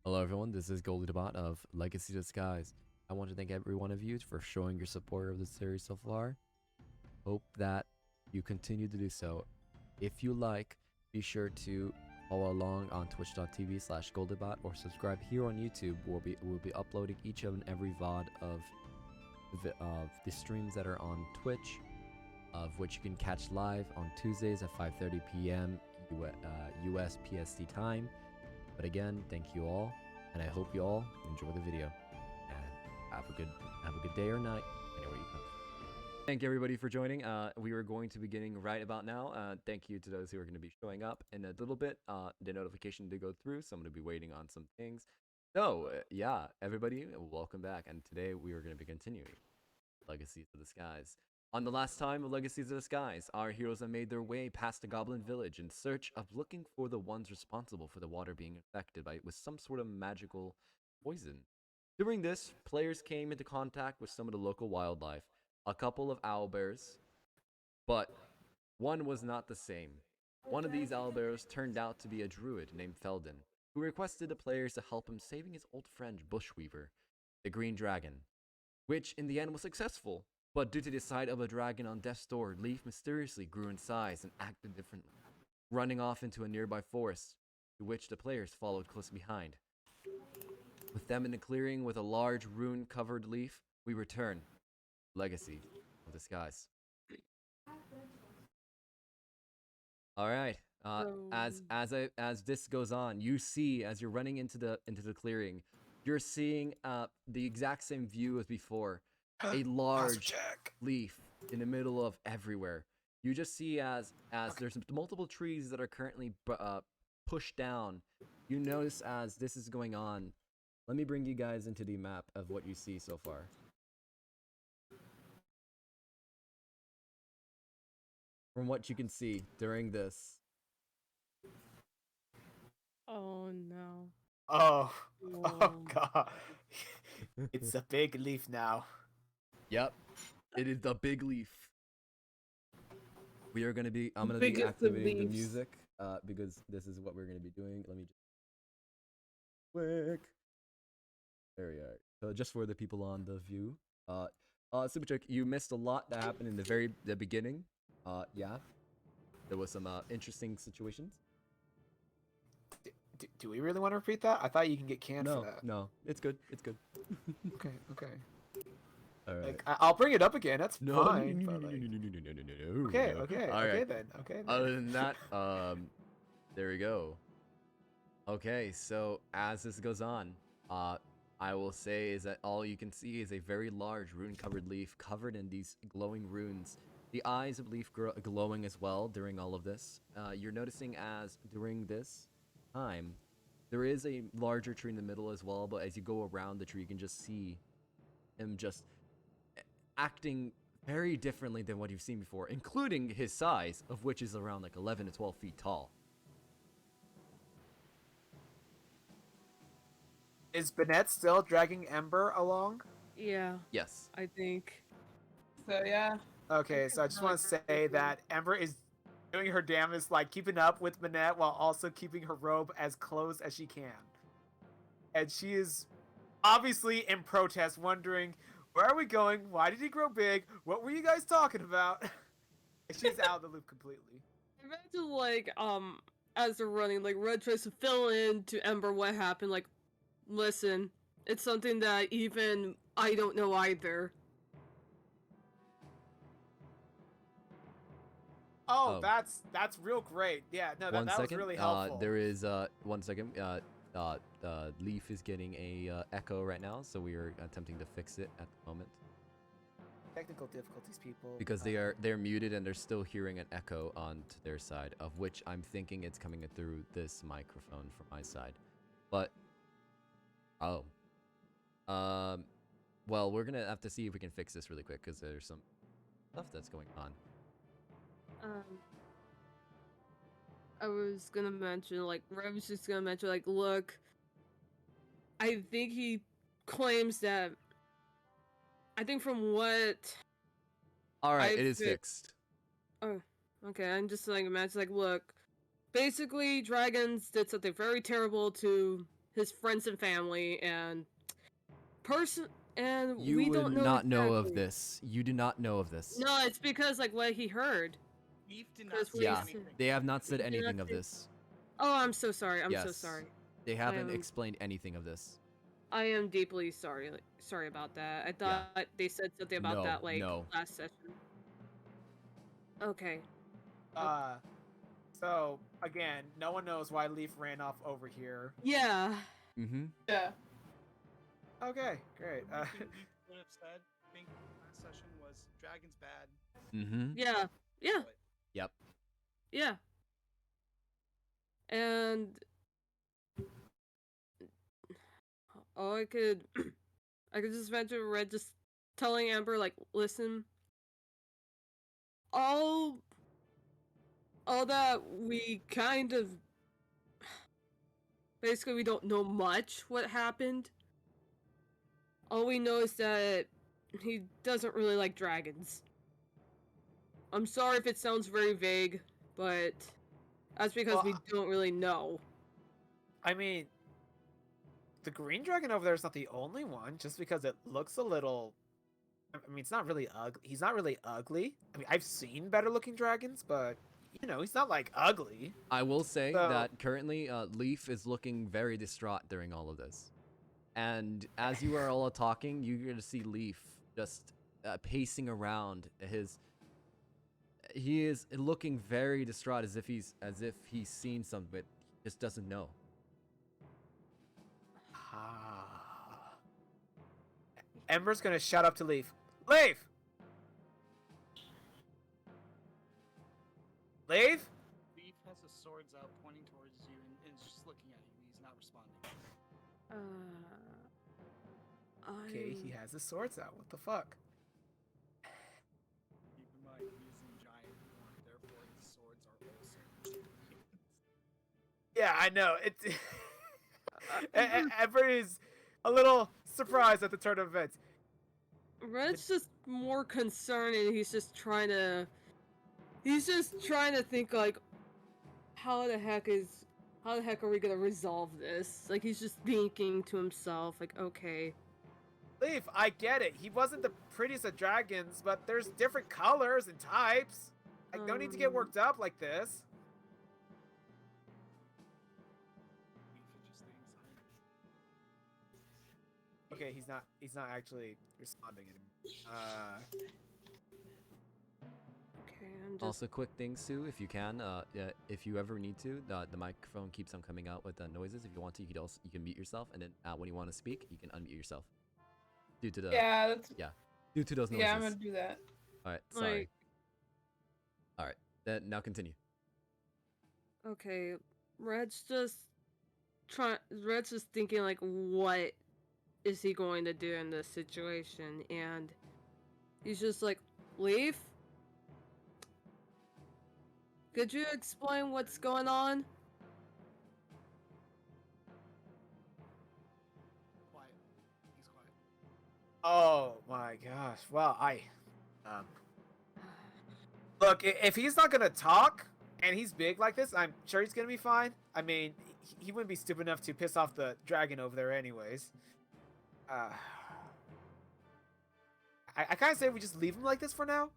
Hello everyone, this is Goldie Debot of Legacy Disguise. I want to thank every one of you for showing your support of the series so far. Hope that you continue to do so. If you like, be sure to follow along on twitch.tv/goldibot or subscribe here on YouTube. We'll be uploading each and every VOD of the streams that are on Twitch, of which you can catch live on Tuesdays at 5:30 p.m. US PST time. But again, thank you all, and I hope you all enjoy the video. And have a good day or night, anywhere you come. Thank you everybody for joining. We are going to be beginning right about now. Thank you to those who are going to be showing up in a little bit. The notification to go through, so I'm going to be waiting on some things. So yeah, everybody, welcome back. And today we are going to be continuing Legacies of the Skies. On the last time of Legacies of the Skies, our heroes have made their way past the Goblin Village in search of looking for the ones responsible for the water being infected with some sort of magical poison. During this, players came into contact with some of the local wildlife, a couple of owlbears, but one was not the same. One of these owlbears turned out to be a druid named Felden, who requested the players to help him saving his old friend Bushweaver, the green dragon, which in the end was successful. But due to the sight of a dragon on death's door, Leaf mysteriously grew in size and acted differently, running off into a nearby forest, to which the players followed close behind. With them in the clearing with a large rune-covered leaf, we return. Legacy of the Skies. All right. As this goes on, you see as you're running into the clearing, you're seeing the exact same view as before. A large leaf in the middle of everywhere. You just see as there's multiple trees that are currently pushed down. You notice as this is going on. Let me bring you guys into the map of what you see so far. From what you can see during this. Oh no. Oh Whoa. god. It's a big leaf now. Yep. It is the big leaf. I'm gonna be Biggest of activating the leaves. music because this is what we're gonna be doing. Let me just quick. There we are. So just for the people on the view, Super Chick, you missed a lot that happened in the beginning. Yeah, there was some interesting situations. Do we really want to repeat that? I thought you can get canned for that. No, it's good. It's good. Okay. All right. Like I'll bring it up again. That's No. fine. Okay. All right. Then. Other than that, there we go. Okay, so as this goes on, I will say is that all you can see is a very large rune-covered leaf covered in these glowing runes. The eyes of Leaf glowing as well during all of this. You're noticing as during this time, there is a larger tree in the middle as well, but as you go around the tree, you can just see him just acting very differently than what you've seen before, including his size, of which is around like 11 to 12 feet tall. Is Bennett still dragging Ember along? Yeah, Yes. I think. So yeah. Okay, so I just want to say that Ember is doing her damnedest, like keeping up with Bennett while also keeping her robe as close as she can. And she is obviously in protest, wondering, where are we going? Why did he grow big? What were you guys talking about? She's out of the loop completely. Imagine like as they're running, like Red tries to fill in to Ember what happened. Like, listen, it's something that even I don't know either. Oh, that's real great. Yeah, no, that was really helpful. There is 1 second. Leaf is getting a echo right now, so we are attempting to fix it at the moment Technical difficulties, people. because they're muted and they're still hearing an echo on their side, of which I'm thinking it's coming through this microphone from my side. But well, we're gonna have to see if we can fix this really quick because there's some stuff that's going on. I was gonna mention, like, Red was just gonna mention, like, look, I think he claims that. I think from what. All right, it is fixed. Oh, okay. I'm just like, imagine, like, look, basically, dragons did something very terrible to his friends and family and person, and You we would don't know not know of exactly. this. You do not know of this. No, it's because like what he heard. Leaf did not Because say we Yeah, anything. they have not said He did not anything of say- this. Oh, I'm so sorry. I'm so Yes. sorry. They haven't am- explained anything of this. I am deeply sorry. Sorry about that. I thought they said something about No, that like no. last session. Okay. So again, no one knows why Leaf ran off over here. Yeah. Mm-hmm. Yeah. Okay, great. The only thing Leaf would have said, I think, last session was Dragon's bad. Mm-hmm. Yeah. Yeah. But Yep. Yeah. And oh, I could just imagine Red just telling Amber like, listen, all that we kind of basically we don't know much what happened. All we know is that he doesn't really like dragons. I'm sorry if it sounds very vague, but that's because we Well, don't really know. I mean, the green dragon over there is not the only one. Just because it looks a little. I mean, it's not really ugly. He's not really ugly. I mean, I've seen better looking dragons, but you know, he's not like ugly. I will say So- that currently Leaf is looking very distraught during all of this. And as you are all talking, you're going to see Leaf just pacing around. He is looking very distraught as if he's seen something, but he just doesn't know. Ah. Ember's gonna shout up to Leaf. Leaf! Leaf? Leaf has his swords out, pointing towards you, and is just looking at you. He's not responding. Okay, he has his swords out. What the fuck? Keep in mind, he is in giant form, therefore his swords are also Yeah, I know. It's Ember is a little surprised at the turn of events. Red's just more concerned, and he's just trying to think like, how the heck are we gonna resolve this? Like he's just thinking to himself, like, okay, Leaf, I get it. He wasn't the prettiest of dragons, but there's different colors and types. Like, no need to get worked up like this. Leaf is just staying silent. Okay, he's not actually responding anymore. okay, I'm just Also, quick thing, Sue, if you can, if you ever need to, the microphone keeps on coming out with noises. If you want to, you can mute yourself, and then when you want to speak, you can unmute yourself. Due to the Yeah, that's due to those noises. yeah. I'm gonna do that. All right, sorry. like, All right, then now continue. okay, Red's just thinking like, what is he going to do in this situation? And he's just like, Leaf, could you explain what's going on? Quiet. He's quiet. Oh my gosh. Well, look, if he's not gonna talk and he's big like this, I'm sure he's gonna be fine. I mean, he wouldn't be stupid enough to piss off the dragon over there, anyways. I kind of say we just leave him like this for now.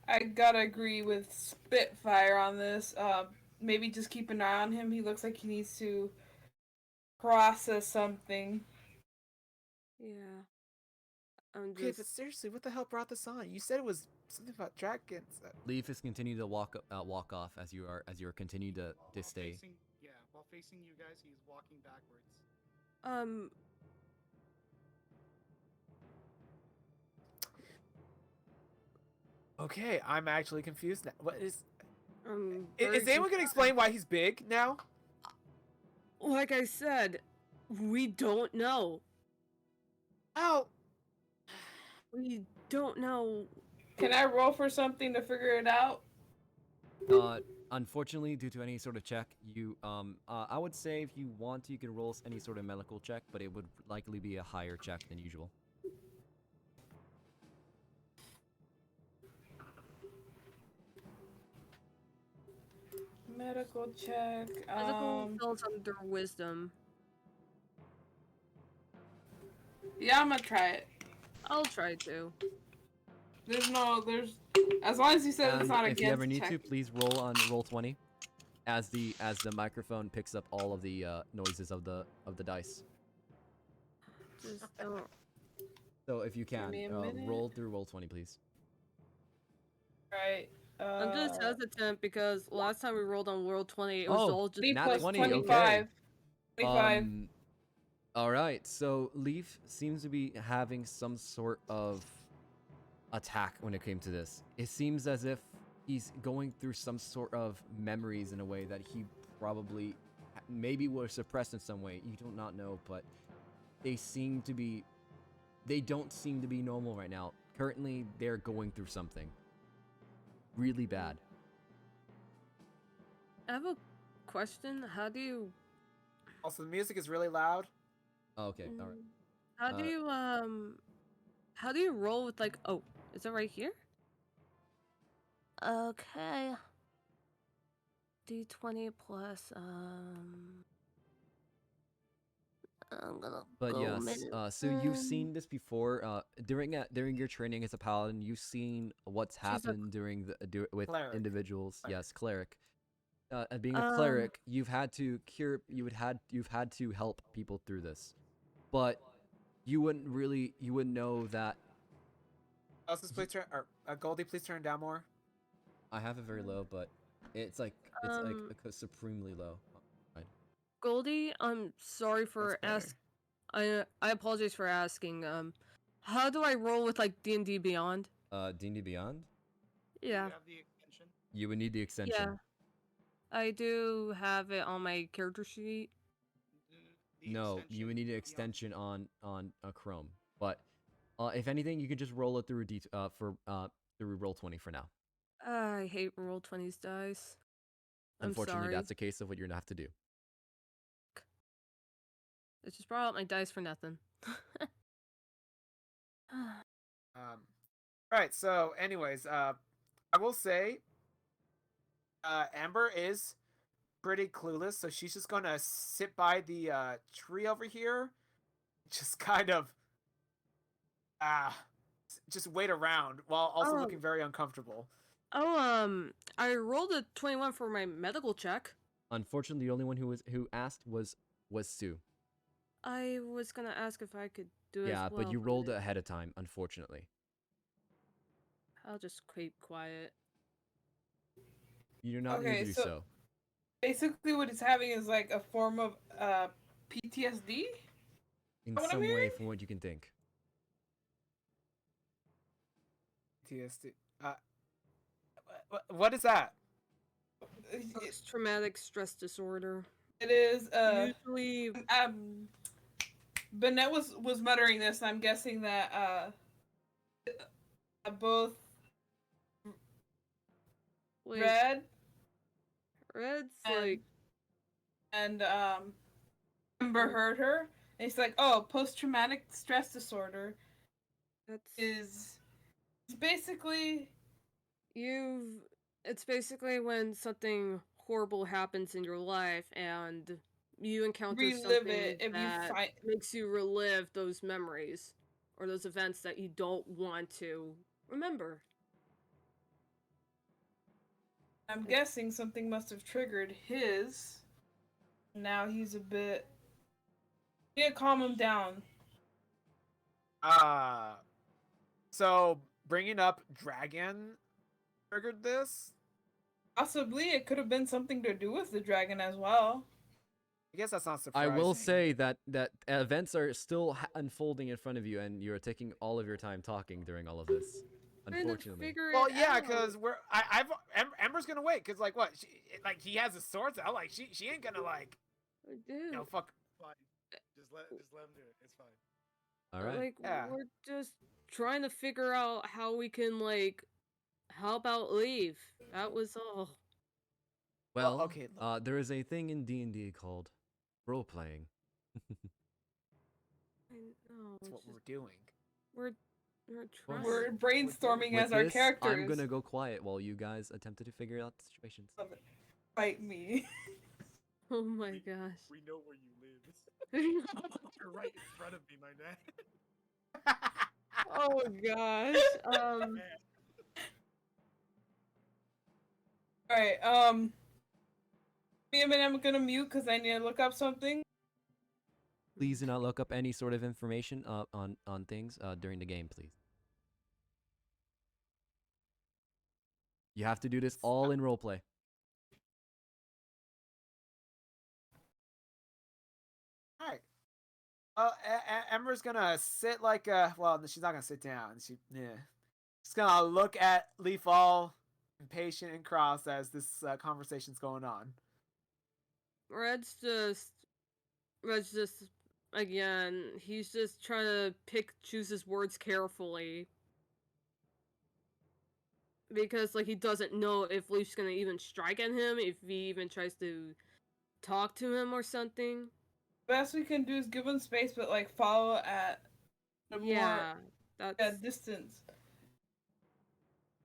I gotta agree with Spitfire on this. Maybe just keep an eye on him. He looks like he needs to process something. Yeah. I'm Okay, just but seriously, what the hell brought this on? You said it was something about dragons. Leaf is continuing to walk off as you are continuing to stay. While facing you guys, he's walking backwards. Okay, I'm actually confused now. What is very is anyone gonna explain why he's big now? like I said, we don't know. Oh, We don't know. Can I roll for something to figure it out? Unfortunately, due to any sort of check, I would say if you want to, you can roll any sort of medical check, but it would likely be a higher check than usual. Medical check. Physical falls under wisdom. Yeah, I'm gonna try it. I'll try to. There's, as long as you said it's And not if you ever against need to, check. please roll on roll 20, as the microphone picks up all of the noises of the dice. Just don't. So if you can, me a minute. roll through roll 20, please. Right. I'm just hesitant because last time we rolled on World 20, it was Oh, all just D nat plus 20, 25. okay. 25. All right. So Leaf seems to be having some sort of attack when it came to this. It seems as if he's going through some sort of memories in a way that he probably maybe were suppressed in some way. You do not know, but they don't seem to be normal right now. Currently, they're going through something really bad. I have a question. How do you? Also, the music is really loud. Oh, okay, all right. How do you How do you roll with like? Oh, is it right here? Okay. D20 plus I'm gonna But go yes, so you've seen this before. During your training as a paladin, you've seen what's She's a happened during with cleric. individuals. Cleric. Yes, cleric. And being a cleric, you've had to you've had to help people through this, but you wouldn't know that. Please turn, or Goldie, please turn it down more. I have it very low, but it's like supremely low. Right. Goldie, I'm sorry for That's I apologize for asking. How do I roll with like D&D Beyond? D&D Beyond. You Yeah. have the extension. You would need the extension. Yeah. I do have it on my character sheet. The No, you would need an extension extension on Chrome. But if anything, you could just roll it through through roll 20 for now. I hate roll 20s dice. I'm Unfortunately, sorry. that's a case of what you're gonna have to do. I just brought out my dice for nothing. Alright, so anyways, I will say Amber is pretty clueless, so she's just gonna sit by the tree over here, just kind of just wait around while also looking very uncomfortable. Oh, I rolled a 21 for my medical check. Unfortunately, the only one who asked was Sue. I was gonna ask if I could do it as well. Yeah, but you rolled it ahead of time, unfortunately. I'll just keep quiet. You do not need to do so. Basically, what it's having is like a form of PTSD? In some way, from what you can think. PTSD. What is that? Post-traumatic stress disorder. It is Usually Bennett was muttering this, and I'm guessing that both Red's like and Amber heard her, and he's like, "Oh, post-traumatic stress disorder. It's basically it's basically when something horrible happens in your life and you encounter something that makes you relive those memories or those events that you don't want to remember. I'm guessing something must have triggered his. Now he's a bit. You need to calm him down. So bringing up dragon triggered this? Possibly, it could have been something to do with the dragon as well. I guess that's not surprising. I will say that events are still unfolding in front of you, and you're taking all of your time talking during all of this. Unfortunately. Well, yeah, because Ember's gonna wait, because like what? He has his swords out. Like she ain't gonna like. Fuck. Fine. Just let him do it. It's fine. All right. Like we're just trying to figure out how we can like help out Leave. That was all. Well, okay. There is a thing in D&D called role playing. I know. That's what we're doing. We're brainstorming as our characters. I'm gonna go quiet while you guys attempted to figure out the situations. fight me. Oh my gosh. We know where you live. Oh You're right in front of me, my man. gosh. Alright, me a minute, I'm gonna mute because I need to look up something. Please do not look up any sort of information on things during the game, please. You have to do this all in roleplay. All right. Ember's gonna sit like well, she's not gonna sit down. She's gonna look at Leaf all impatient and cross as this conversation's going on. Red's just again. He's just trying to choose his words carefully because like he doesn't know if Leaf's gonna even strike at him, if he even tries to talk to him or something. Best we can do is give him space, but like follow at a more that's distance.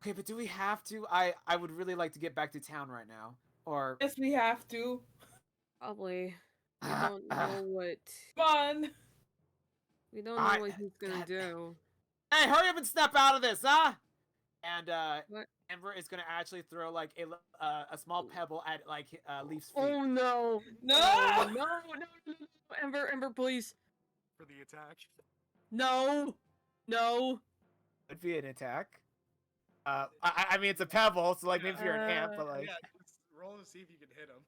Okay, but do we have to? I would really like to get back to town right now. Or Yes, we have to. probably. We don't know what. Come on. We don't know what he's gonna do. Hey, hurry up and snap out of this, huh? And What? Ember is gonna actually throw like a small pebble at like Leaf's feet. Oh no! No! Oh, no! Ember, please! For the attack. No! No! Would be an attack. I mean it's a pebble, so like maybe if you're an ant, but like Yeah, just roll to see if you can hit him.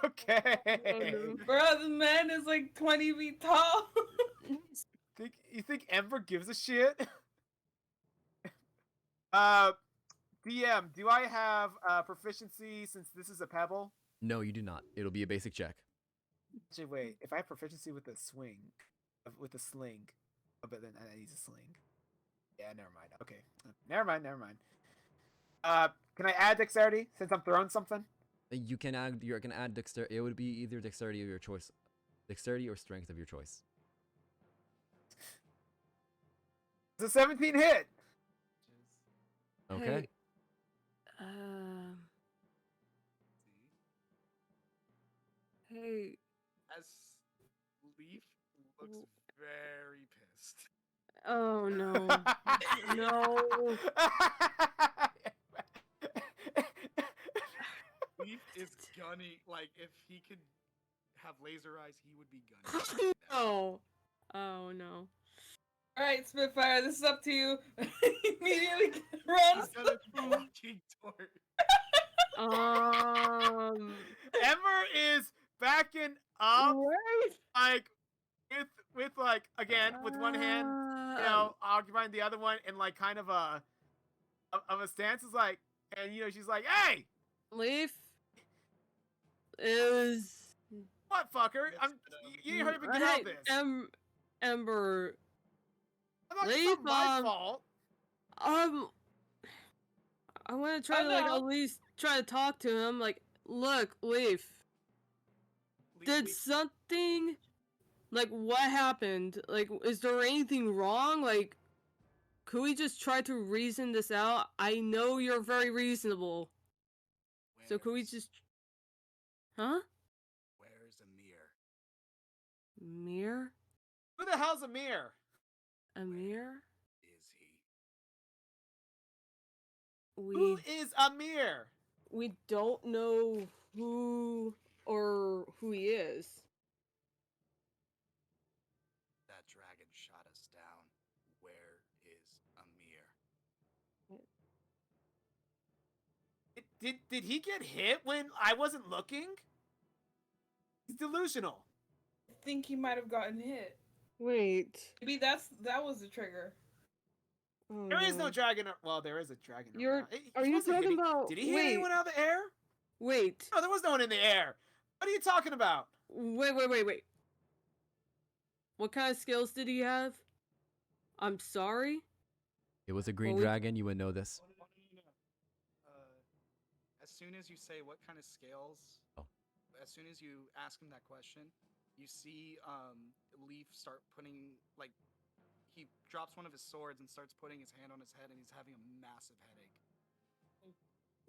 okay. Oh, no. Bro, the man is like 20 feet tall. You think Ember gives a shit? DM, do I have proficiency since this is a pebble? No, you do not. It'll be a basic check. Actually, wait. If I have proficiency with a sling, oh, but then I need a sling. Yeah, never mind. Okay, never mind. Can I add dexterity since I'm throwing something? You can add. You can add dexterity. It would be either dexterity of your choice, dexterity or strength of your choice. It's a 17 hit. Okay. Hey. As Leaf looks very pissed. Oh no. No. Leaf is gunning. Like if he could have laser eyes, he would be gunning. Oh. Oh no. Alright, Spitfire, this is up to you. Immediately runs. He's got a fucking torch. Ember is backing up, What? like with like again with one hand, occupying the other one in like kind of a stance. Is like, and she's like, "Hey, Leaf is what fucker? You hurry up and get out this." Ember. It's not my fault. I want to try to like at least try to talk to him. Like, look, Leaf. Did something, like, what happened? Like, is there anything wrong? Like, could we just try to reason this out? I know you're very reasonable. So could we just... Huh? Where's Amir? Amir? Who the hell's Amir? Amir? Is he? Who is Amir? We don't know who or who he is. That dragon shot us down. Where is Amir? Did he get hit when I wasn't looking? He's delusional. I think he might have gotten hit. Wait. Maybe that was the trigger. Oh, There is no dragon. Well, there is a dragon. Are you talking about? Did he hit anyone out of the air? Wait. No, there was no one in the air. What are you talking about? Wait. What kind of skills did he have? I'm sorry? It was a green dragon. You would know this. As soon as you say what kind of scales, as soon as you ask him that question, you see Leaf start putting, like, he drops one of his swords and starts putting his hand on his head, and he's having a massive headache.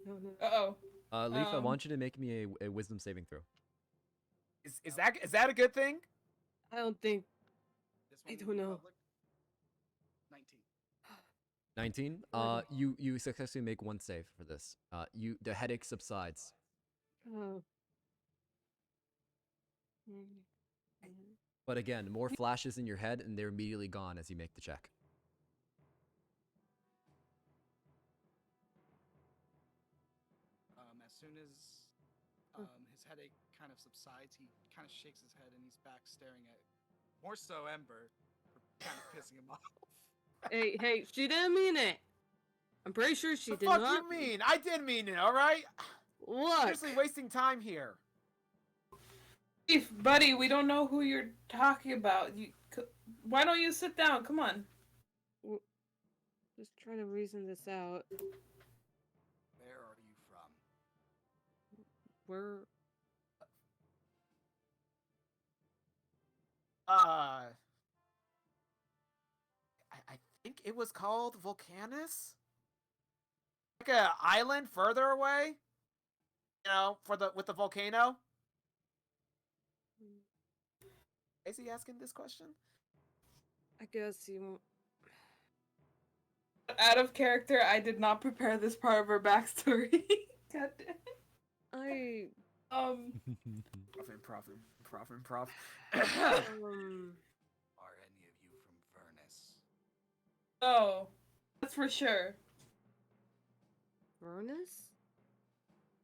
No, no. Uh-oh. Leaf, I Um, want you to make me a wisdom saving throw. Is that a good thing? I don't think. This I one don't in know. public? 19. 19. Well. You successfully make one save for this. The headache subsides. Oh. But again, more flashes in your head, and they're immediately gone as you make the check. As soon as his headache kind of subsides, he kind of shakes his head and he's back staring at more so Ember for kind of pissing him off. Hey, she didn't mean it. I'm pretty sure she The did fuck not. you mean? I did mean it. All right. Look. Seriously, wasting time here. Leaf, buddy, we don't know who you're talking about. Why don't you sit down? Come on. Just trying to reason this out. Where are you from? We're I think it was called Volcanus. Like a island further away. You know, with the volcano. Is he asking this question? I guess you. Out of character, I did not prepare this part of her backstory. God damn. I Improv. Are any of you from Vernus? Oh, that's for sure. Vernus?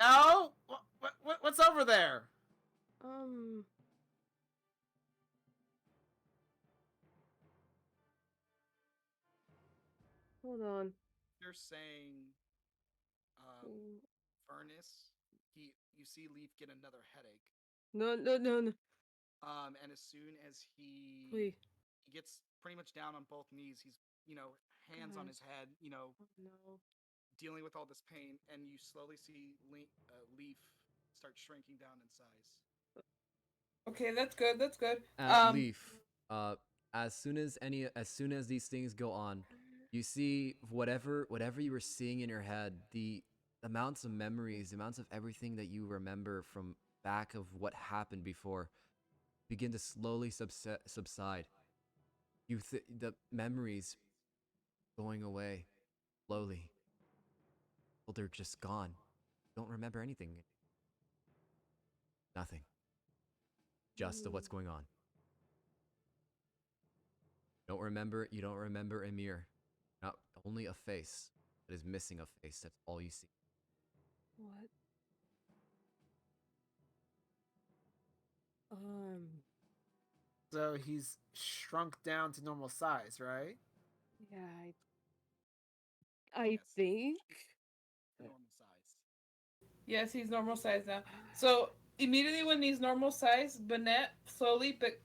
No. What's over there? Hold on. You're saying Vernus. You see Leaf get another headache. No. And as soon as he Please. he gets pretty much down on both knees, he's hands on his head, Oh, no. dealing with all this pain, and you slowly see Leaf start shrinking down in size. Okay, that's good. That's good. Leaf, as soon as these things go on, you see whatever you were seeing in your head, the amounts of memories, the amounts of everything that you remember from back of what happened before begin to slowly subside. The memories going away slowly. Well, they're just gone. Don't remember anything. Nothing. Just of what's going on. You don't remember Emir. Not only a face that is missing a face. That's all you see. What? So he's shrunk down to normal size, right? Yeah, I Yes. think. Normal size. Yes, he's normal size now. So immediately when he's normal size, Bennett slowly but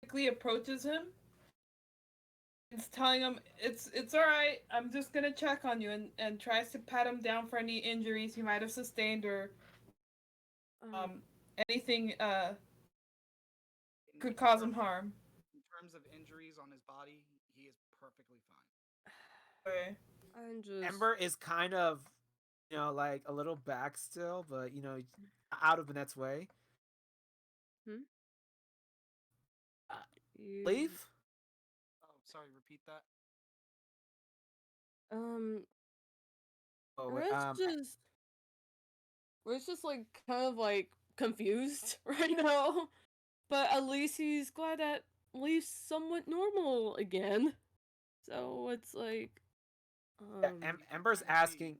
quickly approaches him. It's telling him it's all right. I'm just gonna check on you, and tries to pat him down for any injuries he might have sustained or anything could cause him harm. In terms of injuries on his body, he is perfectly fine. Okay. I'm just. Ember is kind of, like a little back still, but out of Annette's way. Leaf? Oh, sorry. Repeat that. We're just like kind of like confused right now, but at least he's glad that Leaf's somewhat normal again. So it's like, Ember's kinda asking.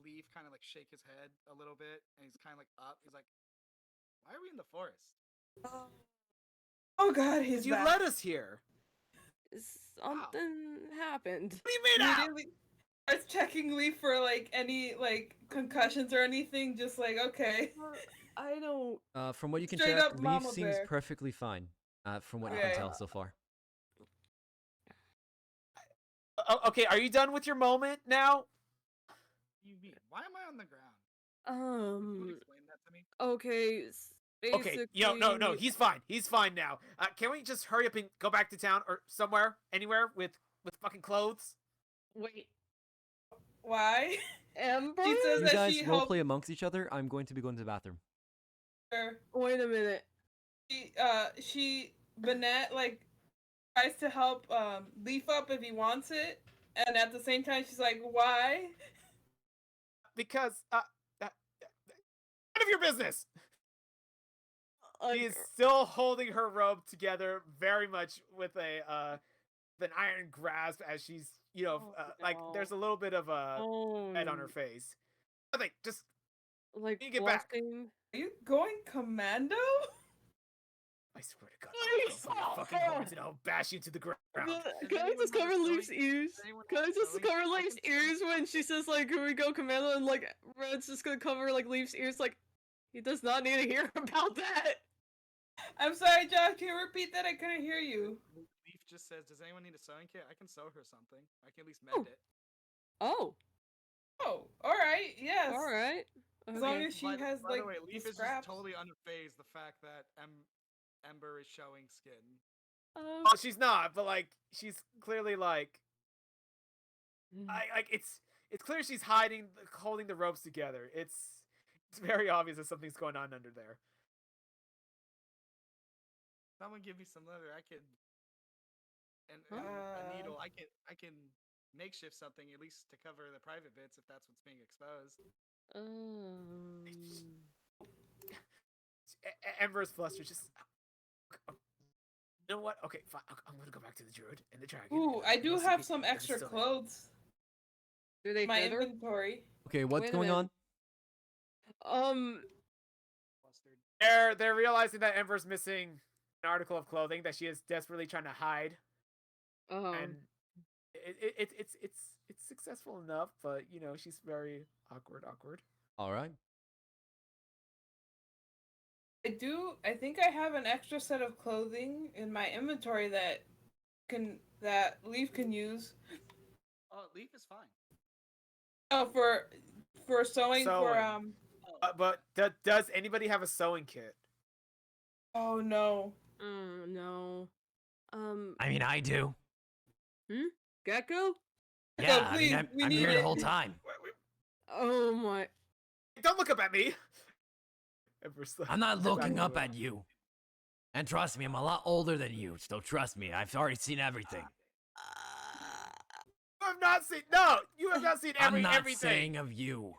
Leaf kind of like shake his head a little bit, and he's kind of like up. He's like, "Why are we in the forest?" Oh God, he's You back. led us here. something happened. What do you mean now? Immediately starts checking Leaf for like any like concussions or anything. Just like okay. I don't. From what you can Straight check, up Leaf mama seems bear. perfectly fine. From what you can Okay. tell so far. Okay, are you done with your moment now? You mean? Why am I on the ground? Can you explain that to me? Okay. Okay, no, he's fine. He's fine now. Can we just hurry up and go back to town or somewhere, anywhere with fucking clothes? Wait. Why? Amber? She says You that guys she roleplay helped amongst each other. I'm going to be going to the bathroom. her. Wait a minute. Banette like tries to help Leaf up if he wants it, and at the same time she's like, why? Because none of your business. She is still holding her robe together very much with an iron grasp as she's, like there's a little bit of a red on her face. Nothing, just like you get back. blushing. Are you going commando? I swear to God, I'll open your fucking horns and I'll bash you to the ground. Can Does I anyone just have a cover Leaf's sewing- ears? does anyone Can have I a just sewing cover kit? I Leaf's can sew ears when she says like, "Here we go, commando," and like Red's just gonna cover like Leaf's ears, like he does not need to hear about that. I'm sorry, Josh. Can you repeat that? I couldn't hear you. Leaf just says, "Does anyone need a sewing kit? I can sew her something. I can at least mend it." Oh, Oh, all right. Yes. all right. As long Okay. as she By, has by like the way, Leaf the is scraps. just totally unfazed the fact that Ember is showing skin. Oh, she's not, but like she's clearly like it's clear she's holding the ropes together. It's very obvious that something's going on under there. Someone give me some leather. I can and Huh? a needle. I can makeshift something at least to cover the private bits if that's what's being exposed. Ember's flustered. Just you know what? Okay, fine. I'm gonna go back to the druid and the dragon. Ooh, I do We'll have see some if it's extra still there. clothes. Do they My fit her? inventory. Okay, what's Wait a going minute. on? Flustered. They're realizing that Ember's missing an article of clothing that she is desperately trying to hide, and it's successful enough, but she's very awkward. All right. I think I have an extra set of clothing in my inventory that Leaf can use. Oh, Leaf is fine. Oh, for sewing for Sewing. But does anybody have a sewing kit? Oh no. No. I mean, I do. Gecko? Yeah, I please, mean, we I'm need here the it. whole time. Oh my. Don't look up at me. Ember's like, I'm not back looking to up it. at you. And trust me, I'm a lot older than you, so trust me, I've already seen everything. You have not seen. No, you have not seen I'm not everything. saying of you.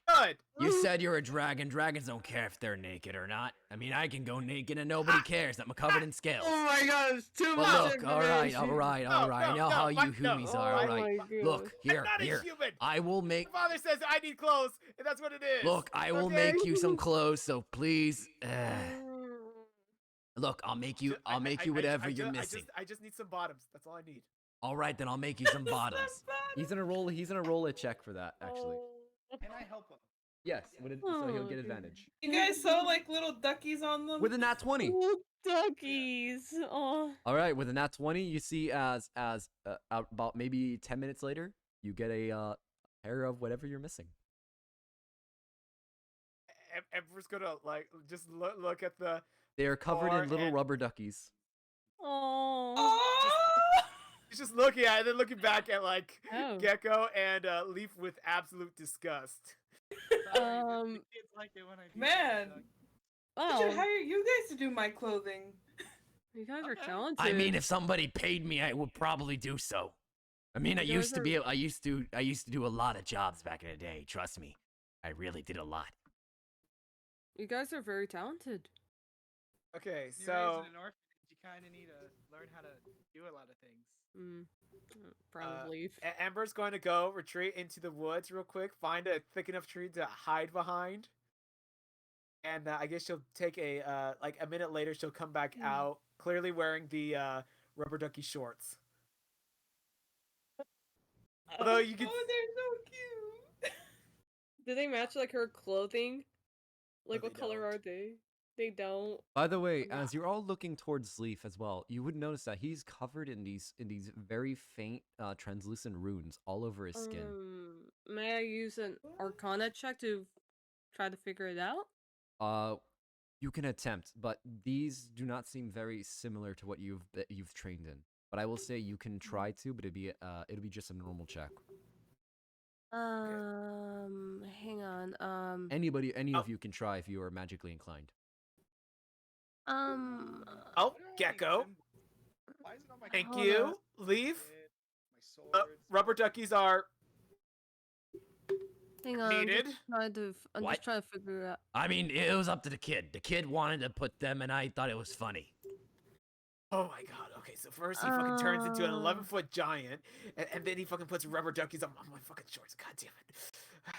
Good. You said you're a dragon. Dragons don't care if they're naked or not. I mean, I can go naked and nobody cares. I'm covered in scales. Oh my god, it's too But much look, all right. information. I know how you humies Oh are, all right. my god. Look, here, I'm not here. a human. I will make. My father says I need clothes, and that's what it is. Look, I will Okay? make you some clothes, so please. Look, I'll make you. I'll make you whatever you're missing. I just need some bottoms. That's all I need. All right, then I'll make you some bottoms. He's gonna roll a check for that, actually. Can I help him? Yes, so he'll get Oh, advantage. You guys sew like little duckies on them? With a nat 20. Little duckies. Oh. All right, with a nat 20, you see as about maybe 10 minutes later, you get a pair of whatever you're missing. Ember's gonna like just look at the. They are covered Or in little and- rubber duckies. Oh. Oh! He's just looking at it, and then looking back at like Oh. Gecko and Leaf with absolute disgust. Um, The kids like it when I do Man. that. I should Oh, hire you guys to do my clothing. you guys are Okay. talented. I mean, if somebody paid me, I would probably do so. I mean, I You used guys to be. I used to do a lot of jobs back in the day. Trust me, I really did a lot. You guys are very talented. Okay, You're raised so in an orphanage, you kind of need to learn how to do a lot of things. Probably. Ember's going to go retreat into the woods real quick, find a thick enough tree to hide behind, and I guess she'll take a like a minute later. She'll come back out, clearly wearing the rubber ducky shorts. Although you can, Oh, they're so cute. Do they match like her clothing? Like No, what they color don't. are they? They don't. By the way, I'm as you're all looking towards Leaf as well, you would notice that he's covered in these very faint, translucent runes all over his skin. May I use an Arcana check to try to figure it out? You can attempt, but these do not seem very similar to what you've trained in. But I will say you can try to, but it'll be just a normal check. Hang on. Any Oh. of you can try if you are magically inclined. Oh, Why don't I have any Gecko. symbols? Why is it on my Thank Hold you. up. Leaf. My swords. Rubber duckies are Hang on. needed. I'm What? just trying to figure out. I mean, it was up to the kid. The kid wanted to put them, and I thought it was funny. Oh my god. Okay, so first he fucking turns into an Uh. 11-foot giant, and then he fucking puts rubber duckies on my fucking shorts. God damn it.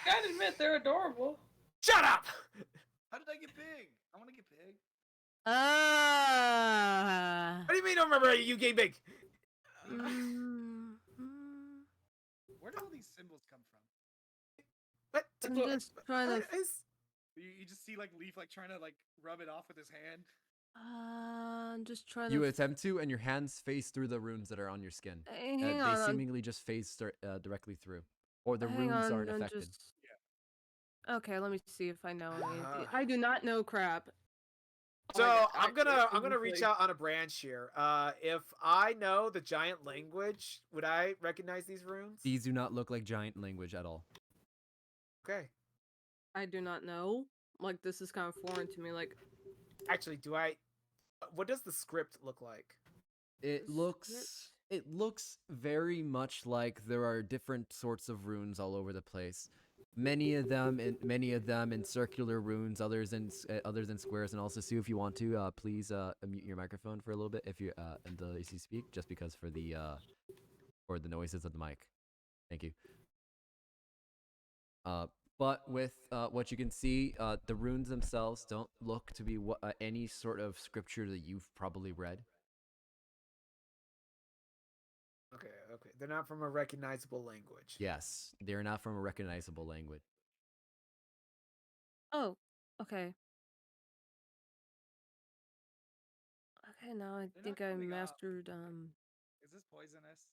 Gotta admit, they're adorable. Shut up! How did I get big? I want to get big. What do you mean? I don't remember you getting big. Mm, Where do all these symbols come from? What? I'm just trying to. What is- You just see like Leaf like trying to like rub it off with his hand. I'm just trying You to. attempt to, and your hands face through the runes that are on your skin. Hang They on. seemingly just phase directly through, or the Hang runes on, aren't I'm affected. just. Okay, let me see if I know anything. Uh. I do not know crap. So Like, I'm gonna reach like- out on a branch here. If I know the giant language, would I recognize these runes? These do not look like giant language at all. Okay. I do not know. Like, this is kind of foreign to me. Like, Actually, do I? What does the script look like? It The looks very much like there are different sorts of runes all over the place. Many of them in circular runes, others in squares. And also, Sue, if you want to, please mute your microphone for a little bit if you until you speak, just because for the noises of the mic. Thank you. But with what you can see, the runes themselves don't look to be any sort of scripture that you've probably read. Okay, okay. They're not from a recognizable language. Yes, they're not from a recognizable language. oh, okay. Okay, now I They're think not I coming up. mastered. Is this poisonous?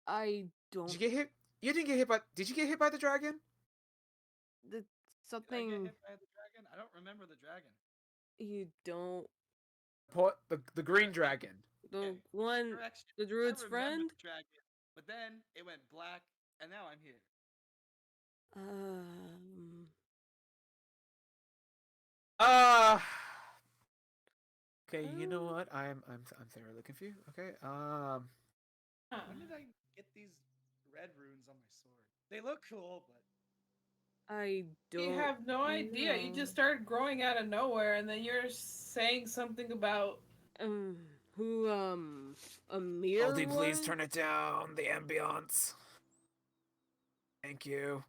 I don't. Did you get hit? You didn't get hit by. Did you get hit by the dragon? The Did I get something hit by the dragon? I don't remember the dragon. you don't. The green dragon. The Okay, one, correction. the I druid's remember friend. the dragon, but then it went black, and now I'm here. Um. Uh Okay, you know Um, what? I'm thoroughly confused. Okay. When did I get these red runes on my sword? They look cool, but I don't. You have no idea. You know. just started growing out of nowhere, and then you're saying something about. Who Amir Goldie, please was? turn it down. The ambiance. Thank you.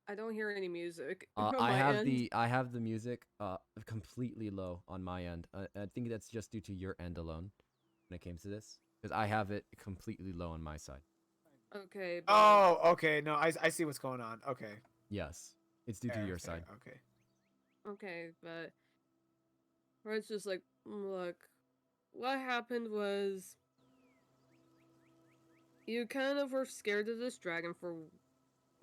I don't hear any music. I on my have end. I have the music completely low on my end. I think that's just due to your end alone when it came to this, because I have it completely low on my side. Okay. But, Oh, okay. No, I see what's going on. Okay. Yes, it's due to Fair, your fair, side. Okay. Okay, but Red's just like, look, what happened was you kind of were scared of this dragon for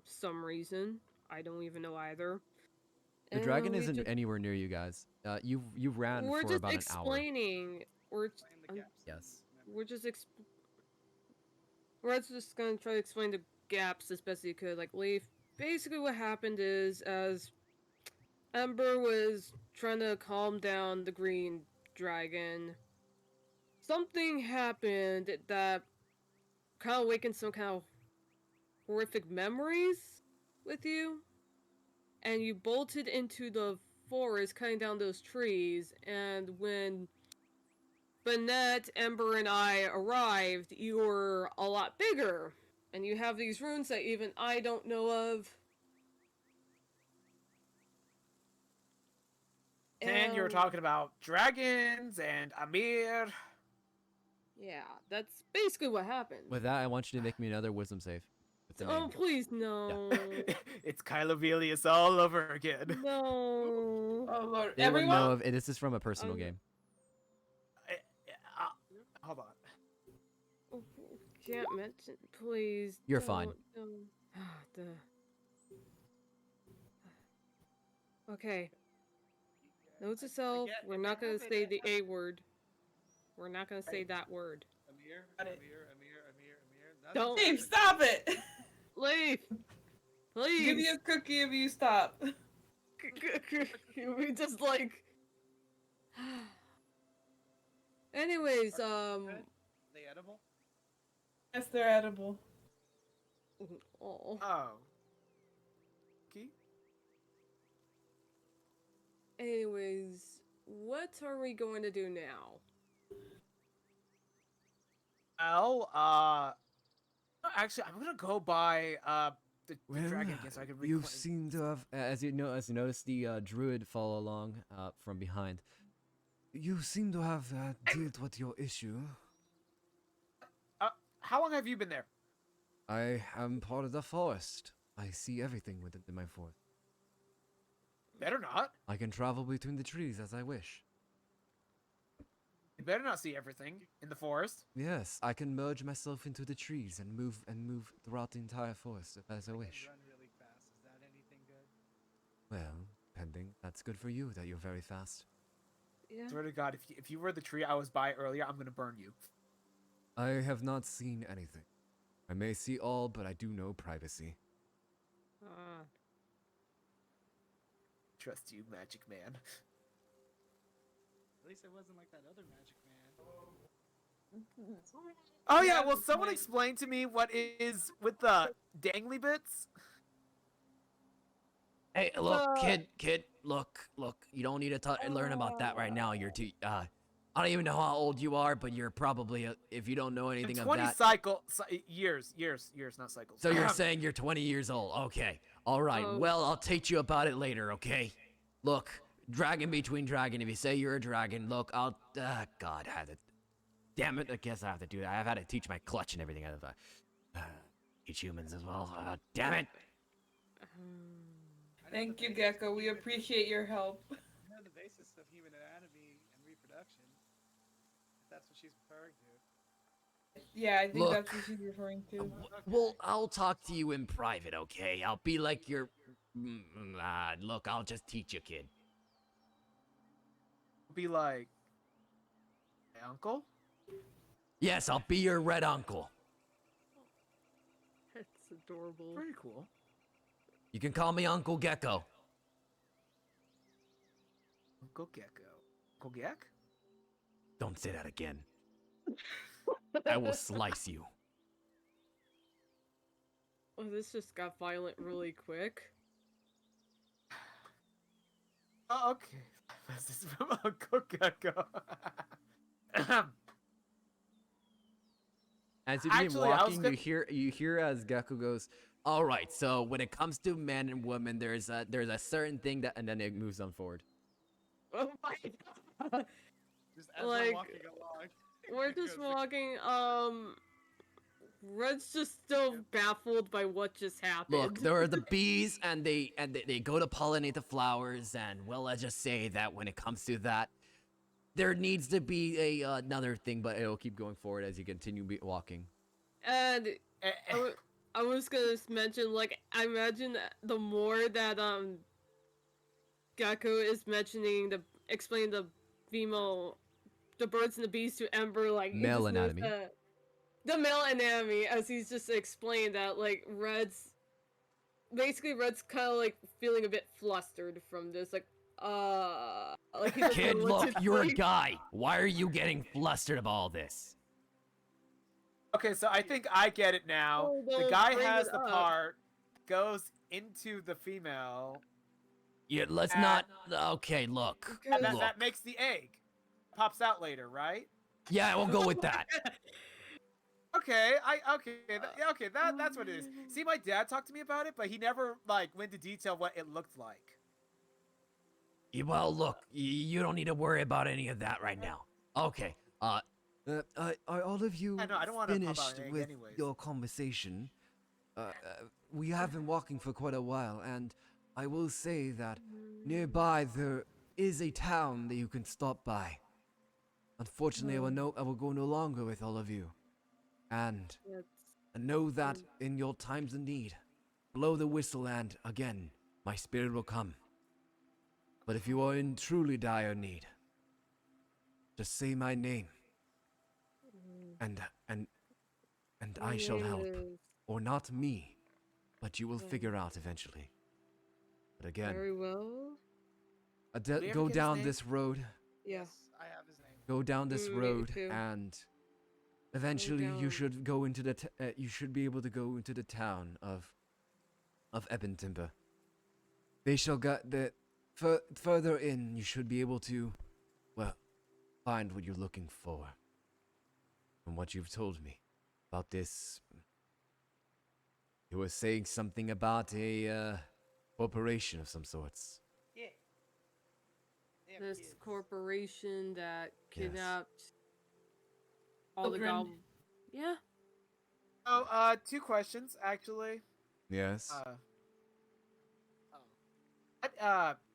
some reason. I don't even know either. The dragon we isn't just- anywhere near you guys. You ran We're for just about an hour. explaining. playing the gaps. Yes. We're just Red's just gonna try to explain the gaps as best he could. Like, Leaf, basically what happened is, as Ember was trying to calm down the green dragon, something happened that kind of awakened some kind of horrific memories with you. And you bolted into the forest, cutting down those trees, and when Bennett, Ember, and I arrived, you were a lot bigger. And you have these runes that even I don't know of. And you were talking about dragons and Amir. Yeah, that's basically what happened. With that, I want you to make me another wisdom save. With the Oh, name. please, no. It's Kylovelius all over again. No. Oh Lord! They will Everyone. know of it. This is from a personal game. Hold on. Oh, can't mention, please. You're fine. Don't. Okay. Note to self, get- we're if not I gonna have it, say I the have- A word. We're not gonna say that word. Amir, Got it. Amir. Nothing's Don't. Steve, happening. stop it! Leaf! Give me Please! a cookie if you stop. We just like. Anyways, Good? They edible? Yes, they're edible. Oh. Oh. Okay. Anyways, what are we going to do now? Well, actually, I'm gonna go by the dragon again so I can you reclaim. seem to have, as you know, as you notice the druid follow along from behind. You seem to have dealt with your issue. How long have you been there? I am part of the forest. I see everything within my forest. Better not. I can travel between the trees as I wish. You better not see everything in the forest. Yes, I can merge myself into the trees and move throughout the entire forest as I wish. Run really fast. Is that anything good? Well, pending. That's good for you that you're very fast. Yeah. Swear to God, if you were the tree I was by earlier, I'm gonna burn you. I have not seen anything. I may see all, but I do know privacy. Trust you, magic man. At least it wasn't like that other magic man. Oh yeah, Yeah, will but someone like- explain to me what is with the dangly bits? Hey, look, kid, look. You don't need to learn about that right now. You're too. I don't even know how old you are, but you're probably, if you don't know anything of 20 that. years, not cycles. So you're saying you're 20 years old? Okay. All right. Oh. Well, I'll teach you about it later. Okay. Look, dragon between dragon. If you say you're a dragon, look, I'll. God, I have to. Damn it! I guess I have to do that. I've had to teach my clutch and everything. I have to teach humans as well. Damn it! Thank you, Gecko. We appreciate your help. I know the basis of human anatomy and reproduction. If that's what she's referring to. Yeah, I think Look. that's what she's referring to. Well, I'll talk to you in private, okay? I'll be like your. Look, I'll just teach you, kid. Be like, my uncle? Yes, I'll be your red uncle. That's adorable. Pretty cool. You can call me Uncle Gecko. Uncle Gecko. Uncle Geck? Don't say that again. I will slice you. Oh, this just got violent really quick. Oh, okay. This is from Uncle Gecko. As you begin Actually, I was walking, gonna- you hear as Gecko goes, All right. So when it comes to men and women, there's a certain thing that, and then it moves on forward. Oh my god! Just as Like, we're walking along. We're it just goes like- walking, Red's just still baffled by what just happened. Look, there are the bees, and they go to pollinate the flowers, and well, let's just say that when it comes to that, there needs to be another thing, but it'll keep going forward as you continue walking. And Eh, eh, I was gonna mention, like, I imagine the more that, Gecko is explaining the female, the birds and the bees to Ember, like, you Male just notice anatomy. the male anatomy, as he's just explained that, like, Red's kind of, like, feeling a bit flustered from this, like, he doesn't Kid, know what look, to you're a think. guy. Why are you getting flustered about all this? okay, so I think I get it now. Oh, The don't guy bring has it the up. part, goes into the female, Yeah, let's Uh, not. Okay, look. Okay. and Look. that makes the egg. Pops out later, right? Yeah, we'll go with that. Okay, that's what it is. See, my dad talked to me about it, but he never like went into detail what it looked like. Well, look, you don't need to worry about any of that right now. Okay. are all of you I know, I don't wanna pop out finished an egg with anyways. your conversation? We have been walking for quite a while, and I will say that nearby there is a town that you can stop by. Unfortunately, I will go no longer with all of you. And know that in your times of need, blow the whistle and, again, my spirit will come. But if you are in truly dire need, just say my name, and I shall help. Or not me, but you will figure out eventually. But again, Very well. Do we ever go get his down name? this road, Yeah. Yes, I have his name. go down this Me road, too. and eventually you down. should go into you should be able to go into the town of Ebon Timber. They shall get the further in. You should be able to, well, find what you're looking for. From what you've told me about this, you were saying something about a corporation of some sorts. Yeah. They have This kids. corporation that Yes. kidnapped all the Children. goblins. Yeah. Oh, 2 questions actually. Yes. Oh.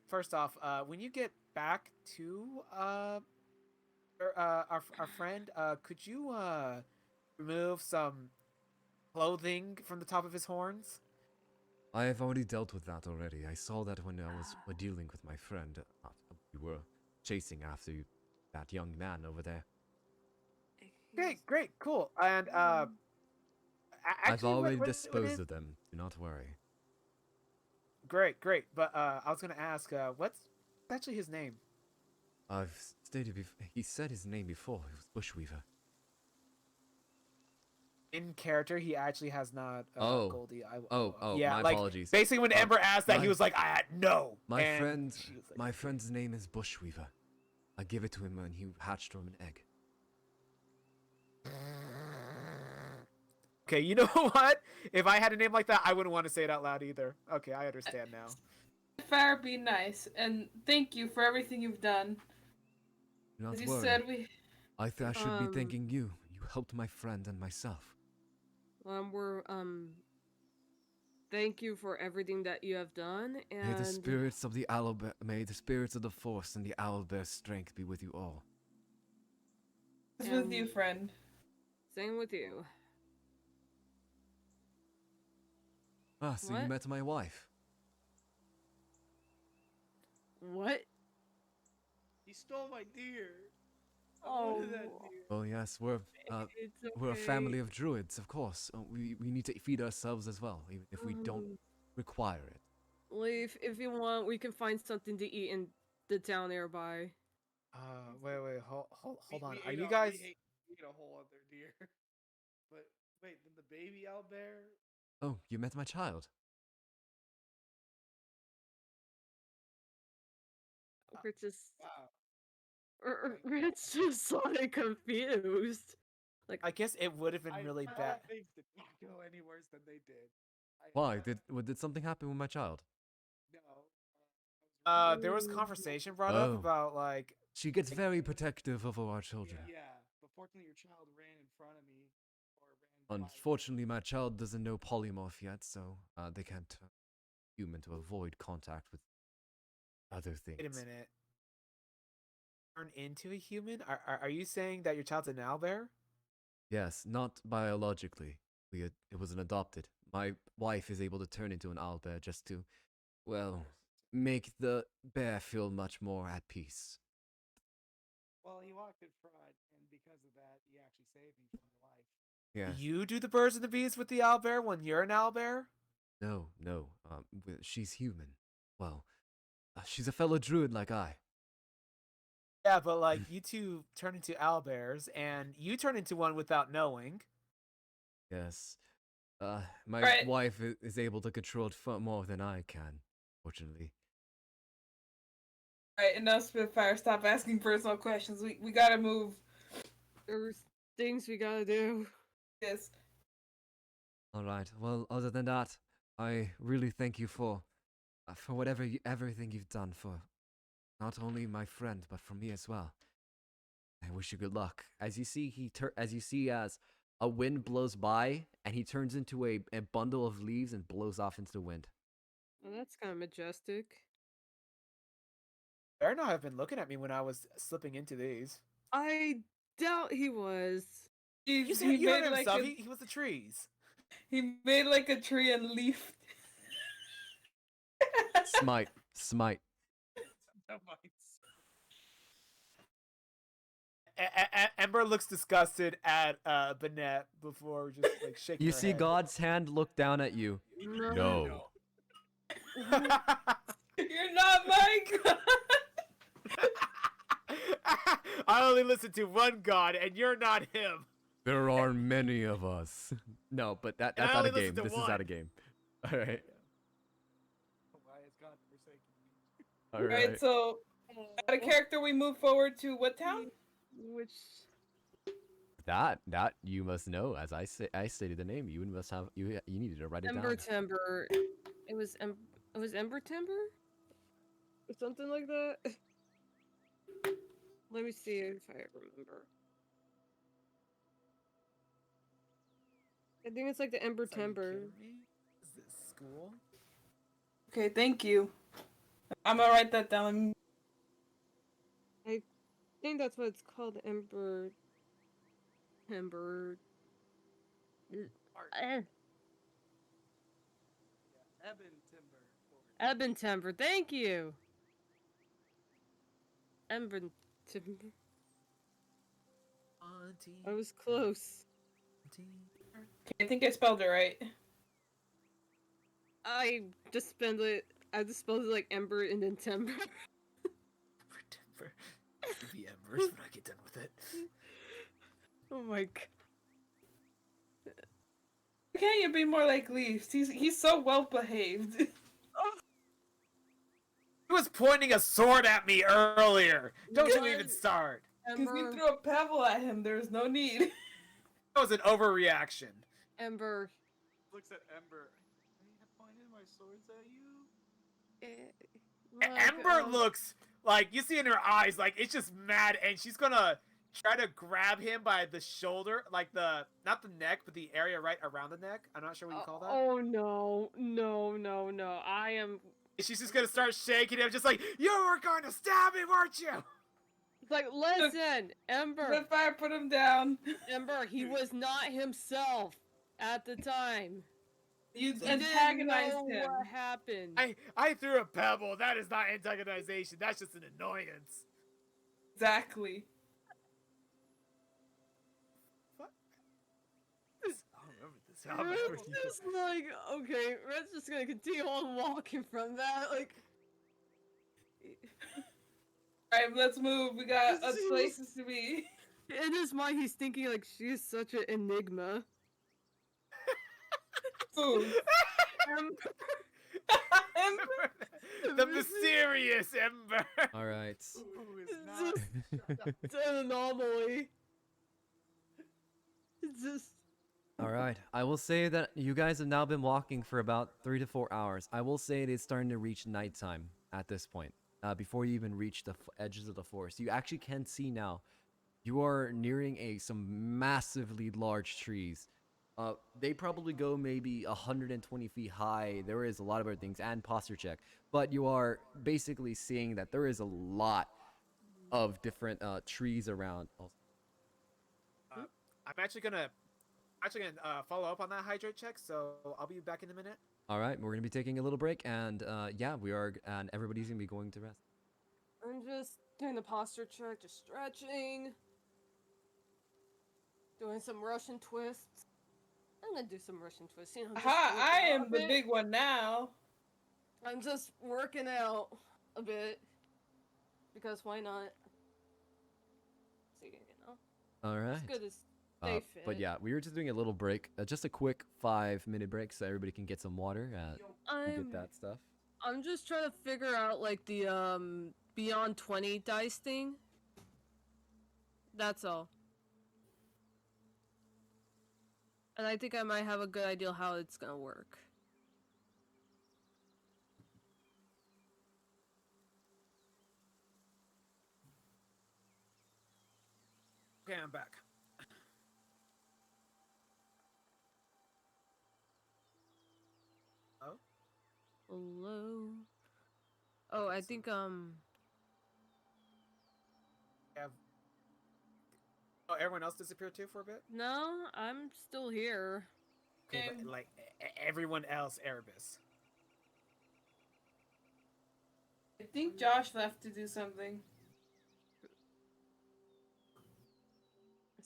First off, when you get back to our friend, could you remove some clothing from the top of his horns? I have already dealt with that already. I saw that when I was dealing with my friend. We were chasing after that young man over there. Great, cool. And I've actually, already what disposed is... of them. Do not worry. Great. But I was gonna ask, what's actually his name? I've stated he said his name before. It was Bushweaver. In character, he actually has not. Oh. Goldie. My like, apologies. Basically, when Ember asked that, he my- was like, no. My And friend, she was like, my friend's name is Bushweaver. I gave it to him when he hatched from an egg. Okay, you know what? If I had a name like that, I wouldn't want to say it out loud either. Okay, I understand now. Fair, be nice, and thank you for everything you've done. Do not As you worry. said, we I should be Um, thanking you. You helped my friend and myself. We're thank you for everything that you have done, and May the spirits of the Force and the owlbear's strength be with you all. is with you, friend. same with you. Ah, so you What? met my wife. What? He stole my deer. I Oh, wanted that deer. Oh yes, it's we're a family okay. of druids, of course. We need to feed ourselves as well, even if we don't require it. Well, if you want, we can find something to eat in the town nearby. Wait, hold on. We Are ate you a- guys? we ate a whole other deer. But wait, did the baby owlbear? Oh, you met my child. We're just Wow. we're just like confused. Like, I guess it would have been really I bad. thought things did not go any worse than they did. Why? Did something happen with my child? No. There was conversation brought up Oh. about like. She gets very protective of our children. Yeah, but fortunately your child ran in front of me. Or ran by. Unfortunately, my child doesn't know polymorph yet, so they can't turn human to avoid contact with other things. Wait a minute. Turn into a human? Are you saying that your child's an owlbear? Yes, not biologically. It was an adopted. My wife is able to turn into an owlbear just to, well, make the bear feel much more at peace. Well, he walked in front, and because of that, he actually saved me from your life. Yeah. You do the birds and the bees with the owlbear when you're an owlbear? No. She's human. Well, she's a fellow druid like I. Yeah, but like you two turn into owlbears, and you turn into one without knowing. Yes. My Right. wife is able to control it far more than I can, fortunately. Alright, enough Spitfire. Stop asking personal questions. We gotta move. there's things we gotta do. Yes. All right. Well, other than that, I really thank you for everything you've done for not only my friend but for me as well. I wish you good luck. As you see, as a wind blows by and he turns into a bundle of leaves and blows off into the wind. Well, that's kind of majestic. Bear not have been looking at me when I was slipping into these. I doubt he was. You said you heard himself. He was the trees. He made like a tree and leaf. Smite. No mites. Ember looks disgusted at Banette before just like shaking You her see head. God's hand look down at you. No. You're not my god. I only listen to one God, and you're not him. There are many of us. No, but And that's I out only of game. listen to This is one. out of game. All right. Why is God forsaking me? All Right, right. so out of character, we move forward to what town? Which That you must know. As I stated the name. You must have you needed to write it Ember down. Timber? It was Ember Timber, or something like that. Let me see if I remember. I think it's like the Ember Are you Timber. kidding me? Is this school? Okay, thank you. I'm gonna write that down. I think that's what it's called, Ember Timber. Yeah, Eben Timber. Forward. Eben Timber. Thank you. Ember Timber. I was close. Okay, I think I spelled it right. I just spelled it like Ember and then Timber. For the embers when I get done with it. Oh my god. Can't you be more like Leafs? He's so well behaved. He was pointing a sword at me earlier. Don't you What? even start. Because you Ember. threw a pebble at him. There's no need. That was an overreaction. Ember. Looks at Ember. I have pointed my swords at you. Ember looks like you see in her eyes like it's just mad, and she's gonna try to grab him by the shoulder, like not the neck, but the area right around the neck. I'm not sure what you call that. Oh no, no! I am. She's just gonna start shaking him, just like you were going to stab me, weren't you? It's like, listen, Ember. Red Fire, put him down. Ember, he was not himself at the time. You He didn't antagonized know him. what happened. I threw a pebble. That is not antagonization. That's just an annoyance. Exactly. What? I don't remember this. Red's just like, okay, Red's just gonna continue on walking from that, like. Alright, let's move. We got other places to be. In his mind, he's thinking like she is such an enigma. Ooh. The mysterious Ember. All right. Ooh, is It's not. It's an anomaly. It's just. All right. I will say that you guys have now been walking for about 3 to 4 hours. I will say it is starting to reach nighttime at this point. Before you even reach the edges of the forest, you actually can see now. You are nearing some massively large trees. They probably go maybe 120 feet high. There is a lot of other things and posture check, but you are basically seeing that there is a lot of different trees around. I'm actually gonna follow up on that hydrate check, so I'll be back in a minute. All right, we're gonna be taking a little break, and yeah, we are, and everybody's gonna be going to rest. I'm just doing the posture check, just stretching, doing some Russian twists. I'm gonna do some Russian twists. You know, just Aha, working I out am a the bit. big one now. I'm just working out a bit because why not? So you know, All right. it's good to stay fit. But yeah, we were just doing a little break, just a quick 5-minute break, so everybody can get some water. And get that stuff. I'm just trying to figure out like the beyond 20 dice thing. That's all. And I think I might have a good idea how it's gonna work. Okay, I'm back. Oh, Hello. Oh, I think have. Oh, everyone else disappeared too for a bit. no, I'm still here. Okay, but like everyone else, Erebus. I think Josh left to do something.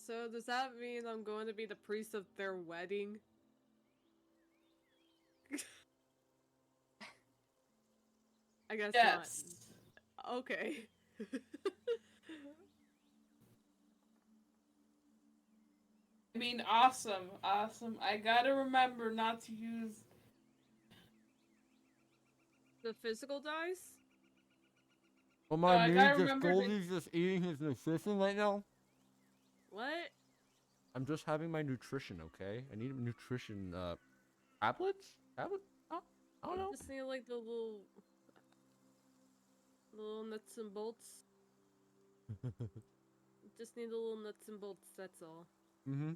So does that mean I'm going to be the priest of their wedding? I guess Yes. not. Okay. I mean, awesome, awesome. I gotta remember not to use. The physical dice? Well, No, my I gotta needs is remember to. Goldie's just eating his nutrition right now. What? I'm just having my nutrition, okay? I need nutrition, tablets? Tablets? I don't know. Just need like the little nuts and bolts. Just need the little nuts and bolts, that's all. Mm-hmm.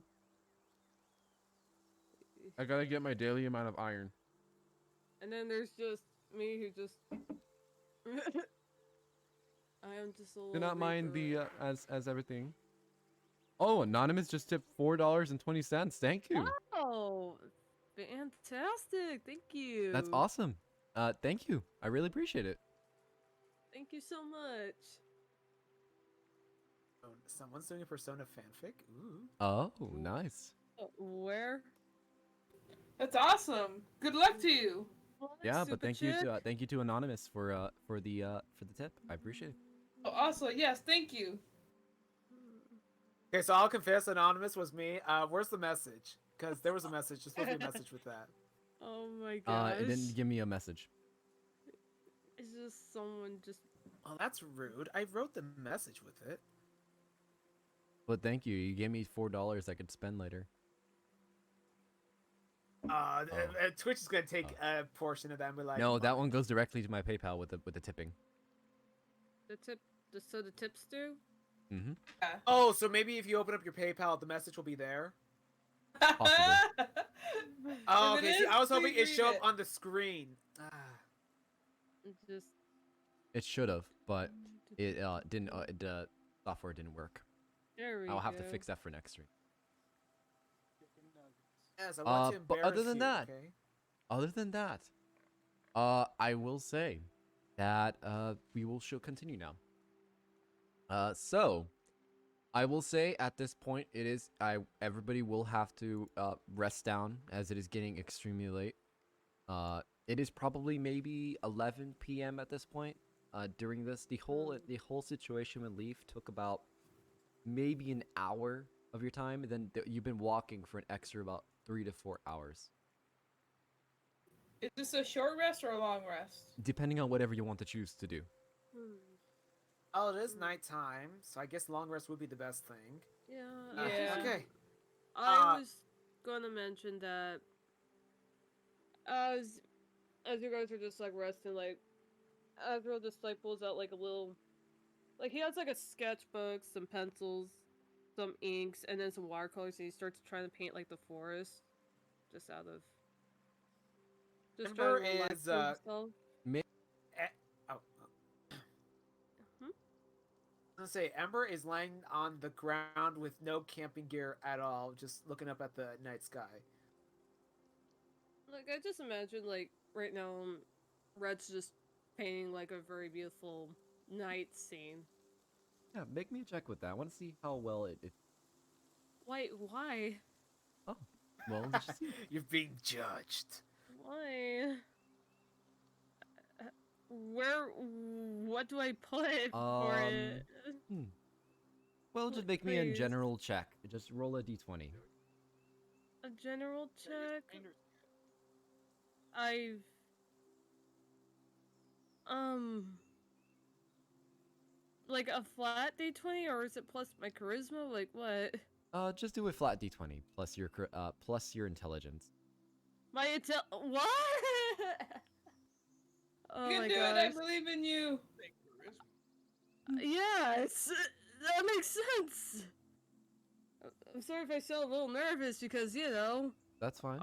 I gotta get my daily amount of iron. And then there's just me who just I am just a little Do not mind the, reaper. as everything. Oh, Anonymous just tipped $4.20. Thank you. Oh, fantastic. Thank you. That's awesome. Thank you. I really appreciate it. Thank you so much. Oh, someone's doing a Persona fanfic. Ooh. Oh, nice. Where? That's awesome. Good luck to you. What, Yeah, but super chick? thank you to Anonymous for the tip. I appreciate it. Oh, also, yes, thank you. Okay, so I'll confess, Anonymous was me. Where's the message? Because there was a message. There's supposed to be a message with that. Oh my gosh. It didn't give me a message. It's just someone just. Oh, that's rude. I wrote the message with it. But thank you. You gave me $4 I could spend later. Twitch is gonna take a portion of that and be like, No, that one goes directly to my PayPal with the tipping. The tip. So the tips do? Mm-hmm. Oh, so maybe if you open up your PayPal, the message will be there. Possibly. Oh, If it okay. See, is, I was hoping please it show read up on the screen. Ah. Just. It should have, but it didn't. The software didn't work. There we I'll have to go. fix that for next stream. Yes, I want to But embarrass other than you, that, okay? I will say that we will continue now. So I will say at this point everybody will have to rest down as it is getting extremely late. It is probably maybe 11 p.m. at this point. During this, the whole situation with Leaf took about maybe an hour of your time, and then you've been walking for an extra about 3 to 4 hours, Is this a short rest or a long rest? depending on whatever you want to choose to do. Hmm. Oh, it is nighttime, so I guess long rest would be the best thing. Yeah. Yeah. Okay. I was gonna mention that as you guys are just like resting, like Azrael just like pulls out like a little, like he has like a sketchbook, some pencils, some inks, and then some watercolors, and he starts trying to paint like the forest, just out of just Ember trying to relax is, himself. oh. Hmm? I was gonna say, Ember is laying on the ground with no camping gear at all, just looking up at the night sky. Like I just imagine like right now, Red's just painting like a very beautiful night scene. Yeah, make me a check with that. I want to see how well it. Wait, why? Oh, well, let's just see. You're being judged. Why? Where? What do I put for it? Well, just make me a Please. general check. Just roll a d20. A general check. I've like a flat D20, or is it plus my charisma? Like what? Just do a flat d20 plus your intelligence. My intel. What? Oh You my can do it. I gosh. believe in you. Yes, that makes sense. I'm sorry if I sound a little nervous because That's fine.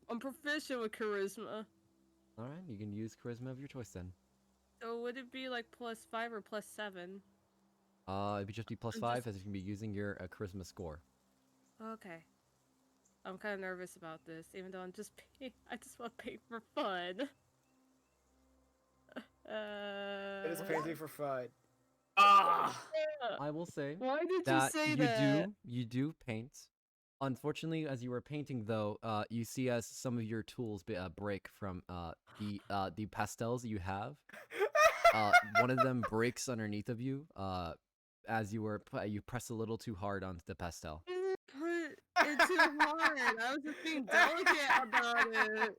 I'm proficient with charisma. All right, you can use charisma of your choice then. So would it be like +5 or +7? It'd just be plus I'm 5 just- as you can be using your charisma score. Okay. I'm kind of nervous about this, even though I just want to paint for fun. It is painting for fun. Ah. I will say Why did you that say you that? do paint. Unfortunately, as you were painting, though, you see as some of your tools break from the pastels that you have. One of them breaks underneath of you. As you press a little too hard onto the pastel. You didn't put it too hard. I was just being delicate about it.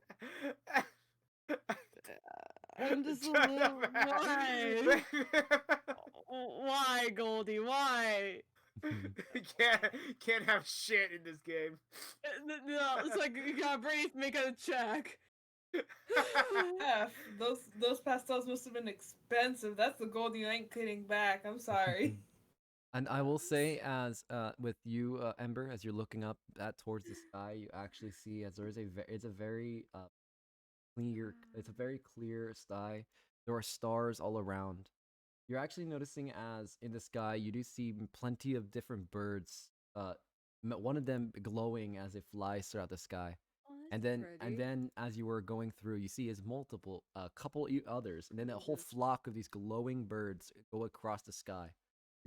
I'm just a Shut little. up, Why? man. Why, Goldie? Why? can't have shit in this game. No, it's like you gotta breathe, make a check. Yeah, those pastels must have been expensive. That's the gold you ain't getting back. I'm sorry. And I will say, as with you, Ember, as you're looking up towards the sky, you actually see as there is it's a very clear, it's a very clear sky. There are stars all around. You're actually noticing as in the sky, you do see plenty of different birds. One of them glowing as it flies throughout the sky. Oh, And that's then pretty. as you were going through, you see as multiple couple others, and then a whole flock of these glowing birds go across the sky,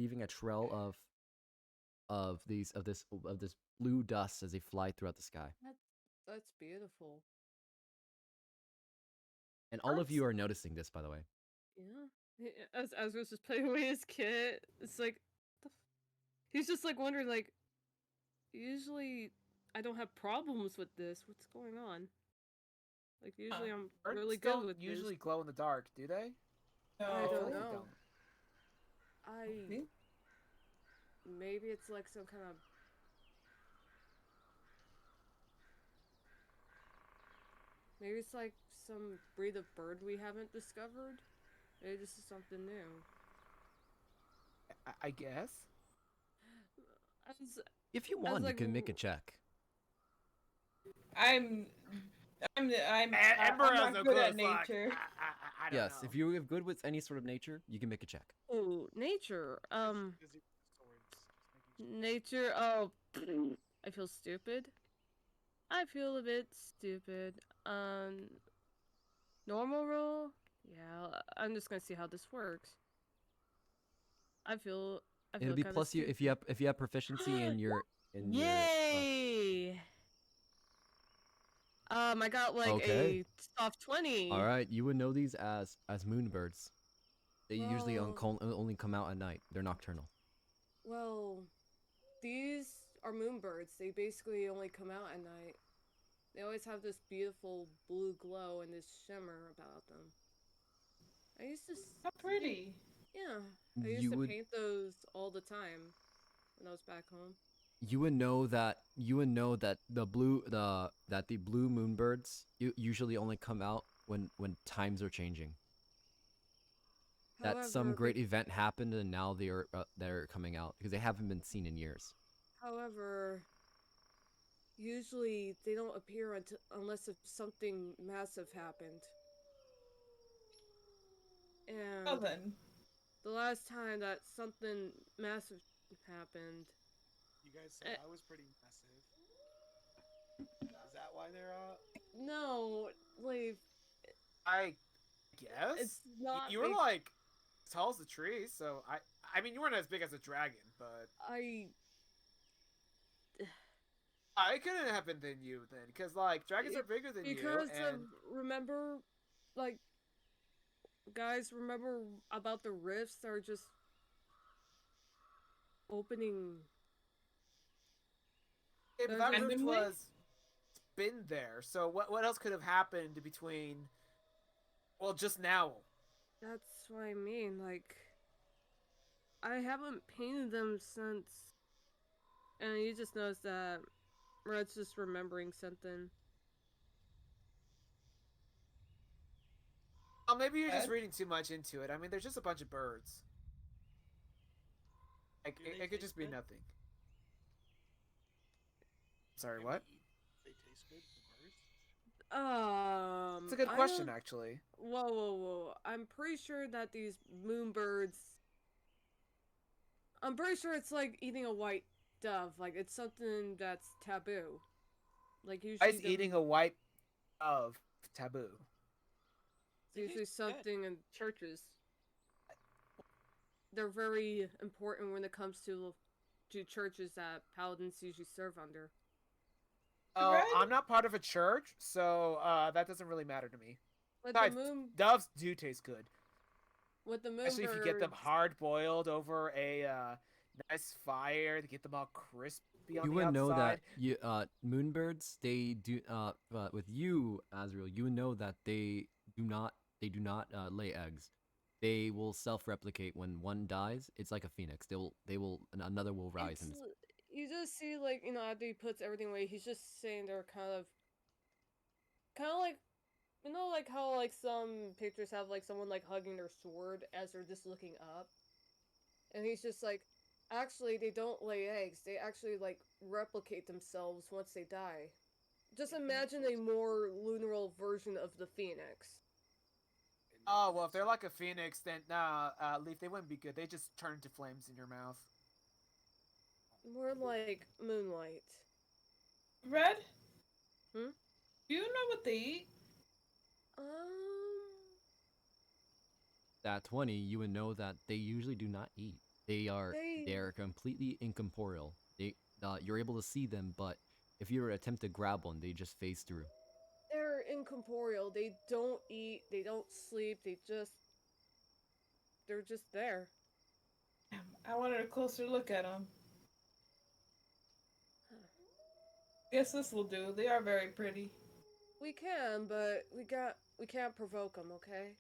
leaving a trail of this blue dust as they fly throughout the sky. That's beautiful. And all of you That's- are noticing this, by the way. Yeah. As was just playing away his kit, it's like, he's just like wondering, like, usually I don't have problems with this. What's going on? Like, usually I'm Birds really good don't with usually this. glow in the dark, do they? I I feel don't like they know. don't. I maybe it's like some kind of maybe it's like some breed of bird we haven't discovered. Maybe this is something new. I guess. As If you as want, you like can make a check. I'm Ember I'm has not no good clue. at It's like, nature. I don't Yes, know. if you have good with any sort of nature, you can make a check. oh nature Busy with the swords, just making sure. nature oh I feel stupid. I feel a bit stupid. Normal roll. Yeah, I'm just gonna see how this works. I feel It'll be kind of plus you stupid. if you have proficiency in your Yay! I got like Okay. a soft 20. All right, you would know these as moonbirds. They usually Well, only come out at night. They're nocturnal. well, these are moonbirds. They basically only come out at night. They always have this beautiful blue glow and this shimmer about them. I used to, How pretty. yeah, I used You to would paint those all the time when I was back home. you would know that the blue moonbirds usually only come out when times are changing. That some However, great event happened and now they're coming out because they haven't been seen in years. however, usually they don't appear until unless if something massive happened. Well And then, the last time that something massive happened, You guys said I was pretty massive. Is that why they're no, like I guess it's not. you were like as tall as the tree, so I mean you weren't as big as a dragon, but I I couldn't have been than you then, because like dragons are bigger than you, because of and remember, like guys, remember about the rifts that are just opening. if They're that just rift randomly? was been there, so what else could have happened between? Well, just now. that's what I mean. Like I haven't painted them since, and you just noticed that Red's just remembering something. Oh, maybe you're just Ed? reading too much into it. I mean, there's just a bunch of birds. Like Do they it could taste just be good? nothing. Sorry, can what? we eat? They taste good, the birds? It's a good I question, don't. actually. Whoa! I'm pretty sure that these moonbirds. I'm pretty sure it's like eating a white dove. Like it's something that's taboo. Like Why usually is eating a white of taboo? it's usually something in churches. they're very important when it comes to churches that paladins usually serve under. Oh, Red? I'm not part of a church, so that doesn't really matter to me. With the Besides, moon, doves do taste good, with the especially if you get them moonbirds, hard boiled over a nice fire to get them all crispy on You the would know that outside. moonbirds, they do with you, Azrael, you would know that they do not lay eggs. They will self-replicate when one dies. It's like a phoenix. Another will rise it's and you just see like after he puts everything away, he's just sitting there kind of like like how like some pictures have like someone like hugging their sword as they're just looking up, and he's just like, actually they don't lay eggs. They actually like replicate themselves once they die. Just Yeah, imagine a phoenix more lunar version of the phoenix. Oh well, if they're like a phoenix, then nah, Leaf, they wouldn't be good. They just turn into flames in your mouth. More like moonlight. Red? Hmm? Do you know what they eat? Um. at 20, you would know that they usually do not eat. They are They they are completely incorporeal. You're able to see them, but if you were to attempt to grab one, they just phase through. they're incorporeal. They don't eat. They don't sleep. They're just there. I wanted a closer look at them. Guess this will do. They are very pretty. We can, but we can't provoke them. Okay.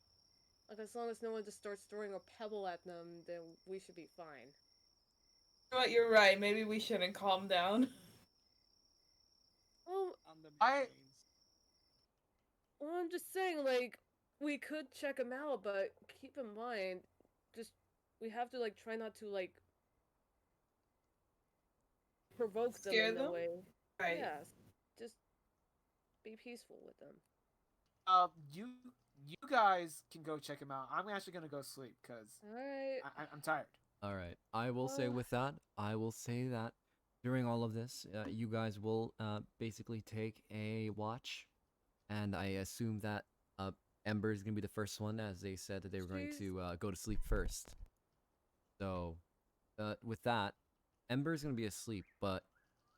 Like as long as no one just starts throwing a pebble at them, then we should be fine. You know what? You're right. Maybe we shouldn't calm down. Well, on the I membranes. I'm just saying, like we could check them out, but keep in mind, just we have to like try not to like provoke them Scare in a them? way. Right. Yes, just be peaceful with them. you guys can go check him out. I'm actually gonna go sleep because All right. I'm tired. All right. I will say Uh, with that, I will say that during all of this, you guys will basically take a watch, and I assume that Ember is gonna be the first one, as they said that they were going she's. to go to sleep first. So, with that, Ember is gonna be asleep, but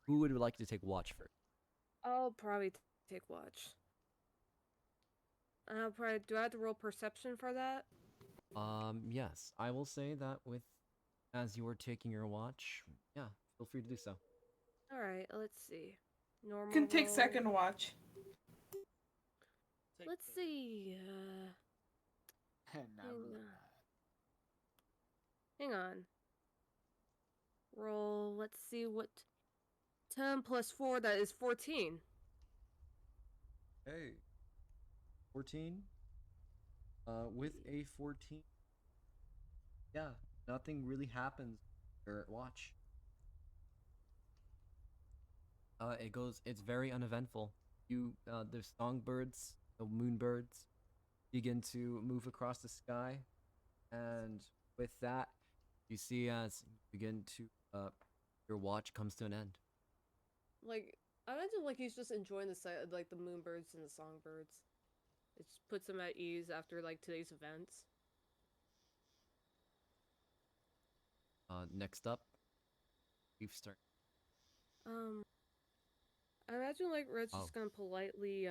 who would like to take watch first? I'll probably take watch. I'll probably. Do I have to roll perception for that? Yes, I will say that with as you are taking your watch, yeah, feel free to do so. All right. Let's see. You Normal can take roll. second watch. Take Let's the- see. And I'm Hang on. Hang on. Roll. Let's see what. 10 plus 4. That is 14. Hey, 14. With a 14, yeah, nothing really happens. Or watch. It's very uneventful. The songbirds, the moonbirds, begin to move across the sky, and with that, you see as you begin to, your watch comes to an end. Like, I imagine like he's just enjoying the sight of like the moonbirds and the songbirds. It just puts him at ease after like today's events. Next up, Leaf start. Um, I imagine like Red's Oh, just gonna politely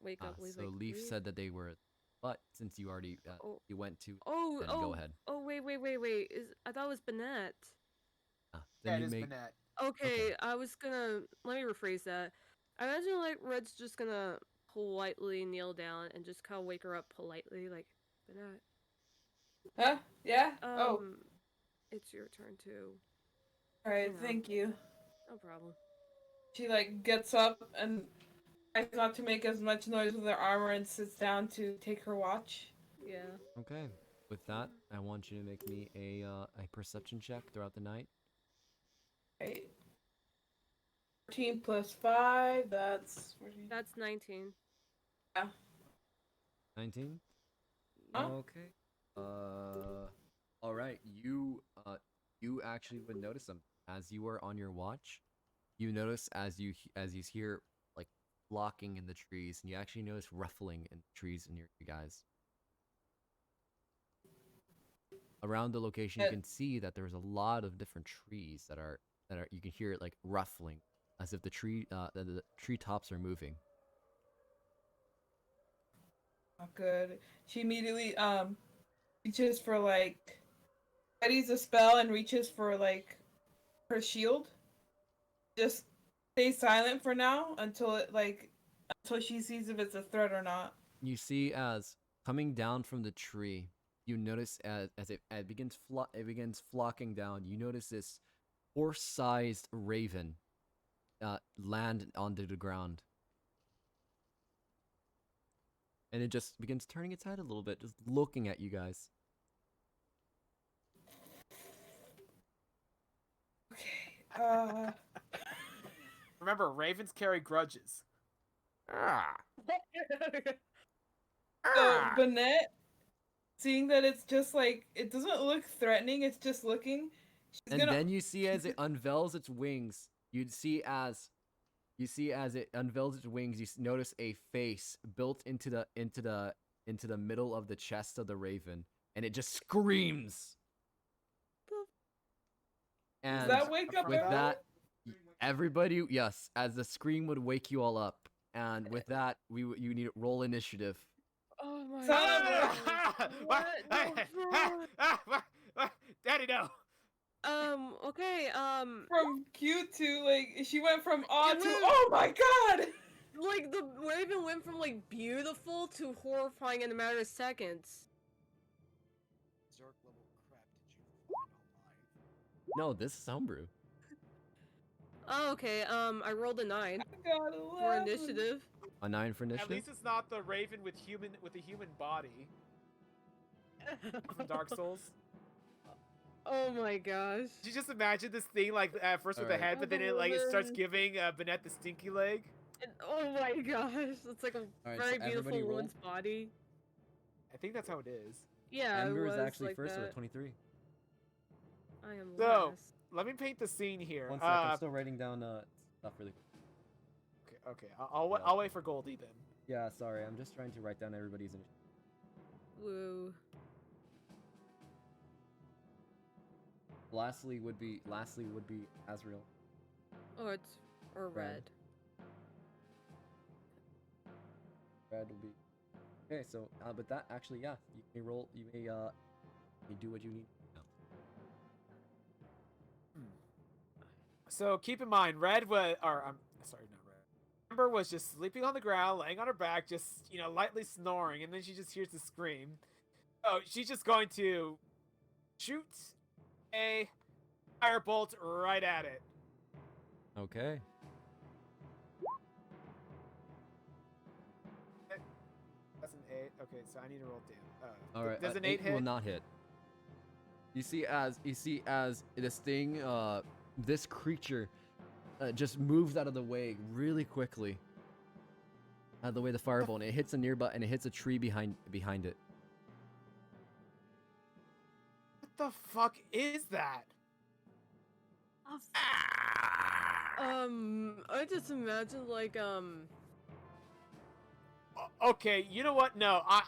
wake up. Leave so like Leaf Leaf. said that they were, but since you already, Oh, you went to, oh, then go oh, ahead. oh! Wait! Is I thought it was Banette. yeah, Then it you is make, Banette. Okay, okay. I was gonna let me rephrase that. I imagine like Red's just gonna politely kneel down and just kind of wake her up politely, like Banette. Huh? Yeah? Oh. Um, it's your turn too. Alright, Hang on, thank you. no problem. She like gets up and tries not to make as much noise with her armor and sits down to take her watch. Yeah. Okay. With that, I want you to make me a perception check throughout the night. Right. 14 plus 5, that's 14. That's 19. Yeah. 19. Huh? Okay. All right. You actually would notice them as you are on your watch. You notice as you hear like flocking in the trees, and you actually notice ruffling in the trees near you guys. around the location, you Uh, can see that there's a lot of different trees that are you can hear it like ruffling as if the tree tops are moving. Not good. She immediately reaches for like readies a spell and reaches for like her shield. Just stay silent for now until she sees if it's a threat or not. You see as coming down from the tree, you notice as it begins flocking down, you notice this horse-sized raven land onto the ground. And it just begins turning its head a little bit, just looking at you guys. Okay. Remember, ravens carry grudges. So Bennett, seeing that it's just like it doesn't look threatening, it's just looking. She's And gonna. then you see as it unveils its wings, you see as it unveils its wings, notice a face built into the middle of the chest of the raven, and it just screams. Does And that wake up with everyone? that, everybody, yes, as the scream would wake you all up, and with that, you need to roll initiative. Oh my Son god. of What the fuck? Daddy, no. Okay, From Q to like she went from awe It to was- oh my god. like the Raven went from like beautiful to horrifying in a matter of seconds. Zerk level crap did you find online? No, this is homebrew. Oh, okay, I rolled a 9 God, for 11. initiative. A 9 for At initiative. least it's not the raven with a human body from Dark Souls. Oh my gosh. Did you just imagine this thing like at first with the Alright. head, but then it starts giving Bennett the stinky leg? Oh my gosh, it's like a Alright, very so beautiful everybody roll. woman's body. I think that's how it is. Yeah, Ember it is was actually like first that. with a 23. I am So, last. let me paint the scene here. One sec, I'm still writing down stuff really quick. Okay, I'll wait for Goldie then. Yeah, sorry, I'm just trying to write down everybody's initiative. Woo. Lastly would be Azrael. Oh, it's or Red. red. Red will be. Okay, so but that actually, yeah, you may roll. You may do what you need. now. So keep in mind, Red was, or I'm sorry, not Red. Amber was just sleeping on the ground, laying on her back, just lightly snoring, and then she just hears the scream. Oh, she's just going to shoot a firebolt right at it. Okay. That's an 8. Okay, so I need to roll damage. All right. Does an 8 8 hit? will not hit. You see as this thing, this creature, just moves out of the way really quickly. Out of the way of the firebolt, and it hits a nearby, and it hits a tree behind it. What the fuck is that? I just imagine like Okay, you know what? No, I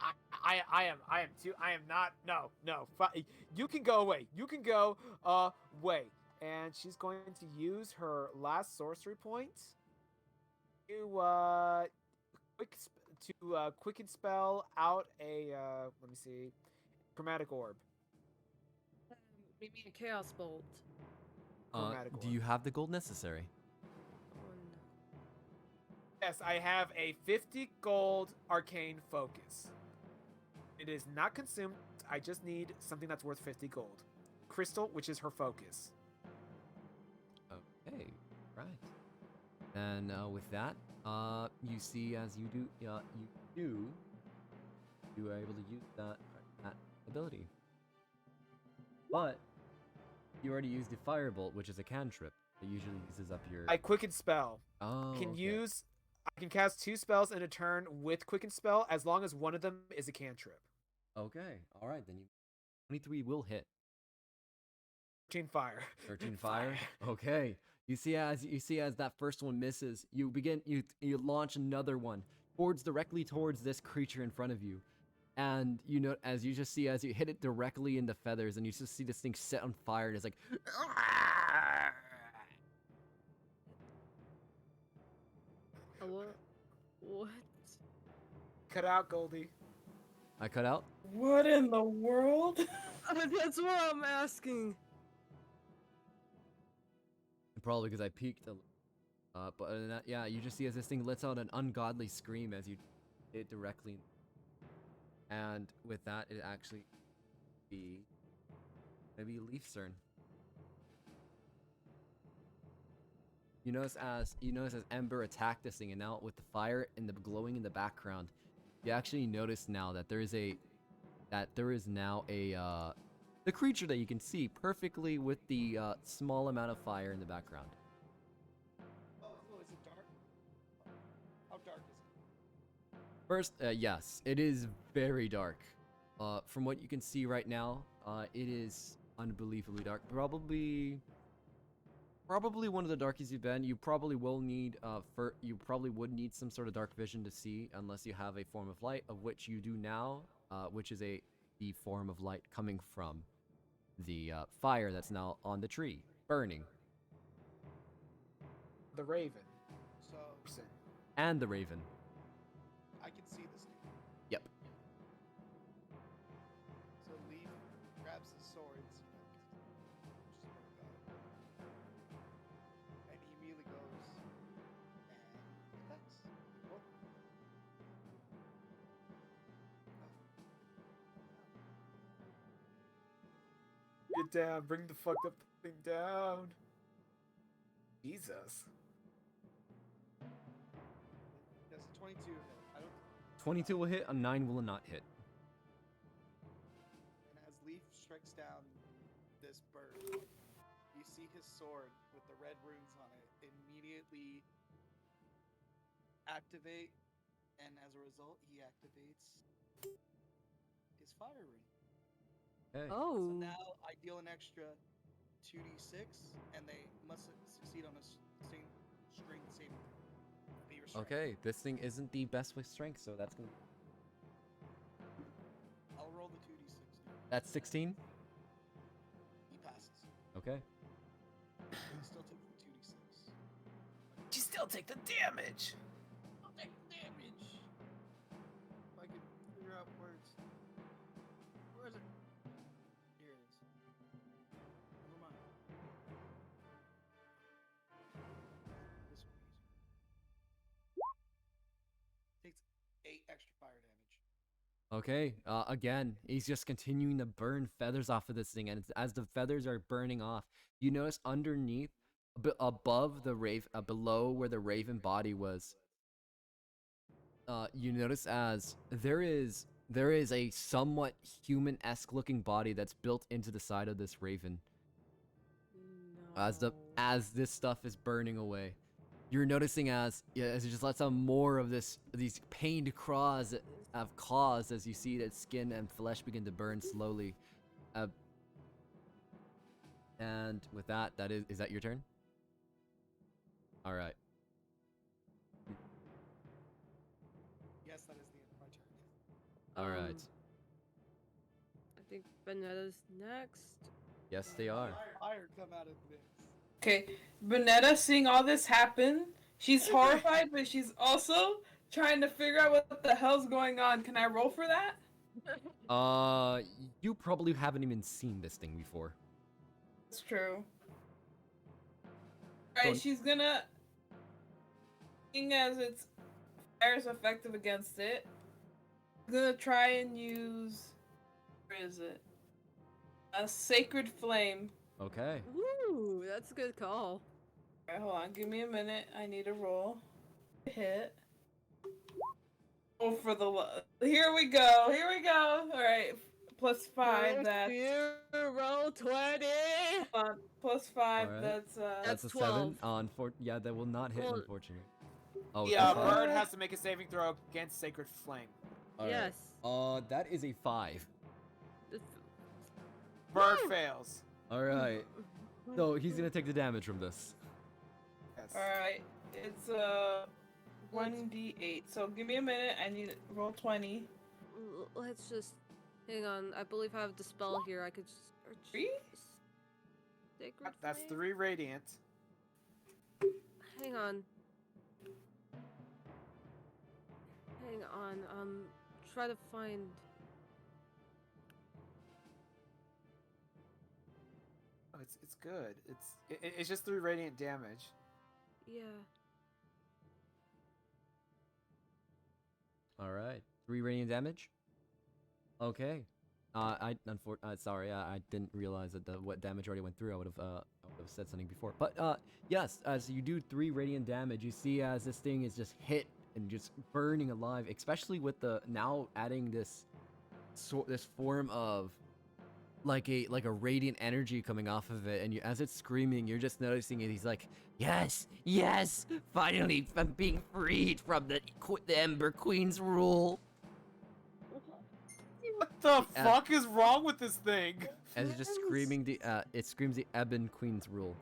am too. I am not. No. You can go away. You can go away. And she's going to use her last sorcery point to quicken spell out a let me see, chromatic orb. maybe a chaos bolt. Chromatic Do orb. you have the gold necessary? Yes, I have a 50 gold arcane focus. It is not consumed. I just need something that's worth 50 gold. Crystal, which is her focus. Okay, right. And with that, you see as you are able to use that ability. But you already used the firebolt, which is a cantrip. It usually uses up your. I quicken spell. Oh. I can cast 2 spells in a turn with quicken spell as long as one of them is a cantrip. Okay. All right, then 23 will hit. 13 fire. 13 fire. Okay. You see as that first one misses, you launch another one directly towards this creature in front of you. And you know, as you just see, as you hit it directly in the feathers, and you just see this thing set on fire, and it's like, What? Cut out, Goldie. I cut out. What in the world? That's what I'm asking. Probably because I peeked. But other than that, yeah, you just see as this thing lets out an ungodly scream as you hit it directly. And with that, it actually be maybe Leaf's turn. You notice as Ember attacked this thing, and now with the fire and the glowing in the background, you actually notice now that there is now a the creature that you can see perfectly with the small amount of fire in the background. Oh, is it dark? How dark is it? First, yes, it is very dark. From what you can see right now, it is unbelievably dark. Probably one of the darkest you've been. You probably will need you probably would need some sort of dark vision to see, unless you have a form of light, of which you do now, which is the form of light coming from the fire that's now on the tree, burning, The Raven. So and the raven. I can see this dude. Yep. So Leaf grabs his swords, and he immediately goes and attacks. Oh. Get down. Bring the fucked up thing down. Jesus. That's a 22 hit. I don't. 22 will hit, a 9 will not hit. And as Leaf strikes down this bird, you see his sword with the red runes on it immediately activate, and as a result, he activates his fire rune. Okay. Oh. So now I deal an extra 2d6, and they must succeed on a strength saving throw. Be restrained. Okay, this thing isn't the best with strength, so that's gonna. I'll roll the 2d6. Dude. That's 16. He passes. Okay. He still takes the 2d6. You still take the damage. I'll take the damage. If I could figure out where it's. Where is it? Here it is. Never mind. This one takes 8 extra fire damage. Okay. Again, he's just continuing to burn feathers off of this thing, and as the feathers are burning off, you notice underneath, above the below where the raven body was. You notice as there is a somewhat human-esque looking body that's built into the side of this raven. No. As this stuff is burning away, you're noticing as it just lets out more of these pained claws as you see that skin and flesh begin to burn slowly. And with that is that your turn? All right. Yes, that is the end of my turn. All right. I think Benetta's next. Yes, they are. Fire come out of this. Okay, Bonetta, seeing all this happen, she's horrified, but she's also trying to figure out what the hell's going on. Can I roll for that? You probably haven't even seen this thing before. That's true. Alright, Don't- she's gonna, seeing as it's fire's effective against it, gonna try and use, where is it? A sacred flame. Okay. Woo, that's a good call. Alright, hold on, give me a minute. I need a roll. Hit. Oh, for the love. Here we go. Alright, plus 5, that's roll 20. plus 5, Alright. that's That's a 12. 7. Yeah, that will not hit, Well- unfortunately. Oh, Yeah, plus five? bird has to make a saving throw against Sacred Flame. All right. Yes. That is a 5. Bird Woo! fails. All right. So he's gonna take the damage from this. Yes. alright. It's 1d8. So give me a minute. I need to roll 20. Let's just hang on. I believe I have the spell here. I could just search. 3? Sacred That's flame? 3 radiant. Hang on. Hang on. Try to find. Oh, it's good. It's just 3 radiant damage. Yeah. All right, 3 radiant damage. Okay. Sorry, I didn't realize that what damage already went through. I would have said something before. But yes, as you do 3 radiant damage, you see as this thing is just hit and just burning alive, especially with the now adding this form of like a radiant energy coming off of it, and as it's screaming, you're just noticing it. He's like, yes, yes, finally, I'm being freed from the Ember Queen's rule. What the fuck is wrong with this thing? As it's just screaming it screams the Ebon Queen's rule.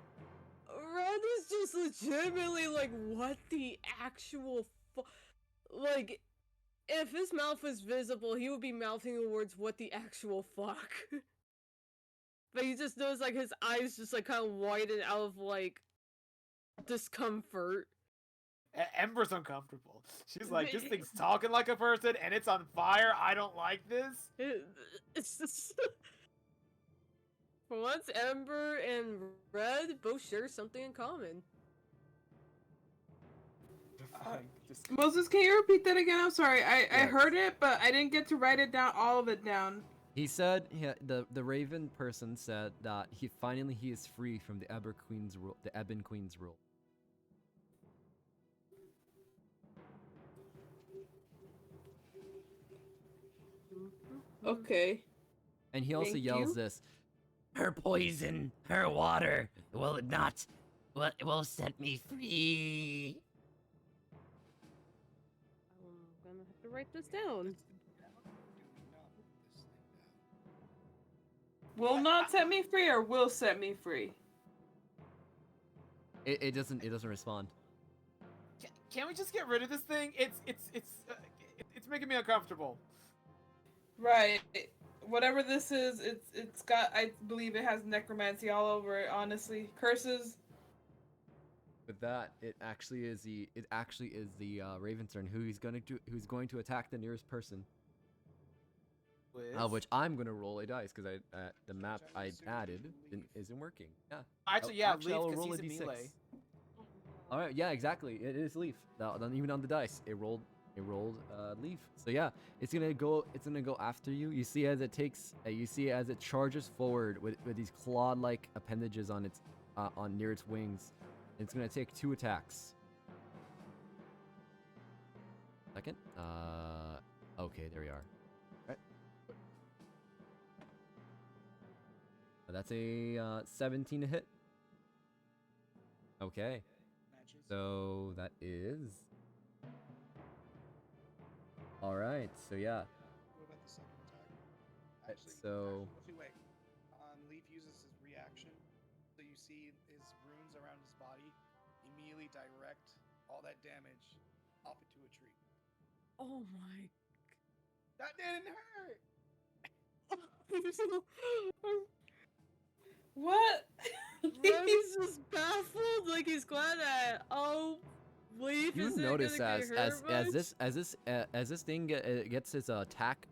Ren is just legitimately like, what the actual like, if his mouth was visible, he would be mouthing the words, what the actual fuck? But he just knows, like, his eyes just, like, kind of widen out of, like, discomfort. Ember's uncomfortable. She's like, this thing's talking like a person and it's on fire. I don't like this. It's just... For once, Ember and Red both share something in common. Moses, can you repeat that again? I'm sorry. I Yes. heard it, but I didn't get to write it down, all of it down. He said the Raven person said that he is free from the Ebon Queen's rule. The Ebon Queen's rule. Okay. And he also Thank yells you. this: "Her poison, her water, will it not? It will set me free." I'm gonna have to write this down. Will not set me free or will set me free? It doesn't respond. Can't we just get rid of this thing? It's making me uncomfortable. Right. Whatever this is, it's got, I believe it has necromancy all over it, honestly. Curses. With that, it actually is the Raven's turn. Who's going to attack the nearest person? Which I'm gonna roll a dice because the map I added isn't working. Yeah. Actually, yeah, Actually, I Leaf, will because roll a he's a d6. melee. All right. Yeah. Exactly. It is Leaf. Even on the dice, it rolled Leaf. So yeah, it's gonna go after you. You see as it charges forward with these claw-like appendages on its near its wings. It's gonna take 2 attacks. Second. Okay, there we are. Right. That's a 17 to hit. Okay. Matches. So that is. All right. So yeah. What about the second attack? Right, so- wait. Leaf uses his reaction, so you see his runes around his body immediately direct all that damage off into a tree. Oh my... That didn't hurt. What? Remy's just baffled, like he's glad that, Leaf You isn't notice gonna get hurt as this thing gets its attack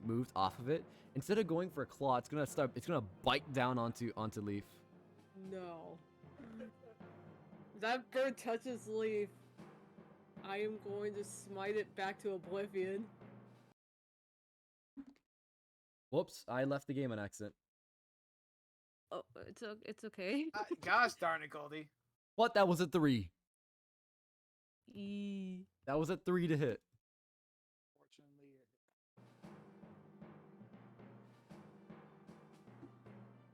moved off of it, instead of going for a claw, it's gonna bite down onto Leaf. No. That bird touches Leaf. I am going to smite it back to oblivion. Whoops! I left the game on accident. Oh, it's okay. Gosh darn it, Goldie. What? That was a 3. E. That was a 3 to hit. Fortunately,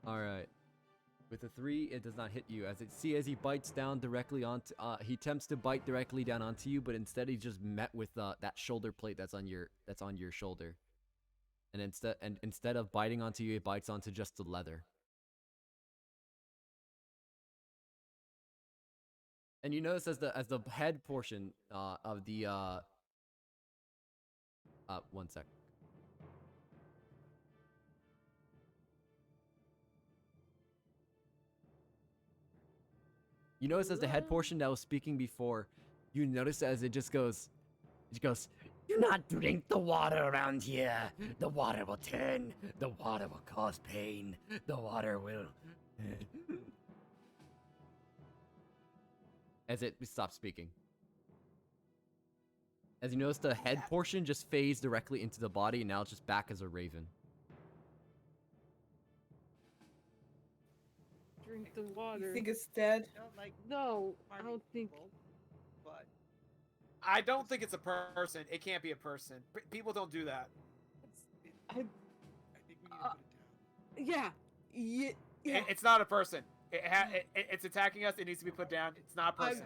All right. With a 3, it does not hit you. As he bites down directly onto, he attempts to bite directly down onto you, but instead he's just met with that shoulder plate that's on your shoulder. And instead of biting onto you, it bites onto just the leather. And you notice as the head portion of the 1 sec. You notice as the head portion that was speaking before, you notice as it goes, "Do not drink the water around here. The water will turn. The water will cause pain. The water will." As it stops speaking. As you notice, the head portion just fades directly into the body, and now it's just back as a raven. Drink the You water. think it's dead? I don't like No, I harming don't think. people, but I don't think it's a person. It can't be a person. People don't do that. I, I think we need to put it down. yeah. Yeah. It's not a person. It's attacking us. It needs to be put down. It's not a person.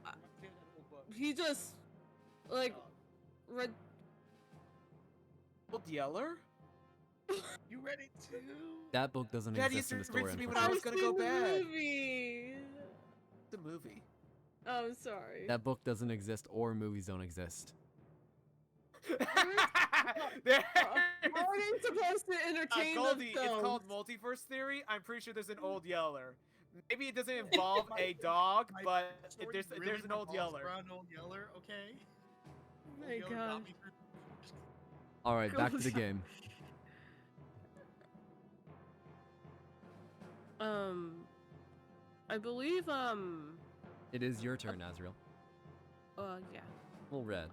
I'm not saying that whole book. He just like read. Old Yeller? You read it too? That book doesn't Dad exist used in to the story. read to me when I was unfortunately. gonna go bed. Movie. The movie. Oh, I'm sorry. That book doesn't exist, or movies don't exist. There Aren't you supposed to entertain Goldie, it's themselves? called multiverse theory. I'm pretty sure there's an old Yeller. Maybe it doesn't involve a dog, My but story there's really an old revolves Yeller. around Old Yeller, okay? Oh Old my Yeller god. got me through- All right, back to the God. game. I believe It is your turn, Azrael. yeah. Full red.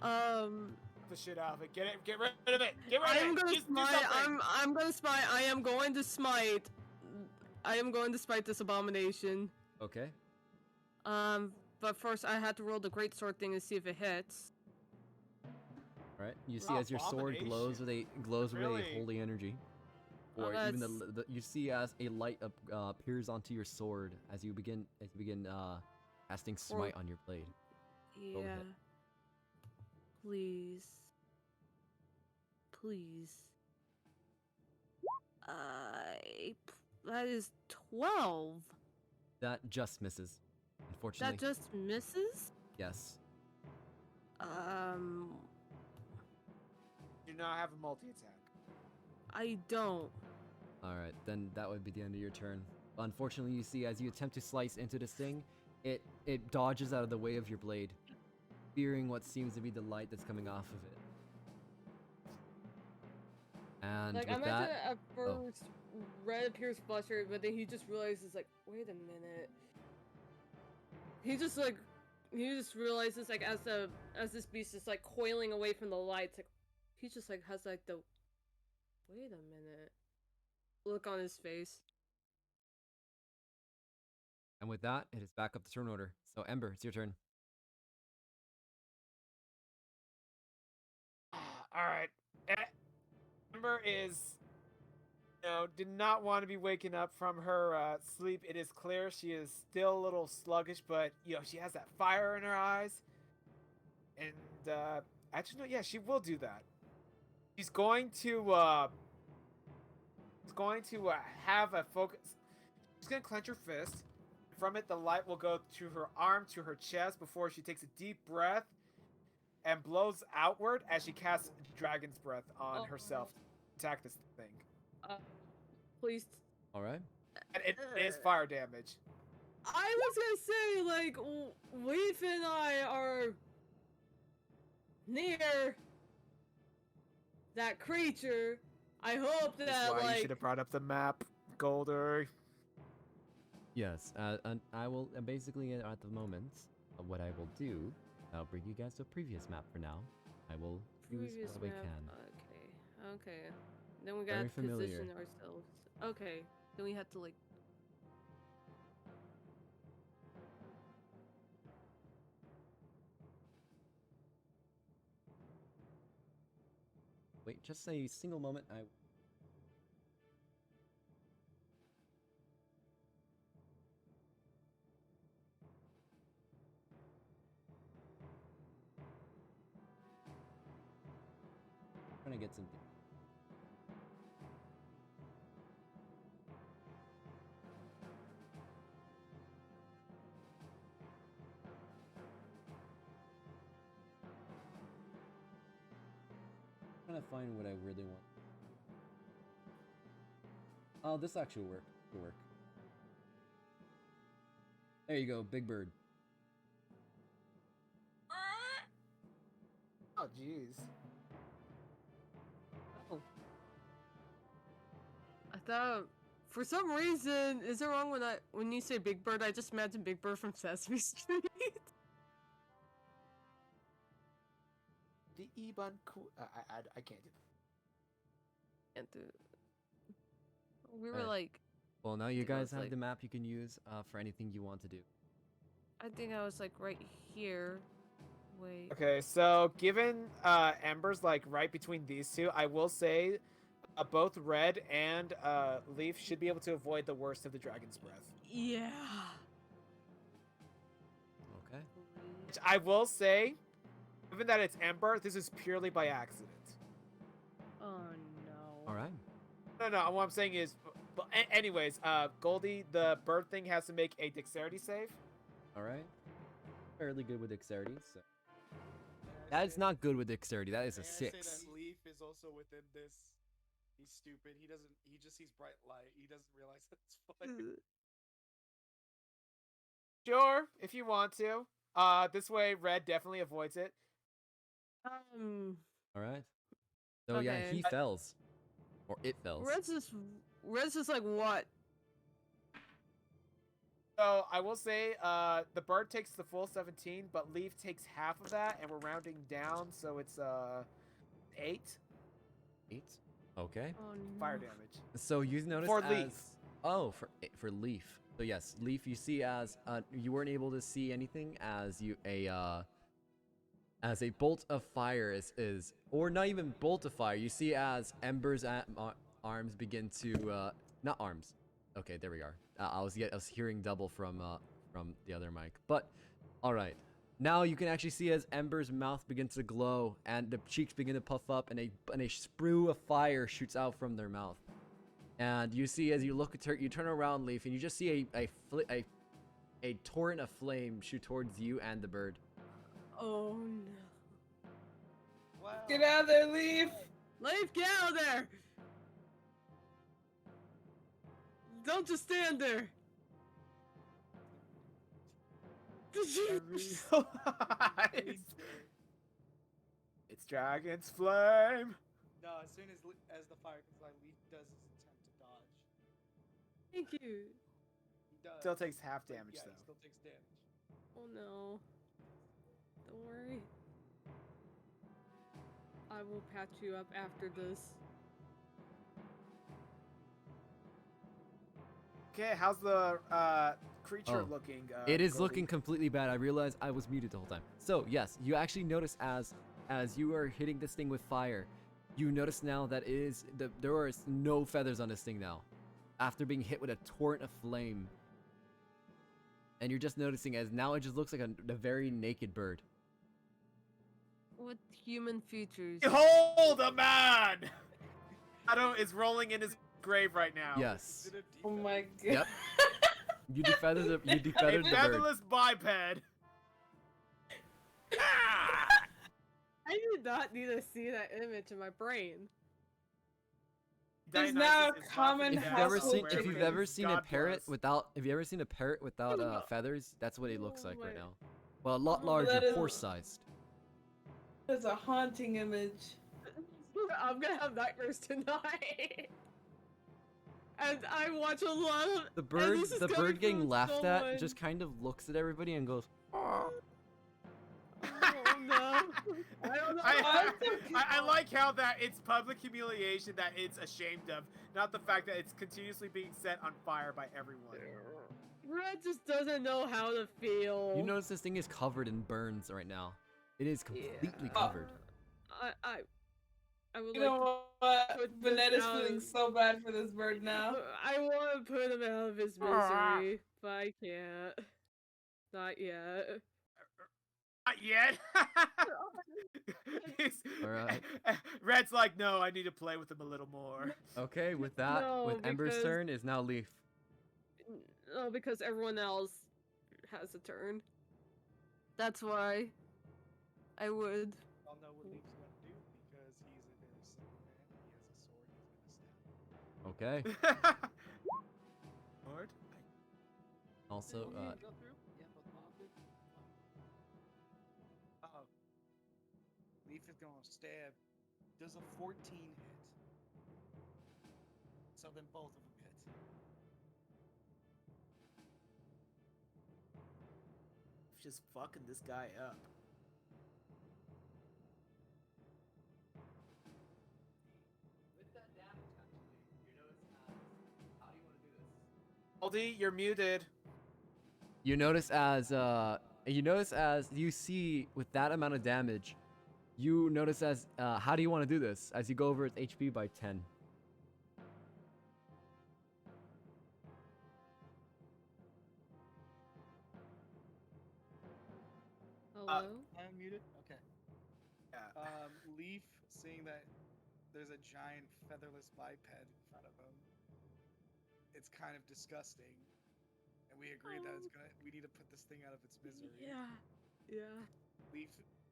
The shit out of it. Get rid of it. Get rid of I'm it. gonna Just do smite. something. I'm gonna smite. I am going to smite. I am going to smite this abomination. Okay. But first I had to roll the great sword thing to see if it hits. All right. You see as your sword glows with a Really? holy energy. Oh, Or even that's- the you see as a light appears onto your sword as you begin casting smite on your blade. Roll the Yeah. hit. Please. Please. That is 12. That just misses. Unfortunately. That just misses? Yes. Do not have a multi attack. I don't. All right, then that would be the end of your turn. Unfortunately, you see as you attempt to slice into this thing, it dodges out of the way of your blade, fearing what seems to be the light that's coming off of it. And Like, with I'm that, at first, Red appears flustered, but then he just realizes, like, wait a minute. He just realizes, like, as this beast is, like, coiling away from the lights, like, he just, like, has, like, the, wait a minute, look on his face. and with that, it is back up the turn order. So Ember, it's your turn. All right. Amber is, did not want to be waking up from her sleep. It is clear she is still a little sluggish, but she has that fire in her eyes. And actually, no, yeah, she will do that. She's going to have a focus. She's gonna clench her fist. From it, the light will go to her arm, to her chest, before she takes a deep breath and blows outward as she casts Dragon's Breath on herself to attack this thing. Please. All right. And it is fire damage. I was gonna say, like, Leaf and I are near that creature. I hope that, That's why you like, should have brought up the map, Golder. Yes. And I will basically at the moment, what I will do, I'll bring you guys to a previous map for now. I will use previous what we map. can. Okay. Then we Very gotta familiar. position ourselves. Okay. Then we have to, like, Wait, just a single moment. Trying to get something. Trying to find what I really want. Oh, this actually will work. It'll work. There you go, Big Bird. Oh, jeez. Oh. I thought for some reason, is it wrong when you say Big Bird? I just imagine Big Bird from Sesame Street. The Iban I can't do that. Can't do. We were Right. like, Well, now you think I guys was, have like- the map you can use for anything you want to do. I think I was like right here. Wait. Okay, so given Ember's like right between these two, I will say both Red and Leaf should be able to avoid the worst of the Dragon's Breath. Yeah. Okay. Which I will say, given that it's Ember, this is purely by accident. Oh no. All right. No. What I'm saying is, but anyways, Goldie, the bird thing has to make a dexterity save. All right. Fairly good with dexterity. So. May I That's say- not good with dexterity. That is a may I say 6. that Leaf is also within this. He's stupid. He doesn't. He just sees bright light. He doesn't realize that it's fire. Sure, if you want to. This way, Red definitely avoids it. All right. So yeah, Okay. he fells, or it fells. Red's just like what? So I will say, the bird takes the full 17, but Leaf takes half of that, and we're rounding down, so it's 8 8. Okay. Oh no. fire damage. So you notice For as Leaf. oh for Leaf. So yes, Leaf. You see as you weren't able to see anything as a bolt of fire is or not even bolt of fire. You see as Ember's arms begin to not arms. Okay, there we are. I was hearing double from the other mic, but all right. Now you can actually see as Ember's mouth begins to glow and the cheeks begin to puff up and a sprue of fire shoots out from their mouth. And you see as you look at her, you turn around, Leaf, and you just see a torrent of flame shoot towards you and the bird. Oh no. Wow. Get out of there, Leaf! Leaf, get out of there! Don't just stand there. Did you? It's Dragon's Flame. No, as soon as the fire comes by, Leaf does his attempt to dodge. Thank you. He does. Still takes half but damage, yeah, though. he still takes damage. Oh no. Don't worry. I will patch you up after this. Okay, how's the creature Oh. looking? It is Goldie? looking completely bad. I realized I was muted the whole time. So yes, you actually notice as you are hitting this thing with fire, you notice now that there are no feathers on this thing now, after being hit with a torrent of flame. And you're just noticing as now it just looks like a very naked bird. What human features? Behold a man! Shadow is rolling in his grave right now. Yes. Is it a Oh defense? my god. Yep. You defeathered the A bird. featherless biped. Ah! I did not need to see that image in my brain. There's Dionysus now is common knocking If down you've ever household seen, where if you've it ever is. seen a God parrot bless. without, if you ever seen a parrot without feathers, that's what it looks like right Wait. now. Well, a lot Oh, larger, that is- horse-sized. That's a haunting image. I'm gonna have nightmares tonight. And I watch a lot of The bird, this is the coming bird getting from laughed someone. at, just kind of looks at everybody and goes, Oh no. I don't know. I like how that it's public humiliation that it's ashamed of, not the fact that it's continuously being set on fire by everyone. Red just doesn't know how to feel. you notice this thing is covered in burns right now. It is completely Yeah. covered. I would You like know what? put this Vanetta's out. feeling so bad for this bird now. I want to put him out of his misery, but I can't. Not yet. Not yet. He's- Alright. Red's like, no, I need to play with him a little more. Okay, with that, No, with Ember's because- turn is now Leaf. No, because everyone else has a turn. That's why I would. I'll know what Leaf's gonna do because he's a very simple man. He has a sword. He's gonna stab. Okay. Lord? Also, Go through. Yeah, both positive. Oh, Leaf is gonna stab. Does a 14 hit? So then both of them hit. Just fucking this guy up. with that damage, actually, you notice how do you want to do this? Aldi, you're muted. You notice as you see with that amount of damage, you notice as how do you want to do this? As you go over its HP by 10. Hello? I'm muted. Okay. Yeah. Leaf, seeing that there's a giant featherless biped in front of him, it's kind of disgusting, and we agree that we need to put this thing out of its misery. Yeah. Yeah. Leaf,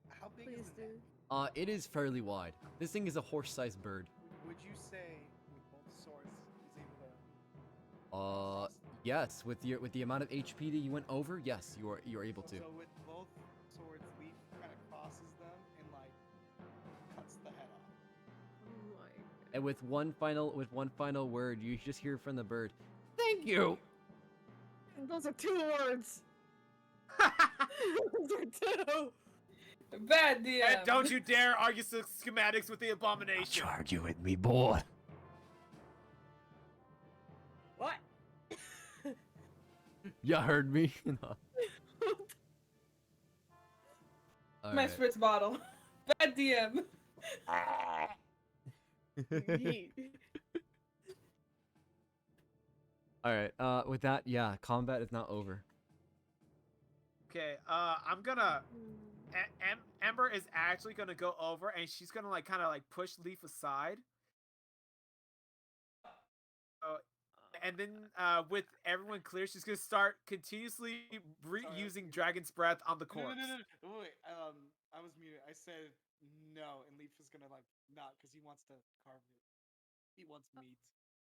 how big Please is the do. neck? It is fairly wide. This thing is a horse-sized bird. Would you say with both swords he's able to? Yes, with the amount of HP that you went over, yes, you are able to. So with both swords, Leaf kind of crosses them and like cuts the head off. Oh my god. And with one final word, you just hear from the bird, "Thank you." Those are 2 words. Those are 2. Bad DM. And don't you dare argue schematics with the abomination. Charge you with me, boy. What? You heard me. No. My Alright. spritz bottle. Bad DM. Alright, with that, yeah, combat is not over. Okay, I'm gonna. Ember is actually gonna go over and she's gonna like kind of like push Leaf aside. And then with everyone clear, she's gonna start continuously using Dragon's Breath on the corpse. No. Wait, I was muted. I said no, and Leaf is gonna like not because he wants to carve it. He wants meat.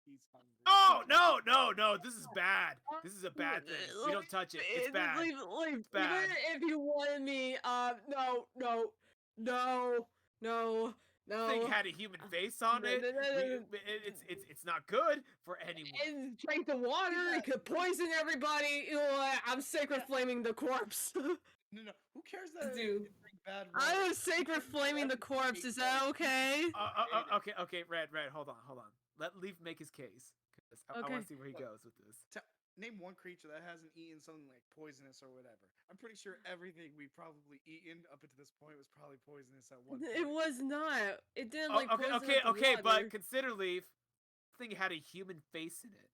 He's hungry. Oh no! This is bad. This is a bad thing. We don't touch it. It's bad. It's bad. Even if you wanted me, no. This thing had a human face on it. It's not good for anyone. And drank the water. It could poison everybody. You know what? I'm sacred flaming the corpse. No. Who cares that? Dude. it drink bad water? I was sacred flaming the corpse. Is that okay? Okay. Red. Hold on. Let Leaf make his case. 'Cause I want Okay. to see where he goes with this. Name one creature that hasn't eaten something like poisonous or whatever. I'm pretty sure everything we've probably eaten up until this point was probably poisonous at one point. It was not. It didn't like poison Okay, the but water. consider Leaf. This thing had a human face in it.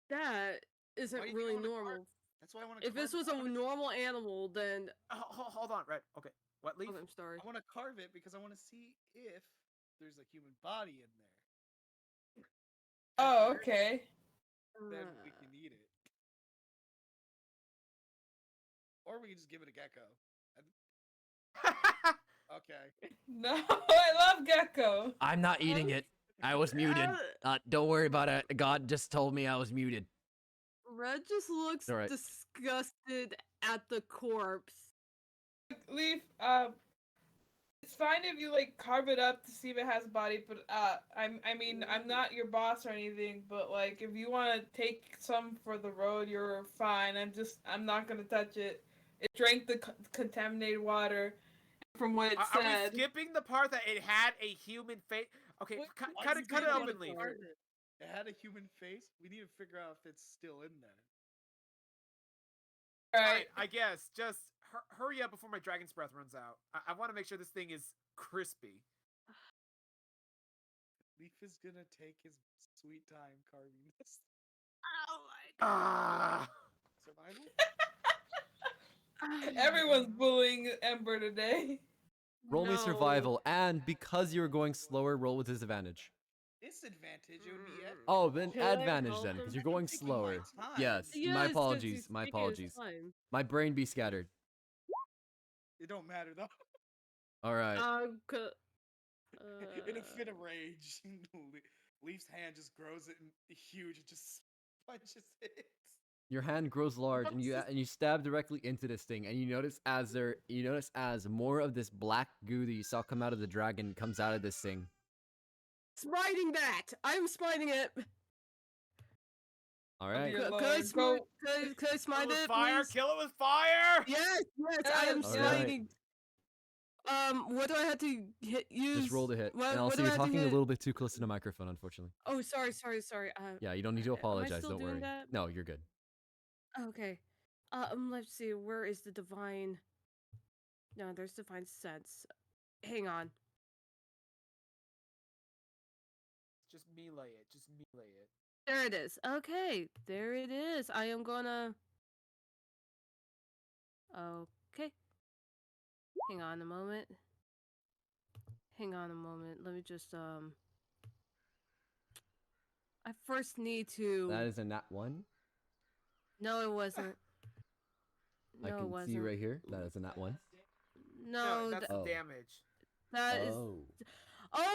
That Why isn't do you really wanna normal. That's why I want to. If this was a normal animal, then Hold on, Red. Okay, what Leaf? oh, I'm sorry. I want to carve it because I want to see if there's a human body in there. Oh, okay. Then we can eat it. Or we can just give it a gecko. Okay. No, I love gecko. I'm not eating it. I was muted. Don't worry about it. God just told me I was muted. Red just looks Alright. disgusted at the corpse. Leaf, it's fine if you like carve it up to see if it has body, but I mean, I'm not your boss or anything, but like if you want to take some for the road, you're fine. I'm not gonna touch it. It drank the contaminated water. From what it Are said. we skipping the part that it had a human face? Okay, Wait, cut it up and leave. It had a human face. We need to figure out if it's still in there. Alright. I guess just hurry up before my Dragon's Breath runs out. I want to make sure this thing is crispy. Leaf is gonna take his sweet time carving this. Oh my Ah. Survival? Everyone's bullying Ember today. Roll me No. survival, and because you're going slower, roll with disadvantage. Disadvantage. It would be. Oh, then Can I advantage help then, him? because you're going Taking my slower. time. Yes, Yes, my 'cause apologies. he's My taking his apologies. time. My brain be scattered. It don't matter though. All right. In a fit of rage, Leaf's hand just grows it and huge. It just punches it. Your hand grows large, and you stab directly into this thing, and you notice as more of this black goo that you saw come out of the dragon comes out of this thing. Smiting that! I'm smiting it! All right. Dear Could I Lord, smite, go. could I smite Kill it with it, fire! please? Kill it with fire! Yes, I am Yes. All right. smiting. What do I have to use? Just roll to hit. What, And what also, do I you're have to talking a hit? little bit too close to the microphone, unfortunately. Oh, sorry. Yeah, you don't need to Am I apologize. still Don't doing worry. that? No, you're good. Okay. Let's see. Where is the divine? No, there's divine sense. Hang on. Just melee it. Just melee it. There it is. Okay, there it is. I am gonna. Okay. Hang on a moment. Let me just I first need to. That is a nat 1. No, it wasn't. I No, it can wasn't. see right here. That is a nat 1. No, that's Oh. damage. that is. Oh.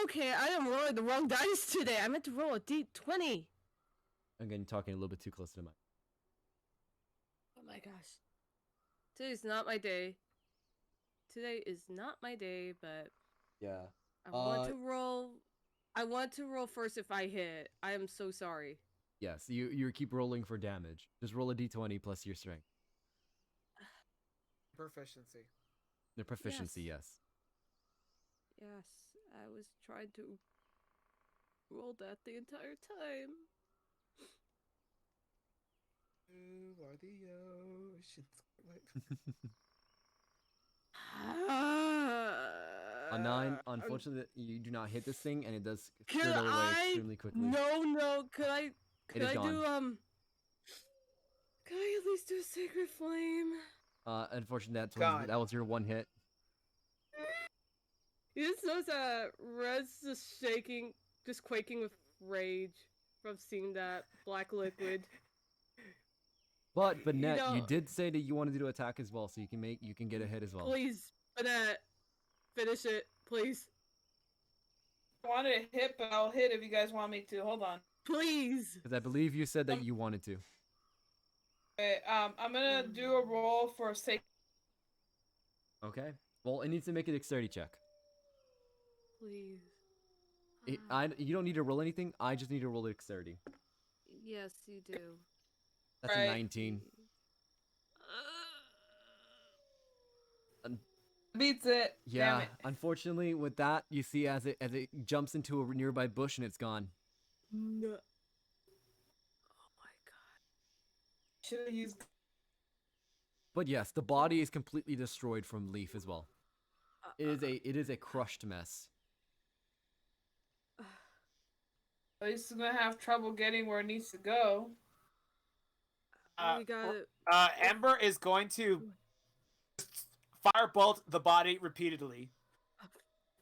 Okay, I am rolling the wrong dice today. I meant to roll a d20. Again, talking a little bit too close to the mic. Oh my gosh. Today's not my day. Today is not my day, but Yeah. I want to roll. I want to roll first if I hit. I am so sorry. Yes, you keep rolling for damage. Just roll a d20 plus your strength. Proficiency. The proficiency, yes. Yes, I was trying to roll that the entire time. You are the ocean. A 9, unfortunately, you do not hit this thing, and it does Could slither away I? extremely quickly. No. Could I? Could is I gone. do Could I at least do a sacred flame? Unfortunately, God. that was your one hit. You just notice that Red's just shaking, just quaking with rage from seeing that black liquid. But Net, you know- did say that you wanted to do attack as well, so you can get a hit as well. Please, Annette, finish it, please. I wanted to hit, but I'll hit if you guys want me to. Hold on. Please. Because I believe you said that you wanted to. Okay, I'm gonna do a roll for sake. Okay. Well, it needs to make a dexterity check. Please. You don't need to roll anything. I just need to roll a dexterity. Yes, you do. That's a Right. 19. Beats it. Yeah, Damn it. unfortunately, with that, you see as it jumps into a nearby bush and it's gone. No. Oh my god. Should have used. But yes, the body is completely destroyed from Leaf as well. It is a crushed mess. At least it's gonna have trouble getting where it needs to go. We got it. Ember is going to firebolt the body repeatedly.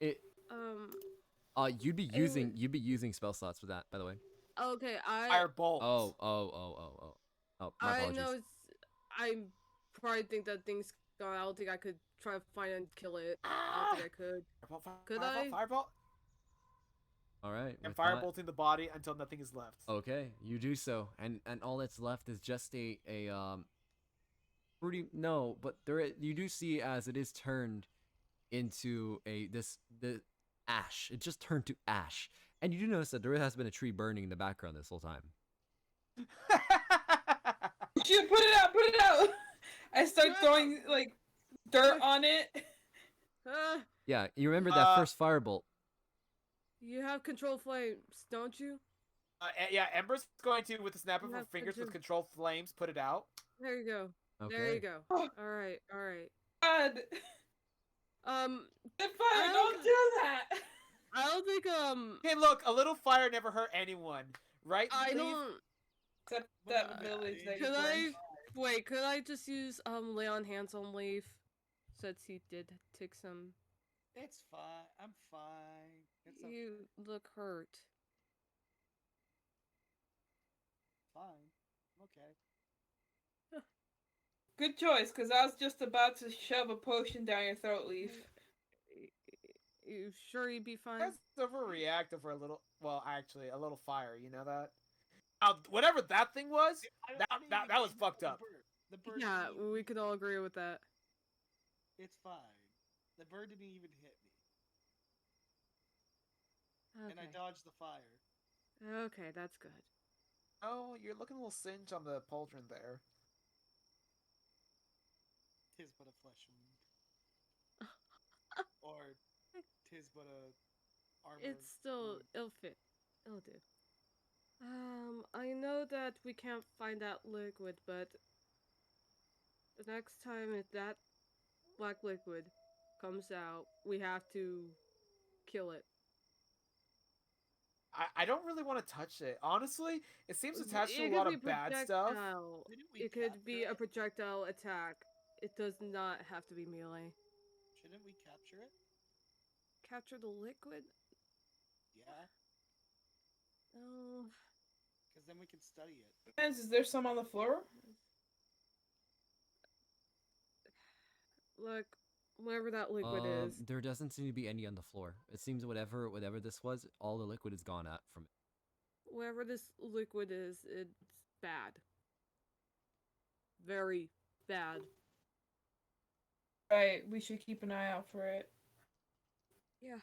It you'd be using spell slots for that, by the way. Okay, Firebolt. Oh, my I apologies. know I probably think that thing's gone. I don't think I could try to find and kill it. I don't think I could. Could I? Firebolt. All right. And with that- firebolting the body until nothing is left. Okay, you do so, and all that's left is just a pretty no, but you do see as it is turned into the ash. It just turned to ash, and you do notice that there has been a tree burning in the background this whole time. Shoot, put it out, put it out! I start throwing, like, dirt on it. Yeah, you remember that first firebolt. You have control flames, don't you? Yeah, Ember's going to, with the snap of You her have fingers with control. control flames, put it out. There you go. Okay. There you go. Oh. All right. God. I Fire, don't do that! don't think Hey, look, a little fire never hurt anyone, right? I Leaf? don't. Except that village that you Could I burned. wait? Could I just use lay on hands on Leaf, since he did take some. It's fine. I'm fine. It's okay. You look hurt. Fine. I'm okay. Good choice, because I was just about to shove a potion down your throat, Leaf. You sure you'd be fine? Let's overreact over a little. Well, actually, a little fire. You know that. Whatever that thing was, I that didn't that, even that was hit fucked the up. bird. The bird Yeah, didn't even we hit could me. all agree with that. It's fine. The bird didn't even hit me, and I Okay. dodged the fire. Okay, that's good. Oh, you're looking a little singed on the pauldron there. Tis but a flesh wound, or tis but a armor. It's still wound. it'll fit. It'll do. I know that we can't find that liquid, but the next time that black liquid comes out, we have to kill it. I don't really want to touch it. Honestly, it seems attached to a It lot could be of bad stuff. projectile. Didn't we It could be capture a it? projectile attack. It does not have to be melee. Shouldn't we capture it? Capture the liquid? Yeah, Oh, because then we can study it. Guys, is there some on the floor? look, whatever that liquid is. There doesn't seem to be any on the floor. It seems whatever this was, all the liquid is gone out from it. Whatever this liquid is, it's bad. Very bad. Right, we should keep an eye out for it. Yeah.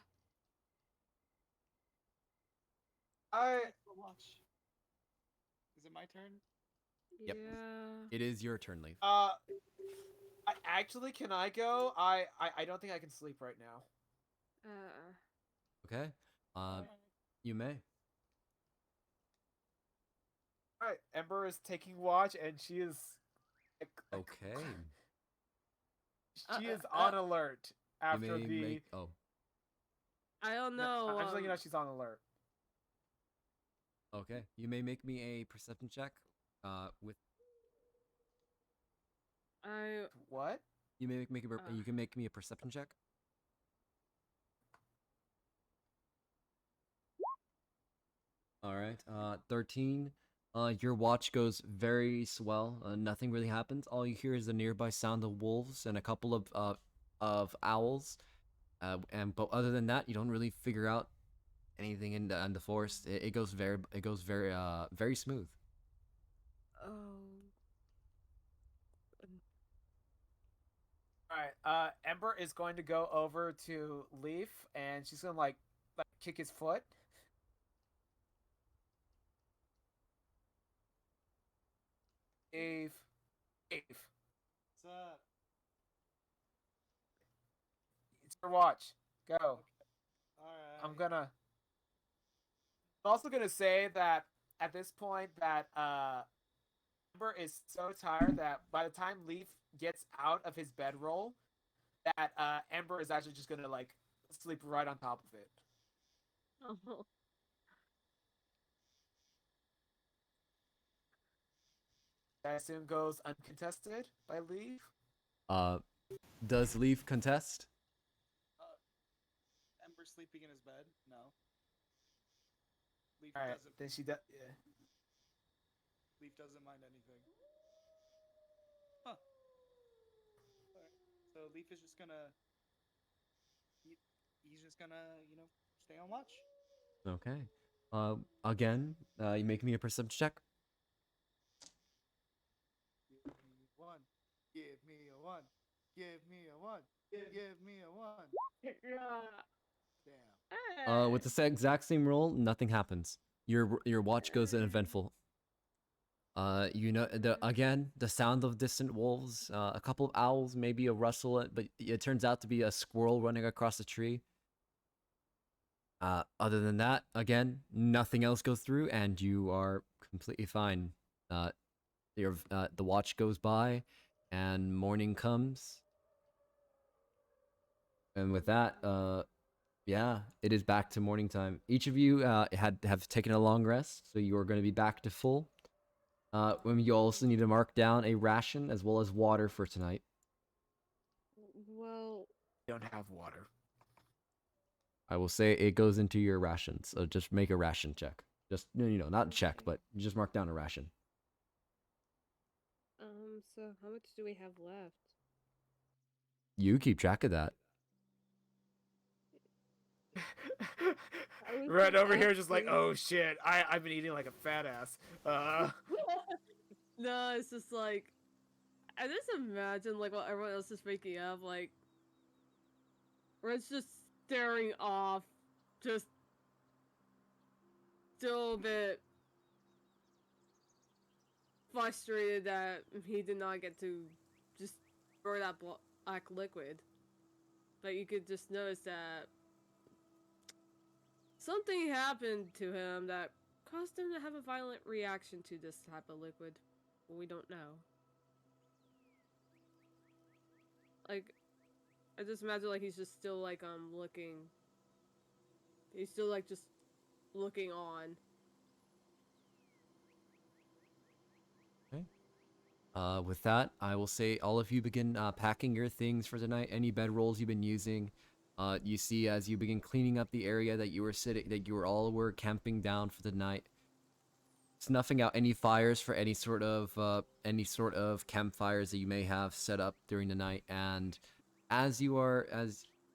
I Watch. Is it my turn? Yep. Yeah. It is your turn, Leaf. Can I go? I don't think I can sleep right now. Okay. You may. All right, Ember is taking watch, and she is. Okay. She is on alert You after may the. make. Oh, I don't know. I'm just letting you know she's on alert. okay. You may make me a perception check. With I What? you may make you can make me a perception check. All right. 13. Your watch goes very swell. Nothing really happens. All you hear is the nearby sound of wolves and a couple of owls. But other than that, you don't really figure out anything in the forest. It goes very smooth. oh. All right. Ember is going to go over to Leaf, and she's gonna like kick his foot. Eve. What's up? It's your watch. Go. All right. I'm also gonna say that at this point that Ember is so tired that by the time Leaf gets out of his bedroll, that Ember is actually just gonna like sleep right on top of it. Oh. I assume goes uncontested by Leaf. Does Leaf contest? Ember sleeping in his bed? No. Leaf All right, doesn't. then she does. Yeah. Leaf doesn't mind anything. Huh. Alright. So Leaf is just gonna. He's just gonna, stay on watch. Okay. Again, you make me a perception check. Give me a one. Give me a one. Give me a one. Give me a one. Damn. With the exact same roll, nothing happens. Your watch goes uneventful. You know the sound of distant wolves, a couple of owls, maybe a rustle, but it turns out to be a squirrel running across a tree. Other than that, again, nothing else goes through, and you are completely fine. The watch goes by, and morning comes. And with that, yeah, it is back to morning time. Each of you have taken a long rest, so you are going to be back to full. When you also need to mark down a ration as well as water for tonight. Well, Don't have water. I will say it goes into your ration, so just make a ration check. Just not check, but just mark down a ration. so how much do we have left? You keep track of that. Right over here, just like, oh shit, I've been eating like a fat ass. No, it's just like I just imagine like what everyone else is making up, like Red's just staring off, just still a bit frustrated that he did not get to just throw that black liquid. But you could just notice that something happened to him that caused him to have a violent reaction to this type of liquid. We don't know. Like, I just imagine like he's just still like looking. He's still like just looking on. With that, I will say all of you begin packing your things for tonight. Any bedrolls you've been using, you see as you begin cleaning up the area that you were camping down for the night. Snuffing out any fires for any sort of campfires that you may have set up during the night, and as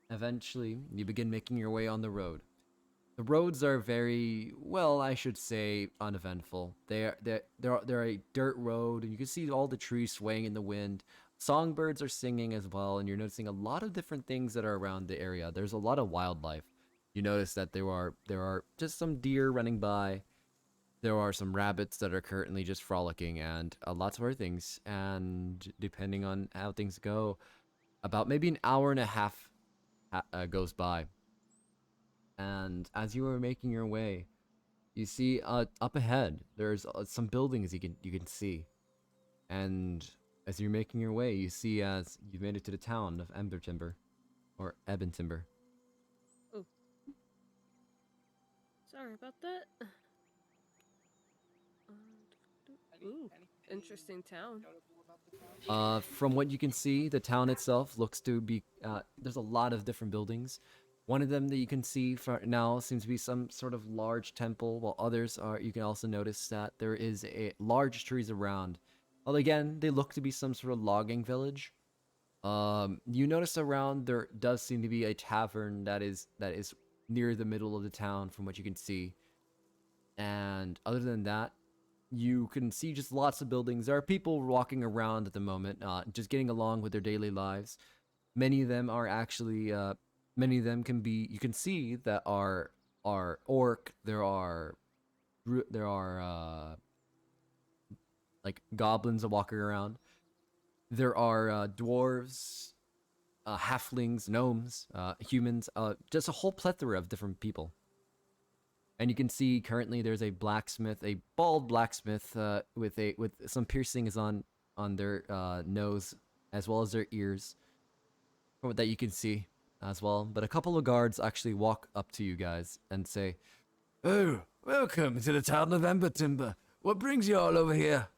eventually you begin making your way on the road. The roads are very, well, I should say, uneventful. They're a dirt road, and you can see all the trees swaying in the wind. Songbirds are singing as well, and you're noticing a lot of different things that are around the area. There's a lot of wildlife. You notice that there are just some deer running by. There are some rabbits that are currently just frolicking, and lots of other things. And depending on how things go, about maybe an hour and a half goes by. And as you are making your way, you see up ahead there's some buildings you can see, and as you're making your way, you see as you've made it to the town of Ember Timber, or Ebon Timber. Oh, sorry about that. Ooh, interesting town. Notable about the town? From what you can see, the town itself looks to be there's a lot of different buildings. One of them that you can see for now seems to be some sort of large temple, while others are, you can also notice that there is a large trees around. Well, again, they look to be some sort of logging village. You notice around there does seem to be a tavern that is near the middle of the town from what you can see. And other than that, you can see just lots of buildings. There are people walking around at the moment, just getting along with their daily lives. Many of them are actually, many of them can be, you can see that are orc. There are like goblins walking around. There are dwarves, halflings, gnomes, humans, just a whole plethora of different people. And you can see currently there's a blacksmith, a bald blacksmith, with some piercings on their nose as well as their ears, from what that you can see as well. But a couple of guards actually walk up to you guys and say, "Oh, welcome to the town of Ember Timber. What brings you all over here?"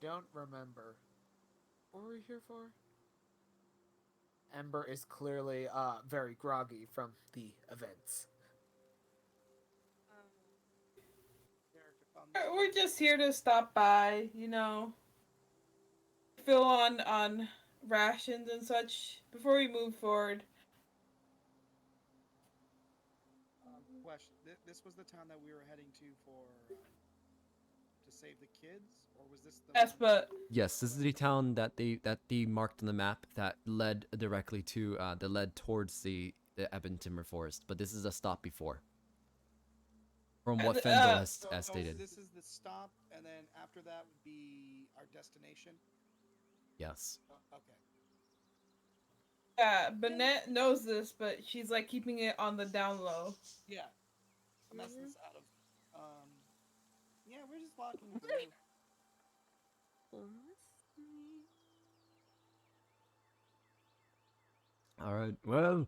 Don't remember. What were we here for? Ember is clearly very groggy from the events. Character fun. We're just here to stop by, fill on rations and such before we move forward. Question: This was the town that we were heading to for to save the kids, or was this the? Yes, one- but Yes, this is the town that they marked on the map that led directly to that led towards the Ebon Timber Forest. But this is a stop before. From what And, Fendel So has stated. this is the stop, and then after that would be our destination. Yes. Okay. yeah, Bennett knows this, but she's like keeping it on the down low. Yeah. I'm messing this out of. Yeah, we're just walking through. All right. Well,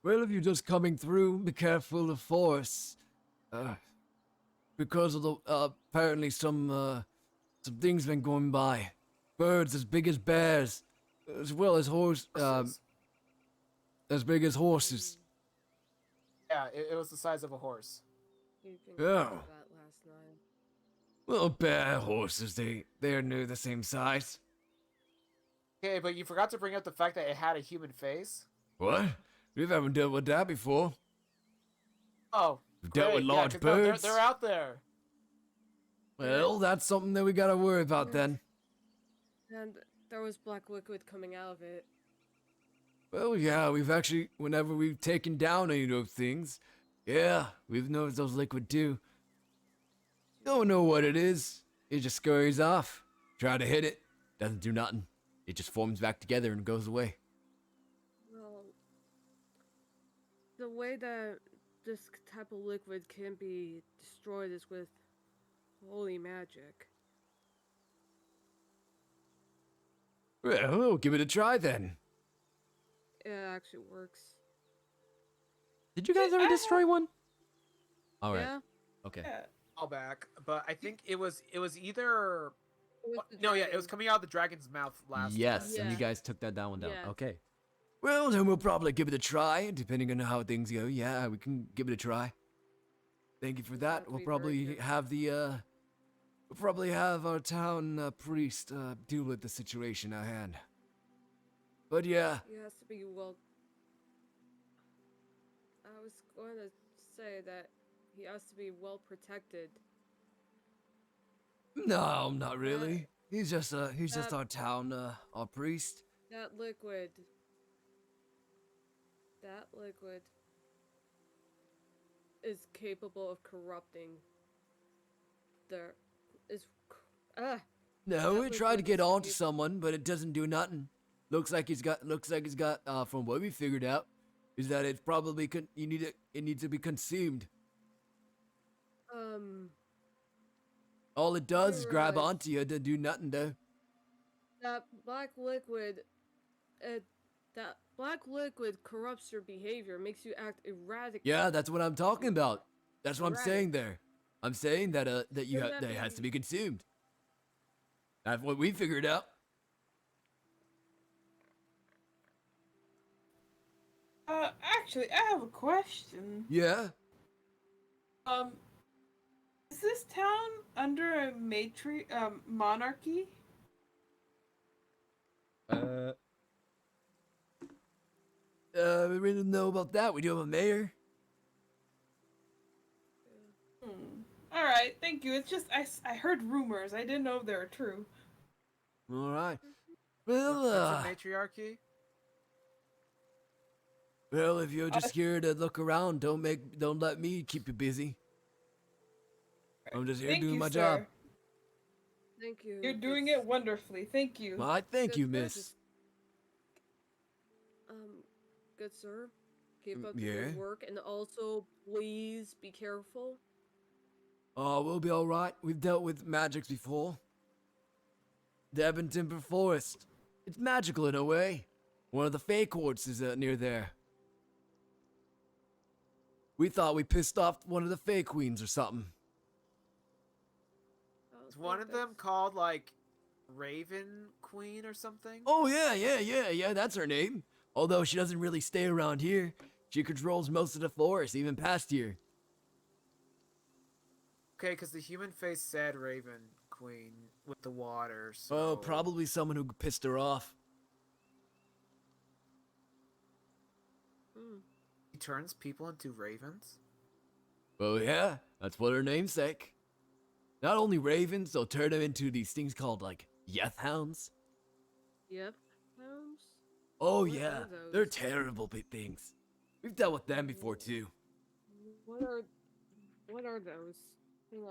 if you're just coming through, be careful of the forest. Because of the apparently some things been going by. Birds as big as bears, as well as as big as horses. Yeah, it was the size of a horse. You can Yeah. that last night. Well, bear horses, they're near the same size. Okay, but you forgot to bring up the fact that it had a human face. What? We haven't dealt with that before. Oh, We've dealt with great. Yeah, large 'cause no, birds. they're out there. Well, that's something that we gotta worry about Yes. then. And there was black liquid coming out of it. Well, yeah, we've actually, whenever we've taken down any of those things, yeah, we've noticed those liquid too. Don't know what it is. It just scurries off. Try to hit it, doesn't do nothing. It just forms back together and goes away. Well, the way that this type of liquid can be destroyed is with holy magic. Well, we'll give it a try then. It actually works. Did you guys ever destroy one? All right. Yeah. Okay. Yeah. All back, but I think it was either. It was the No, yeah, it was dragon. coming out of the dragon's mouth last. Yes, time. and you Yeah. guys took that one down. Yes. Okay. Well, then we'll probably give it a try, depending on how things go. Yeah, we can give it a try. Thank you for that. That'd We'll be very probably good. have our town priest deal with the situation at hand. But yeah, He has to be well. I was going to say that he has to be well protected. no, not really. He's just that- our town our priest. That liquid. Is capable of corrupting. There is. Ah. No, That we tried to liquid get is onto cap- someone, but it doesn't do nothing. Looks like he's got from what we figured out is that it's probably it needs to be consumed. All it does is grab realize- onto you, it doesn't do nothing though. That black liquid. That black liquid corrupts your behavior, makes you act erratic. Yeah, that's what I'm talking about. That's what I'm Right. saying there. I'm saying that that you Wouldn't that that it has to be- be consumed. That's what we figured out. Actually, I have a question. Yeah. Is this town under a monarchy? We really don't know about that. We do have a mayor. All right, thank you. It's just I heard rumors. I didn't know if they were true. All right. Well, What's a matriarchy? well, if you're just here to look around, don't let me keep you busy. I'm just here Thank doing you, my sir. job. Thank you. You're doing it wonderfully. Thank you. Well, I thank Good you, sir, miss. just- Good sir. Keep up yeah? your work, and also please be careful. Oh, we'll be all right. We've dealt with magics before. The Ebon Timber Forest. It's magical in a way. One of the Fey courts is near there. We thought we pissed off one of the Fey queens or something. I Is don't one think of them that's- called like Raven Queen or something? Oh yeah, that's her name. Although she doesn't really stay around here. She controls most of the forest, even past here. Okay, because the human face said Raven Queen with the water. So... Oh, probably someone who pissed her off. Hmm. He turns people into ravens. Oh yeah, that's what her namesake. Not only ravens, they'll turn them into these things called like Yeth hounds. Yep. Hounds? Oh What yeah, are they're those? terrible big things. We've dealt with them before too. What are those? Hang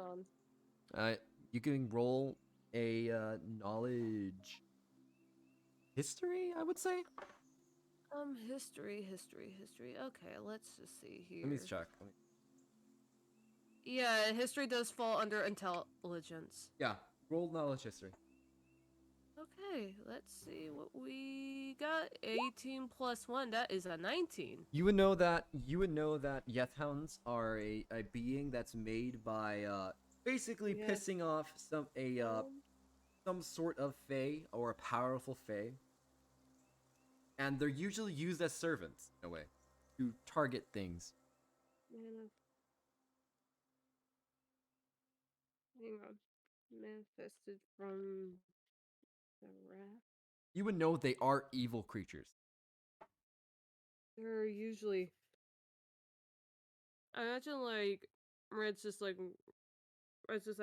on. You can roll a knowledge history, I would say. History. Okay, let's just see here. Let me check. Yeah, history does fall under intelligence. Yeah, roll knowledge history. Okay, let's see what we got. 18 plus 1, that is a 19. You would know that Yeth hounds are a being that's made by basically Yeah. pissing off some sort of fae or a powerful fae. And they're usually used as servants in a way to target things. Hang on. Manifested from the wrath. You would know they are evil creatures. They're usually. I imagine like Red's just like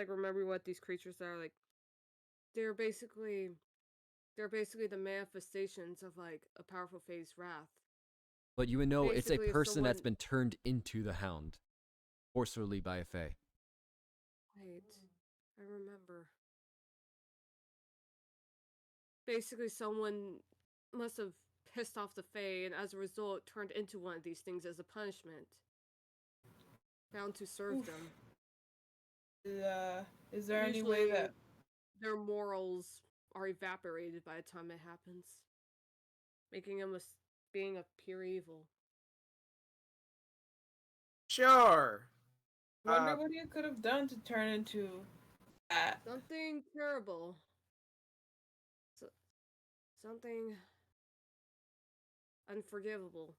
remembering what these creatures are like. They're basically they're basically the manifestations of like a powerful fae's wrath. But you would know it's a Basically, if person that's someone been turned into the hound, forcefully by a fae. wait, I remember. Basically, someone must have pissed off the fae, and as a result, turned into one of these things as a punishment, bound to serve Oof. them. Is there any Usually, way that their morals are evaporated by the time it happens, making them a being of pure evil. Sure. wonder what you could have done to turn into that? Something terrible. Something unforgivable.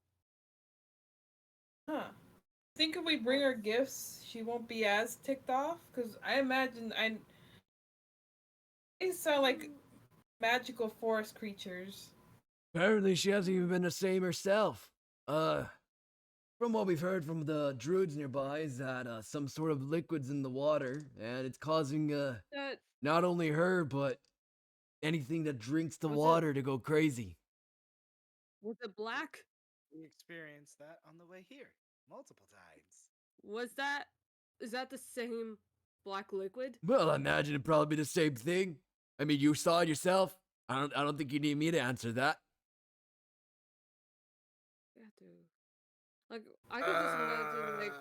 Huh. Think if we bring her gifts, she won't be as ticked off? Because I imagine they sound like magical forest creatures. Apparently, she hasn't even been the same herself. From what we've heard from the druids nearby, is that some sort of liquids in the water, and it's causing That not only her but anything that drinks the Was it- water to go crazy. was it black? We experienced that on the way here multiple times. Was that is that the same black liquid? Well, I imagine it'd probably be the same thing. I mean, you saw it yourself. I don't think you need me to answer that. Yeah, dude. Like I could just imagine like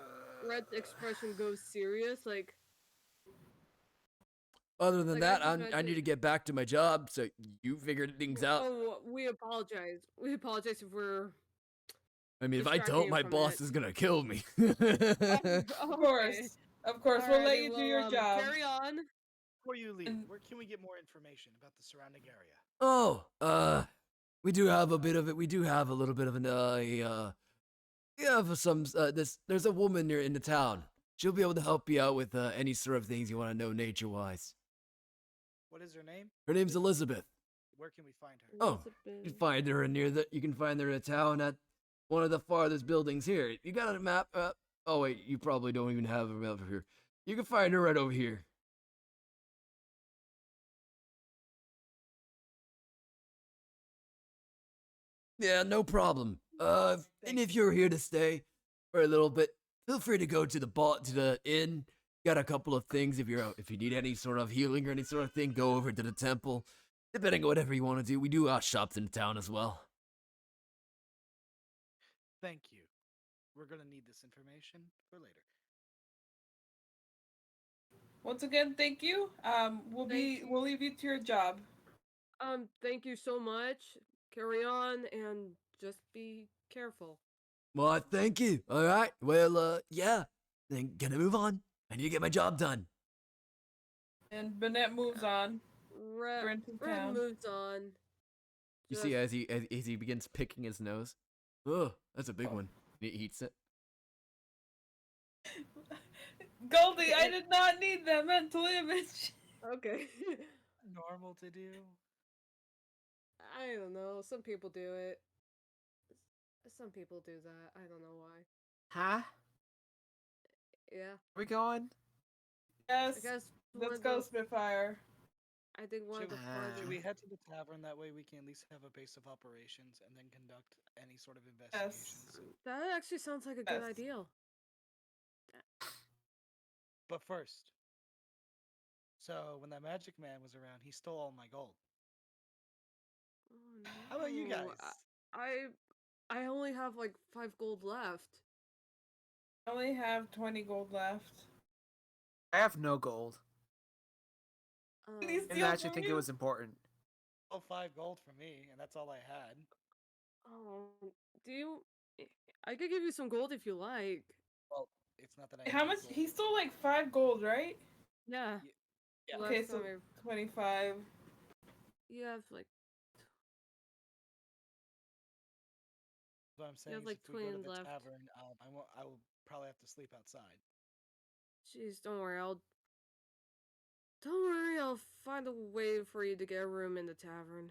Red's expression goes serious, like Other than Like, that, I just I need imagine- to get back to my job. So you figured things out. oh, we apologize. We apologize if we're I mean, if I distracting don't, you my from boss it. is gonna kill me. Of course. Of course, we'll let Alrighty, you do your well, job. Carry on. Before you leave, And- where can we get more information about the surrounding area? Oh, we do have a bit of it. We do have a little bit of an yeah, for some there's a woman near in the town. She'll be able to help you out with any sort of things you want to know nature-wise. What is her name? Her name's Elizabeth. Where can we find her? Oh, you can find her near the. You can find her in the town at one of the farthest buildings here. You got a map? Oh wait, you probably don't even have a map over here. You can find her right over here. Yeah, no problem. And if you're here to stay for a little bit, feel free to go to the inn. Got a couple of things if you need any sort of healing or any sort of thing, go over to the temple. Depending on whatever you want to do, we do shops in the town as well. Thank you. We're gonna need this information for later. Once again, thank you. We'll leave you to your job. Thank you so much. Carry on and just be careful. Well, thank you. All right. Well, yeah. Then gonna move on. I need to get my job done. And Bennett moves on. Red, Renton Red town. moves on. You see, Just- as he begins picking his nose. Oh, that's a big one. He eats it. Goldie, I did not need that mental image. Okay. Normal to do. I don't know. Some people do it. Some people do that. I don't know why. Huh? Yeah. Are we going? Yes. I guess one Let's of go, the- Spitfire. I think one of the Should farthest. we head to the tavern? That way we can at least have a base of operations and then conduct any sort of investigations. That actually sounds like a good Yes. idea. But first, so when that magic man was around, he stole all my gold. Oh, How about you no. guys? I only have like 5 gold left. I only have 20 gold left. I have no gold. Please I steal actually from think it you? was important. Oh, 5 gold for me, and that's all I had. Oh, do you? I could give you some gold if you like. Well, it's not that I. How need much? gold. He stole like 5 gold, right? Yeah. Yeah. Last Okay, so time 25. you have like What I'm saying have, is, like, if we go to 20 the left. tavern, I will probably have to sleep outside. Jeez, don't worry. Don't worry. I'll find a way for you to get a room in the tavern.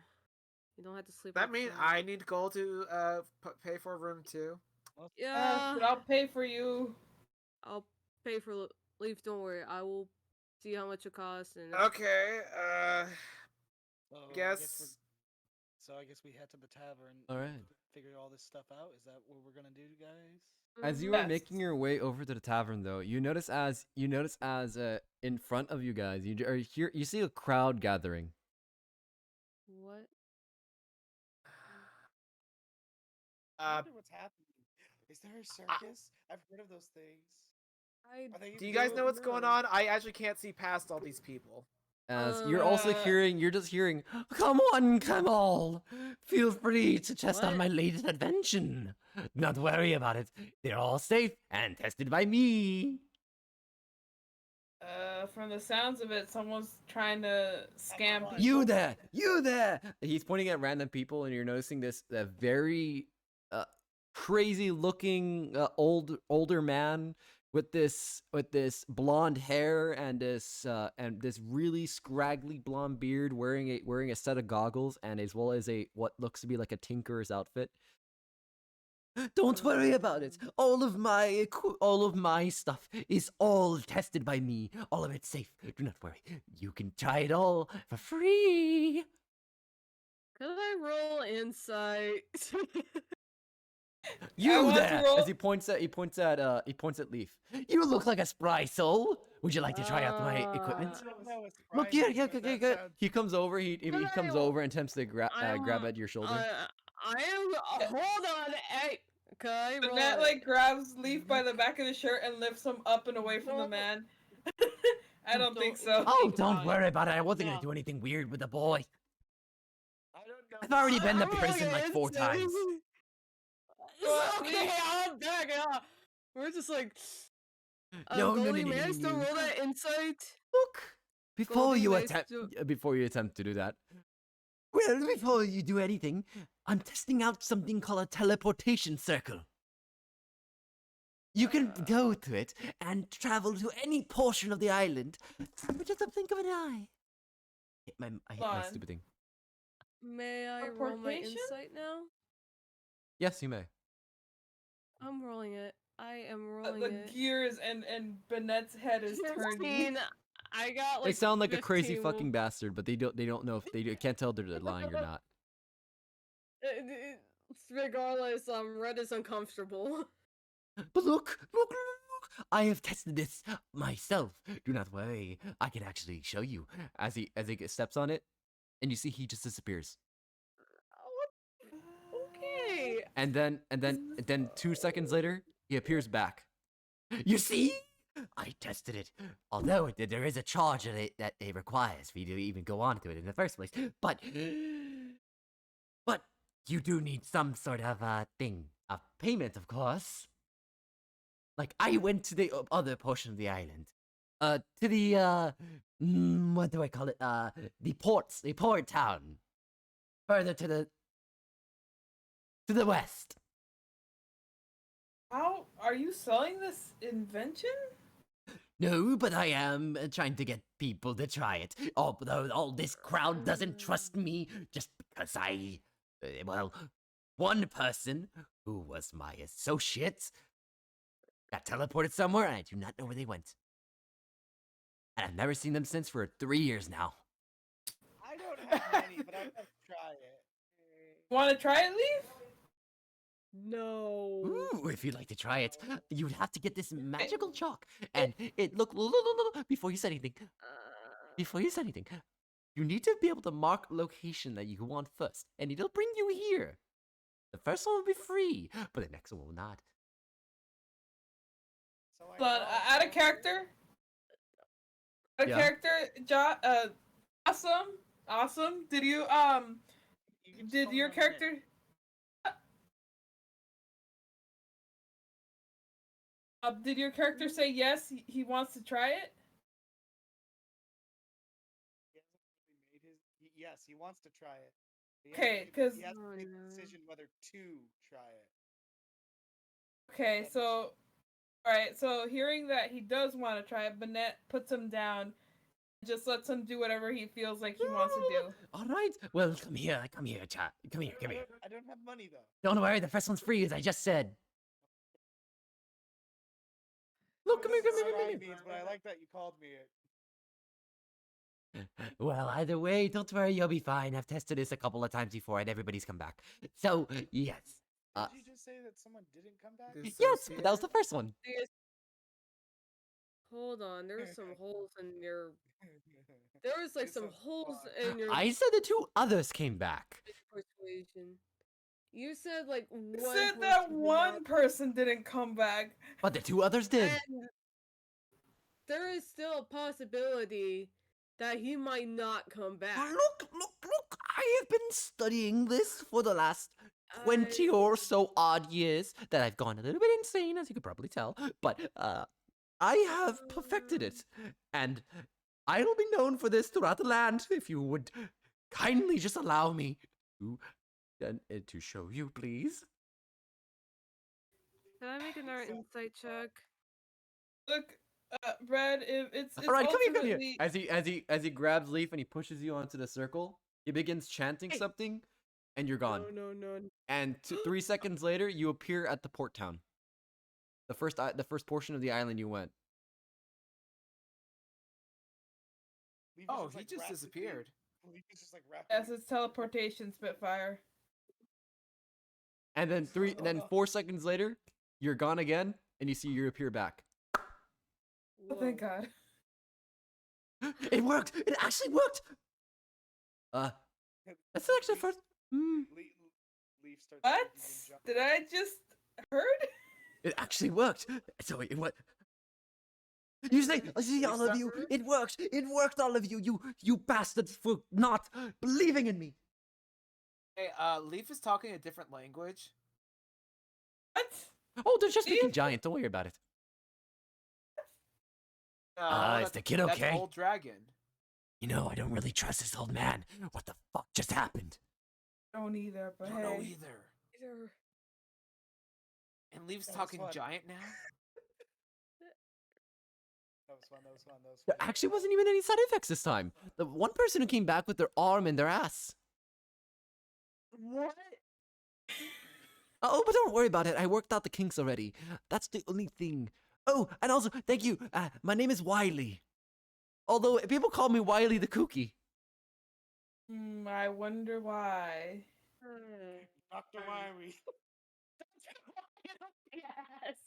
You don't have to sleep. That mean outside. I need gold to pay for a room too? Yeah, But I'll pay for you. I'll pay for leave. Don't worry. I will see how much it costs and. Okay. So I Guess. So I guess we head to the tavern. All right. Figure all this stuff out. Is that what we're gonna do, guys? As you Mhm. are making your way over to the tavern, though, you notice as in front of you guys, you see a crowd gathering. What? I wonder what's happening. Is there a circus? I've heard of those things. I Are they Do you even guys know what's going on? I actually can't see past all these people. As you're also you're just hearing, come on, Kamal, feel free to test out What? my latest invention. Not worry about it. They're all safe and tested by me. From the sounds of it, someone's trying to scam people. You there. He's pointing at random people, and you're noticing this very crazy looking older man with this blonde hair and this really scraggly blonde beard, wearing a set of goggles and as well as a what looks to be like a tinker's outfit. Don't worry about it. All of my stuff is all tested by me. All of it's safe. Do not worry. You can try it all for free. Could I roll insight? You want to there! roll- As he points at Leaf. You look like a spry soul. Would you like to try out my equipment? I don't know. It's Look here, Friday, but that sounds- he comes over. He comes over and attempts to grab at your shoulder. I am. Hold on. Hey, could I roll? Annette like grabs Leaf by the back of the shirt and lifts him up and away from the man. I don't think so. Oh, don't worry about it. I wasn't gonna do anything weird with the boy. I don't know. I've already been to I'm prison rolling like 4 insight. times. Okay, I'm back. We're just like. No, Goldie, may I still roll that insight? Look, before Goldie, you may I attempt still- before you attempt to do that. Well, before you do anything, I'm testing out something called a teleportation circle. You can go to it and travel to any portion of the island with just a blink of an eye. I hit my Fun. stupid thing. May I roll my Teleportation? insight now? Yes, you may. I'm rolling it. I am rolling The it. gears and Bennett's head is turning. 15. I got like. They sound like a crazy 15. fucking bastard, but they don't know if they can't tell if they're lying or not. Regardless, Red is uncomfortable. But look! I have tested this myself. Do not worry. I can actually show you. As he steps on it, and you see he just disappears. Okay. And then 2 seconds later, he appears back. You see? I tested it. Although there is a charge that it requires for you to even go on to it in the first place. But you do need some sort of thing. A payment, of course. Like, I went to the other portion of the island. To the, what do I call it? The port town. Further to the west. How are you selling this invention? No, but I am trying to get people to try it. Although all this crowd doesn't trust me just because well, one person who was my associate got teleported somewhere and I do not know where they went. And I've never seen them since for 3 years now. I don't have many, but I'd like to try it. Want to try it, Leaf? No. Ooh, if you'd like to try it, you'd have to get this magical chalk. And look, before you say anything, you need to be able to mark location that you want first, and it'll bring you here. The first one will be free, but the next one will not. So I But called out of character. Out of Yeah. character, awesome. Did you You can just did call me your on the character? name. Did your character say yes? He wants to try it. He hasn't really made his. Yes, he wants to try it. He Okay, hasn't- 'cause- he hasn't Oh, made the no. decision whether to try it. Okay, so all right. So hearing that he does want to try it, Bennett puts him down Just lets him do whatever he feels like he wants to do. All right. Well, come here, chat. Come here. I don't have money though. Don't worry, the first one's free, as I just said. Look, come here, come here, come here. Means, but I like that you called me it. Well, either way, don't worry, you'll be fine. I've tested this a couple of times before, and everybody's come back. So, yes. Did you just say that someone didn't come back? Yes, but that was the first one. Hold on, there's some holes in your. There was like some holes in your I said the two others came back. persuasion. You said like one. You said that person did one not- person didn't come back. But the two others did. And there is still a possibility that he might not come back. Look. I have been studying this for the last 20 or so odd years that I've gone a little bit insane, as you could probably tell. But, I have perfected it. And I'll be known for this throughout the land, if you would kindly just allow me to show you, please. Can I make another insight check? Look, Brad, if it's All right, come here. ultimately- As he grabs Leaf and he pushes you onto the circle, he begins chanting something, and you're gone. No. And 3 seconds later, you appear at the port town. The first portion of the island you went. Leaf is Oh, like, he just rapidly- disappeared. Leaf is just like rapidly. Yes, it's teleportation, Spitfire. And then 4 seconds later, you're gone again, and you appear back. Oh, thank God. It worked! It actually worked! That's actually first. Leaf starts What? shaking and jumping. Did I just heard? It actually worked! So it what? You see all of you, it worked! It worked, all of you! You bastards for not believing in me! Hey, Leaf is talking a different language. What? Oh, they're just speaking Leaf? giant, don't worry about it. No, Is that's- the kid that's okay? Old Dragon. You know, I don't really trust this old man. What the fuck just happened? Don't either, but I don't hey. know either. Either. And Leaf's That was talking fun. giant now. That was fun. There actually wasn't even any side effects this time. The one person who came back with their arm and their ass. What? Oh, but don't worry about it. I worked out the kinks already. That's the only thing. Oh, and also, thank you. My name is Wiley. Although people call me Wiley the Kooky. I wonder why. Dr. Wiley. Yes.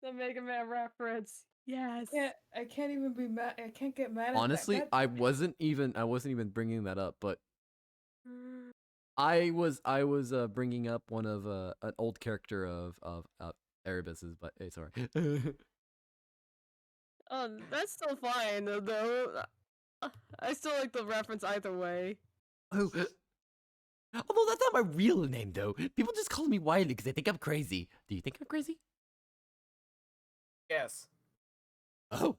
The Mega Man reference. Yes. I can't even be mad. I can't get mad at Honestly, that. I wasn't even bringing that up, but I was bringing up one of an old character of Erebus's, but it's alright. That's still fine though. I still like the reference either way. Oh, although that's not my real name though. People just call me Wiley because they think I'm crazy. Do you think I'm crazy? Yes. Oh,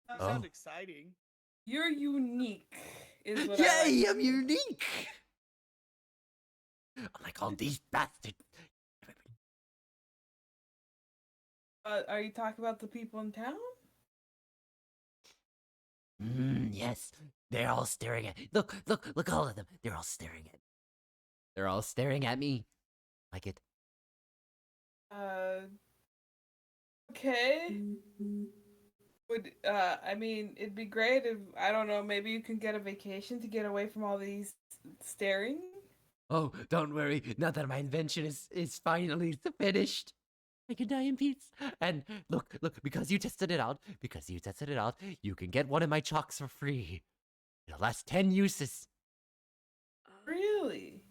You sound Oh. exciting. You're unique. Is what yay! I'm unique. Unlike all these bastards. Are you talking about the people in town? Yes, they're all staring at. Look, all of them. They're all staring at. They're all staring at me. Like it. Okay. Would I mean it'd be great if I don't know, maybe you can get a vacation to get away from all these staring? Oh, don't worry. Now that my invention is finally finished, I can die in peace. And look, because you tested it out, you can get one of my chalks for free. It'll last 10 uses. Really?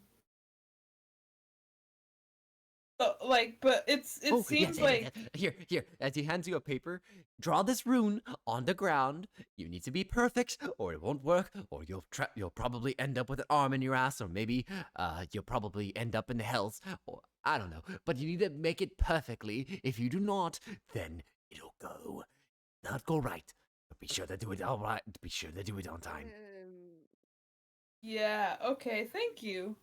But it Oh, seems yes, like Here. As he hands you a paper, draw this rune on the ground. You need to be perfect, or it won't work, or you'll probably end up with an arm in your ass, or maybe you'll probably end up in the hells, or I don't know. But you need to make it perfectly. If you do not, then it'll not go right. But be sure to do it all right. Be sure to do it on time. yeah, okay, thank you.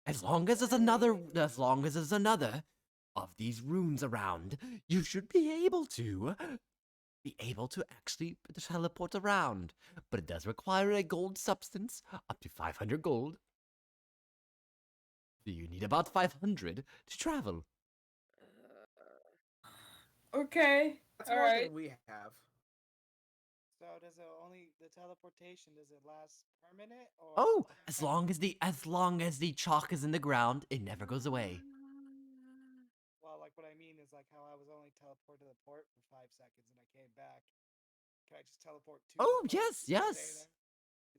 As long as there's another of these runes around, you should be able to be able to actually teleport around, but it does require a gold substance, up to 500 gold. You need about 500 to travel. Okay. That's All more right. than we have. So does it only the teleportation? Does it last permanent or? Oh, as long as the chalk is in the ground, it never goes away. Well, like what I mean is like how I was only teleported to the port for 5 seconds and I came back. Can I just teleport to Oh, the port yes, and stay yes. there?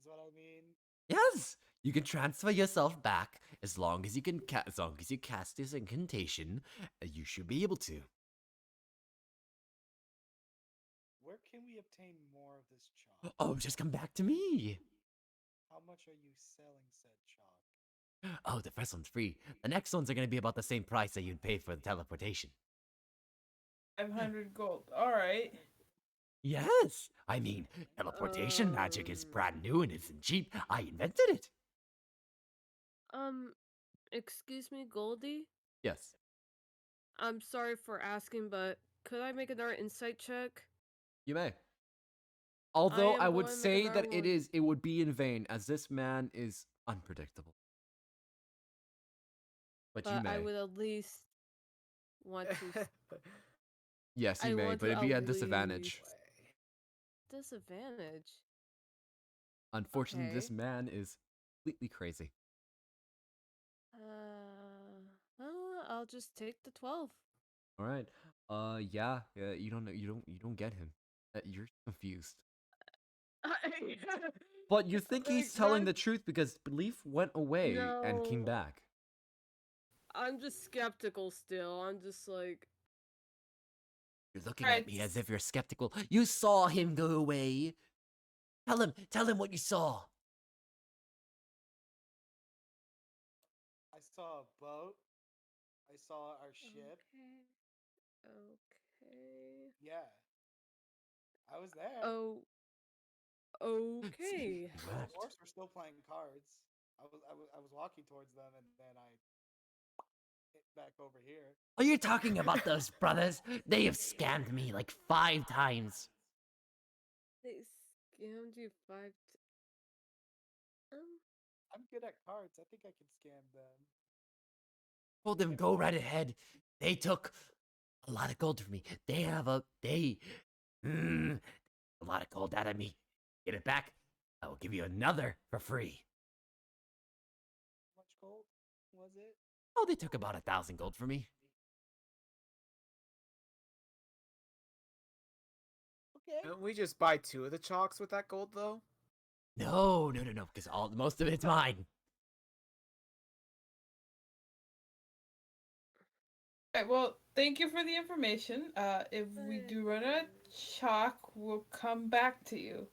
Is what I mean. Yes, you can transfer yourself back as long as you can as long as you cast this incantation. You should be able to. Where can we obtain more of this chalk? Oh, just come back to me. How much are you selling said chalk? Oh, the first one's free. The next ones are going to be about the same price that you'd pay for the teleportation. 500 gold. All right. Yes, I mean, teleportation magic is brand new and isn't cheap. I invented it. Um, excuse me, Goldie? Yes, I'm sorry for asking, but could I make another insight check? you may. Although I am would going to make say that another one. it would be in vain, as this man is unpredictable. But you But I may. would at least want to. Yes, you I may, want but to it'd be at at disadvantage. least disadvantage. Unfortunately, this Okay. man is completely crazy. I'll just take the 12. All right. Yeah. You don't know. You don't get him. You're confused. But you think he's telling the truth because Belief went away and came No, back. I'm just skeptical still. I'm just like, You're looking Alright. at me as if you're skeptical. You saw him go away. Tell him what you saw. I saw a boat. I saw our ship. okay. Yeah, I was there. Oh, okay. The orcs were still playing cards. I was walking towards them and then I hit back over here. Are you talking about those brothers? They have scammed me like 5 times. They scammed you I'm good at cards. I think I can scam them. Told them go right ahead. They took a lot of gold from me. They have a lot of gold out of me. Get it back. I will give you another for free. How much gold was it? Oh, they took about 1,000 gold from me. Okay. Don't we just buy 2 of the chalks with that gold though? No, because most of it's mine. Alright, well, thank you for the information. If we do run out of chalk, we'll come back to you.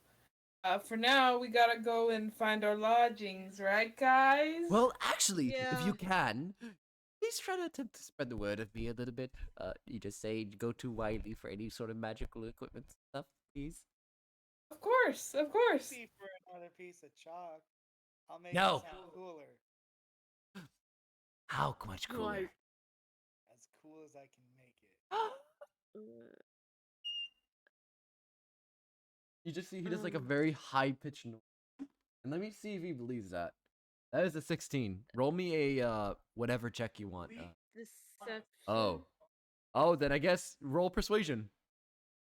For now, we gotta go and find our lodgings, right, guys? Well, actually, if Yeah. you can, please try to attempt to spread the word of me a little bit. You just say go to Wiley for any sort of magical equipment stuff, please. Of course, of course. See for another piece of chalk. I'll make No. it sound cooler. How much cooler? Like, As cool as I can make it. You just see he does like a very high pitched noise. And let me see if he believes that. That is a 16. Roll me a whatever check you want. deception. Oh, then I guess roll persuasion.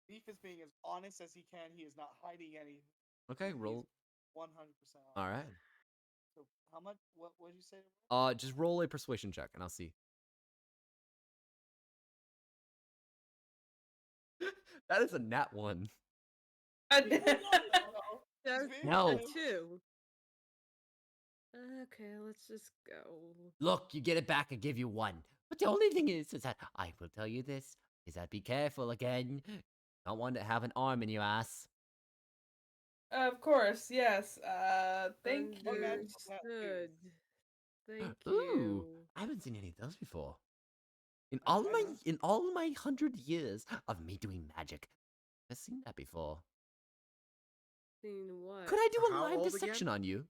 Beef is being as honest as he can. He is not hiding anything. Okay, He is roll. 100% honest. All right. So how much? What did you say? Just roll a persuasion check and I'll see. That is a nat 1. That's No. a 2. Okay, let's just go. Look, you get it back, I give you 1. But the only thing is that I will tell you this, is that be careful again. Don't want to have an arm in your ass. Of course, yes. Thank you. Understood. Thank Ooh, you. I haven't seen any of those before. I know. In all my 100 years of me doing magic, I've seen that before. Seen what? Could I do a How live old dissection again? on you?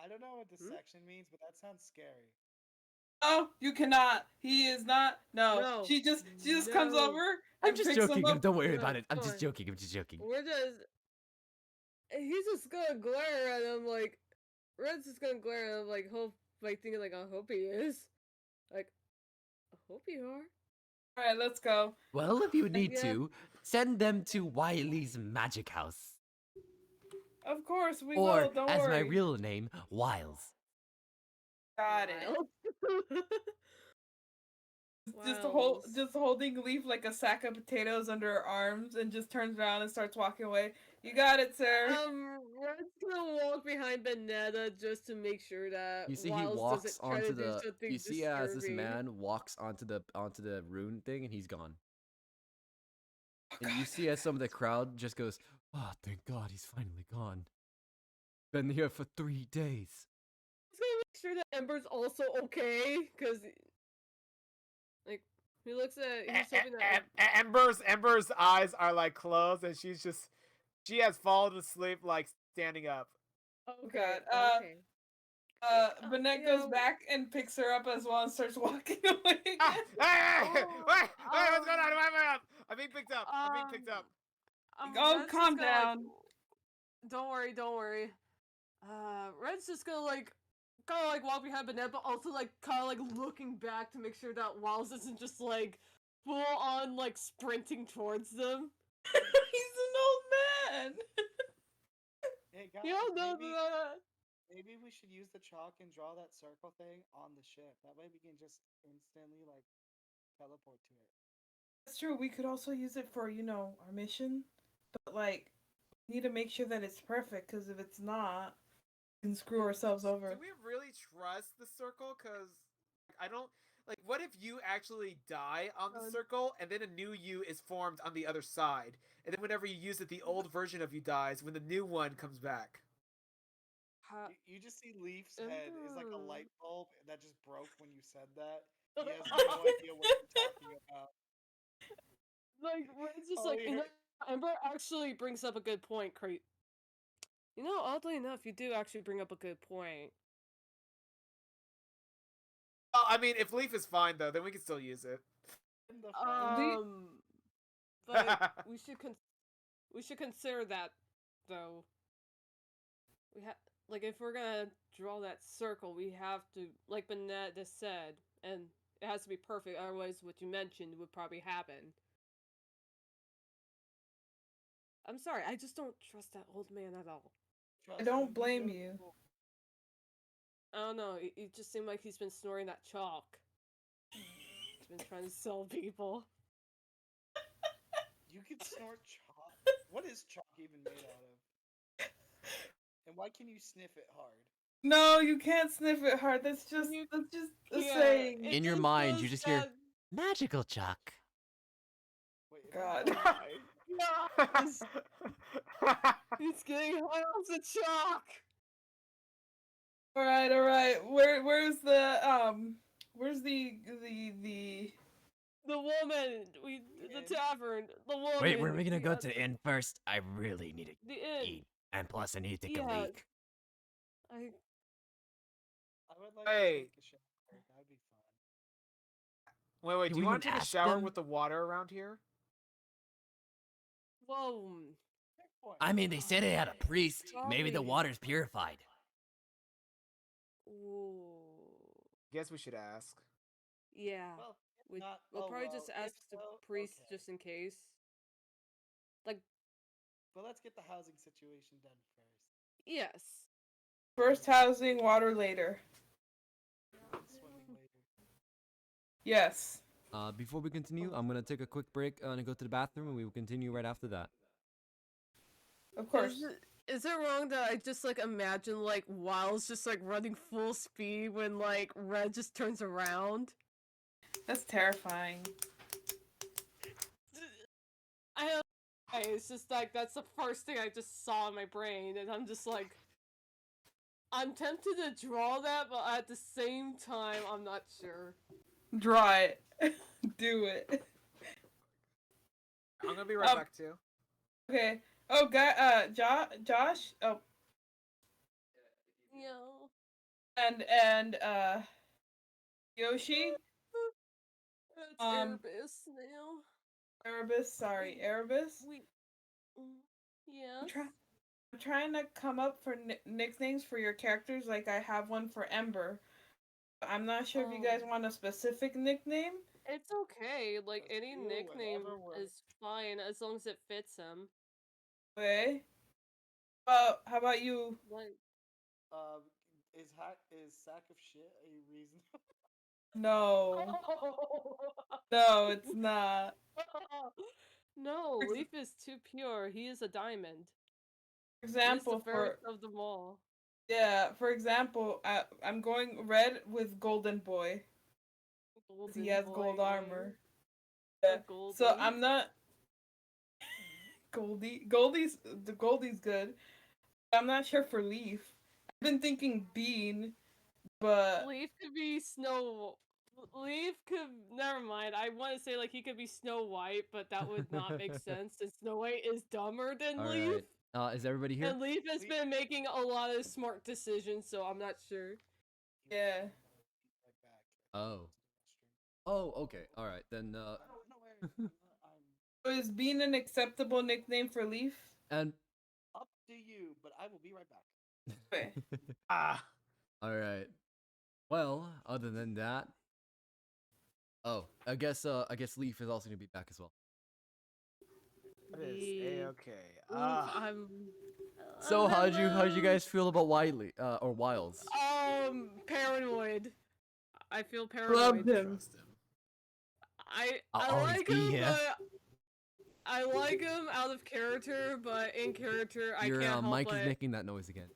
I don't know what dissection means, but that sounds scary. Oh, you cannot. He is not. No. No. She just comes No. over I'm and just picks him joking. up. Don't worry No, about it. I'm come just on. joking. I'm just joking. We're just. He's just gonna glare at him like. Red's just gonna glare at him like, hope, like thinking like, I hope he is. Like, I hope you are. All right, let's go. Well, if you need Yeah. to, send them to Wiley's Magic House. Of course we Or, will. Don't as worry. my real name, Wiles. Got it. Wiles. Just holding Leaf like a sack of potatoes under her arms, and just turns around and starts walking away. You got it, sir. Red's gonna walk behind Benetta just to make sure that You see, he Wiles walks doesn't try onto to do the. something You see, as this disturbing. man walks onto the rune thing, and he's gone. Oh, And you God. see, as some of the crowd just goes, "Oh, thank God, he's finally gone. Been here for 3 days." He's gonna make sure that Ember's also okay, because, like, he looks at. He's hoping that. Ember's eyes are like closed, and she has fallen asleep like standing up. Okay. God. Okay. Bennett you goes know- back and picks her up as well and starts walking away again. Ah, hey, wait, what's going on? um, Why am I up? I'm being picked up. I'm being picked up. Oh, Red's just calm gonna, like, down. don't worry, don't worry. Red's just gonna like kind of like walk behind Bennett, but also like kind of like looking back to make sure that Wiles isn't just like full on like sprinting towards them. He's an old man. Hey guys, You don't know maybe that. maybe we should use the chalk and draw that circle thing on the ship. That way we can just instantly like teleport to it. That's true. We could also use it for, our mission. But, like, we need to make sure that it's perfect, because if it's not, we can screw ourselves over. Do we really trust the circle? Cause I don't like. What if you actually die on the circle, and then a new you is formed on the other side, and then whenever you use it, the old version of you dies when the new one comes back? You just see Leaf's head is like a Ember. light bulb that just broke when you said that. He has no idea what you're talking about. Like Red's just All like, he you know, heard- Ember actually brings up a good point, Crate. You know, oddly enough, you do actually bring up a good point. Well, I mean, if Leaf is fine though, then we can still use it. In the front. But we should consider that though. We have like if we're gonna draw that circle, we have to like Bennett just said, and it has to be perfect. Otherwise, what you mentioned would probably happen. I'm sorry, I just don't trust that old man at all. I don't blame you. I don't know. It just seemed like he's been snoring that chalk. He's been trying to sell people. You can snort chalk. What is chalk even made out of? And why can you sniff it hard? No, you can't sniff it hard. That's just a saying. it In your just mind, you says just hear that- magical chalk. Wait, God. Yes! He's getting high off the chalk. All right. Where's the The woman, the tavern, the woman. Wait, were we gonna go yeah, to the inn first? I really need to the inn? eat. And plus, I need to take a Yeah. leak. I I would like Hey. to take a shower. That'd be fun. Wait. Did Do you we want to even take a ask shower them? with the water around here? whoa. Checkpoint. I mean, they say they had a priest. Maybe the Probably. water's purified. Ooh. Guess we should ask. Yeah. Well, if We'll not, probably well, just if ask the so, priest okay. just in case. Like, But let's get the housing situation done first. yes. first housing, water later? And swimming later. Yes. Before we continue, I'm gonna take a quick break and go to the bathroom, and we will continue right after that. Of course. Is it wrong that I just like imagine like Wiles just like running full speed when like Red just turns around? That's terrifying. I don't know. It's just like that's the first thing I just saw in my brain, and I'm just like, I'm tempted to draw that, but at the same time, I'm not sure. Draw it. Do it. I'm gonna be right back too. Okay. Oh, Josh. Oh, Yeah. and Yoshi, It's Um, Erebus now. Erebus, sorry, Erebus. We. I'm, Yes. try- I'm trying to come up for nicknames for your characters. Like I have one for Ember. I'm not sure if you guys want a specific nickname. It's okay. Like That's any cute, nickname whatever works. is fine as long as it fits him. Okay. How about you? Like Um, is sack of shit a reason? No, no, it's not. no, Leaf is too pure. He is a diamond. For He is the example, fairest of them all. for example, I'm going red with Golden Boy because he Golden has boy. gold armor. The Yeah. So golden. I'm not Goldie. Goldie's good. I'm not sure for Leaf. I've been thinking Bean, but Leaf could be Snow. Leaf could. Never mind. I want to say like he could be Snow White, but that would not make sense. Since Snow White is dumber than All Leaf, right. Is everybody here? and Leaf has Leaf- been making a lot of smart decisions, so I'm not sure. yeah. Right back. Oh. Oh, okay. All right. Then I don't know where I'm So is Bean an acceptable nickname for Leaf? and up to you, but I will be right back. Okay. Ah, all right. Well, other than that, oh, I guess Leaf is also gonna be back as well. that is Leaf. a-okay. Leaf, I'm. So how'd you guys feel about Wiley or Wiles? Paranoid. I feel paranoid. Loved him. Trust him. I I'll always like be him, here. but I like him out of character, but in character I Your can't help mic but. is making that noise again.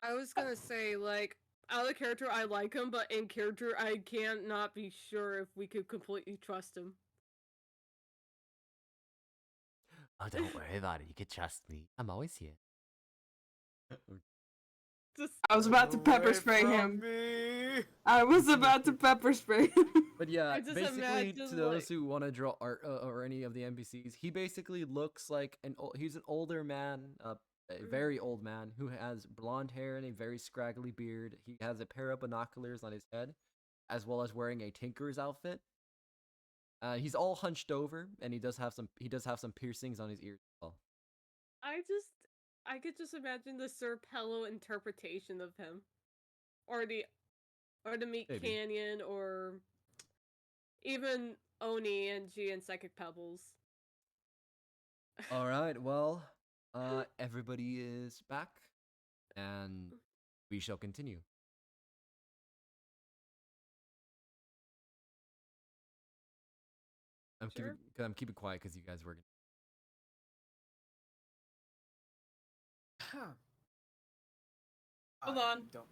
I was gonna say like out of character I like him, but in character I can't not be sure if we could completely trust him. Oh, don't worry about it. You can trust me. I'm always here. Just I was about to Away pepper spray from him. me. I was about to pepper spray him. But yeah, I just basically, imagine, to those like- who want to draw art or any of the NPCs, he basically looks like he's an older man, a very old man who has blonde hair and a very scraggly beard. He has a pair of binoculars on his head, as well as wearing a tinker's outfit. He's all hunched over, and he does have some piercings on his ears as well. I could just imagine the Sir Pello interpretation of him. Or the Meat Maybe. Canyon or even Oni and G and Psychic Pebbles. All right, well, everybody is back, and we shall continue. Sure. I'm keeping quiet because you guys were. Huh. Hold I on. don't-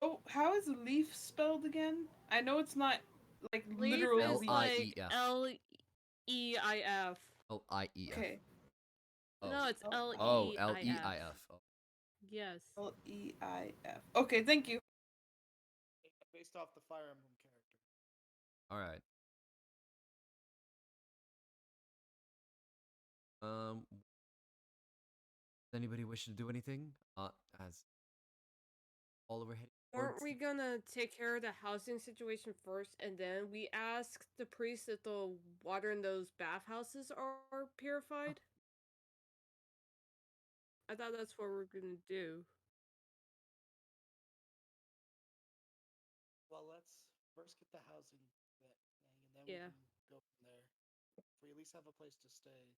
Oh, how is Leaf spelled again? I know it's not like Leaf literal is Leaf. like L-I-E-F. L-E-I-F. L-I-E-F. Okay. Oh. No, it's Oh. L-E-I-F. Oh, L-E-I-F. Oh. Yes. Leif. Okay, thank you. Based off the Fire Emblem character. All right. Does anybody wish to do anything? As all over heading Weren't towards- we gonna take care of the housing situation first, and then we ask the priest if the water in those bathhouses are purified? I thought that's what we're gonna do. Well, let's first get the housing thing, and then Yeah. we can go from there. If we at least have a place to stay,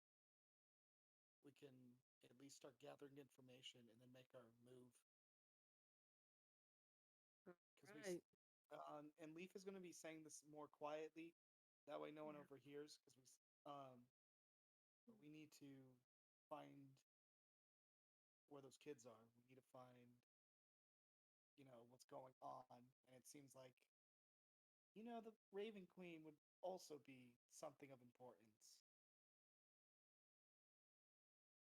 we can at least start gathering information and then make our move. Right. And Leaf is going to be saying this more quietly, that way no one Yeah. overhears. But we need to find where those kids are. We need to find, what's going on. And it seems like, the Raven Queen would also be something of importance.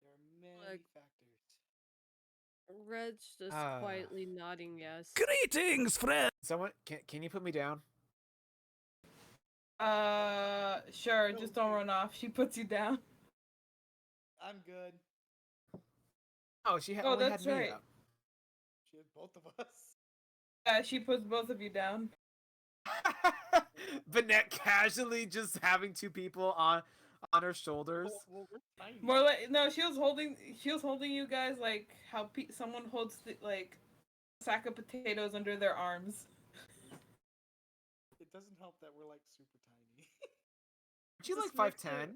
There are many Like- factors. Red's just Ah. quietly nodding yes. Greetings, friend. Someone can you put me down? Sure, just don't run off. She puts you down. I'm good. Oh, she Oh, only that's had me right. up. She has both of us. She puts both of you down. Banette casually just having two people on her shoulders. Well, we're tiny. More like no, she was holding you guys like how someone holds like a sack of potatoes under their arms. It doesn't help that we're like super tiny. Aren't you Just like makes her- 5'10"?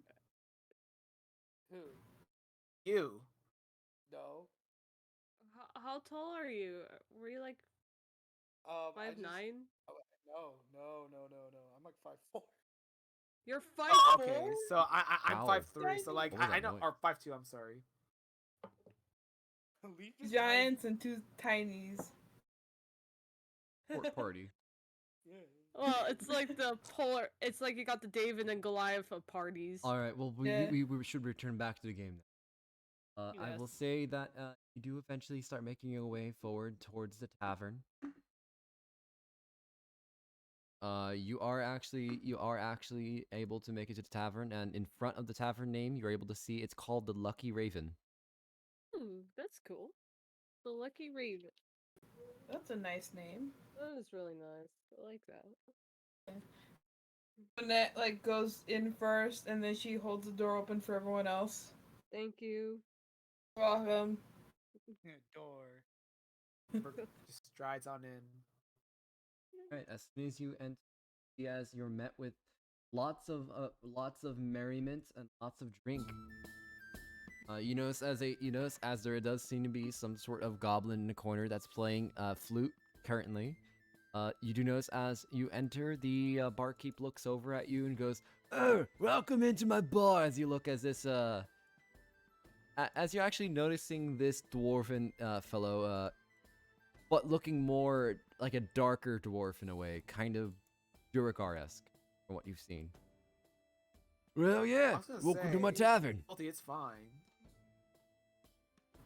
Who? You. No. How tall are you? Were you like I 5'9"? just- No. I'm like 5'4". You're 5'4"? Okay, so I'm Wow. 5'3", so like What was I that know, noise? or 5'2". I'm sorry. Leaf is Giants and two tinies. Port party. Yeah. Well, it's like the polar. It's like you got the David and Goliath of parties. All right. Well, Yeah. we should return back to the game. I will Yes. say that you do eventually start making your way forward towards the tavern. You are actually able to make it to the tavern, and in front of the tavern name, you're able to see it's called the Lucky Raven. That's cool. The Lucky Raven. That's a nice name. That is really nice. I like that. Annette like goes in first, and then she holds the door open for everyone else. Thank you. Welcome. Door. Amber just strides on in. Right. As soon as you enter, as you're met with lots of merriment and lots of drink. You notice as there does seem to be some sort of goblin in the corner that's playing flute currently. You do notice as you enter, the barkeep looks over at you and goes, "Oh, welcome into my bar." As you look as this as you're actually noticing this dwarven fellow, but looking more like a darker dwarf in a way, kind of Duergar-esque from what you've seen. Well, I yeah, was gonna welcome to my say, tavern. It's fine.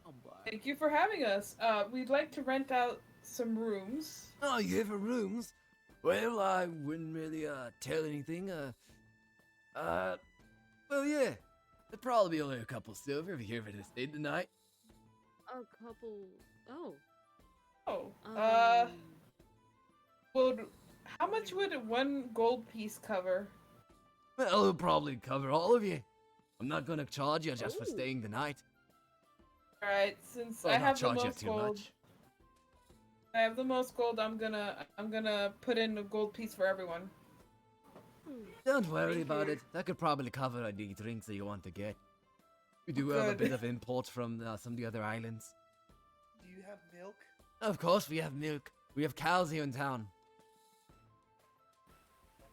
Oh, but Thank you for having us. We'd like to rent out some rooms. Oh, you here for rooms? Well, I wouldn't really tell anything. Well, yeah, there'd probably be only a couple silver if you're here for to stay tonight. A couple. Oh. Oh. Um, How much would one gold piece cover? Well, it'll probably cover all of you. I'm not gonna charge you just for Ooh. staying the night. Alright, since Well, I not have the charge you most too gold. much. I have the most gold. I'm gonna put in a gold piece for everyone. Don't worry Thank about you. it. That could probably cover any drinks that you want to get. We do have a Good. bit of import from some of the other islands. Do you have milk? Of course, we have milk. We have cows here in town.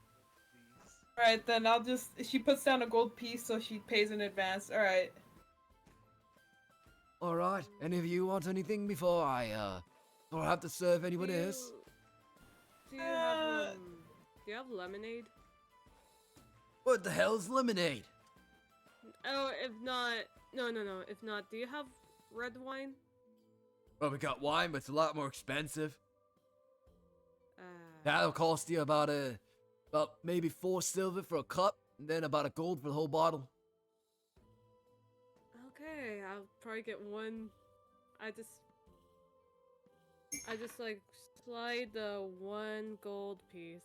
Please. Alright, then I'll just. She puts down a gold piece so she pays in advance. Alright. All right. Any of you want anything before I have to serve anyone do else? you, do you have Uh, do you have lemonade? What the hell's lemonade? Oh, if not, no. If not, do you have red wine? Well, we got wine, but it's a lot more expensive. Uh, That'll cost you about maybe 4 silver for a cup, and then about a gold for the whole bottle. Okay, I'll probably get one. I just like slide the one gold piece.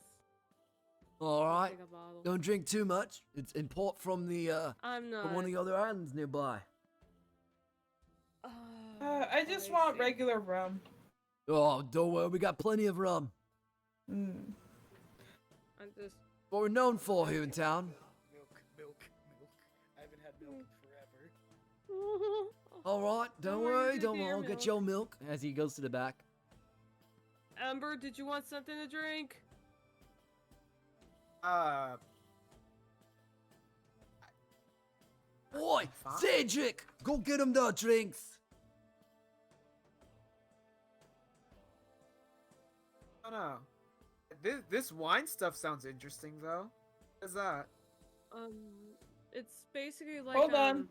All I'll right. take a bottle. Don't drink too much. It's import from I'm not. from one of the other islands nearby. I just want see. regular rum. Oh, don't worry, we got plenty of rum. Mm. I'm just. What we're known for here in town. Milk. I haven't had milk in forever. All right, don't worry, worry, you don't get worry. your I'll get milk. your milk as he goes to the back. Amber, did you want something to drink? Boy, Fine. Cedric, go get him the drinks. I don't know. This wine stuff sounds interesting though. What is that? It's basically like. Hold on.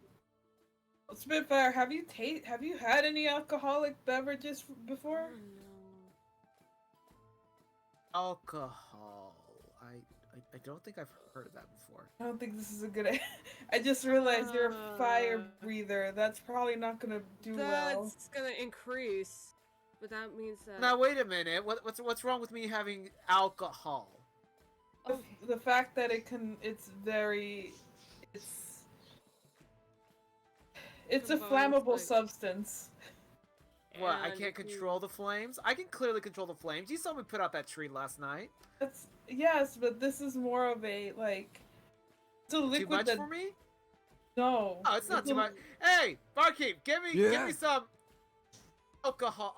Spitfire, have you had any alcoholic beverages before? Oh, Alcohol. I don't think I've heard of that before. I don't think this is a good idea. I just realized you're a fire breather. That's probably not gonna do That's well. gonna increase But that means that. Now wait a minute. What's wrong with me having alcohol? The fact that it's it's a Combines, flammable like- substance. What? I and can't if you- control the flames? I can clearly control the flames. You saw me put out that tree last night. That's yes, but this is more of a like it's a Too liquid much that for me? no. Oh, it's not a- too much. Hey, barkeep, give me Yeah? me some alcohol.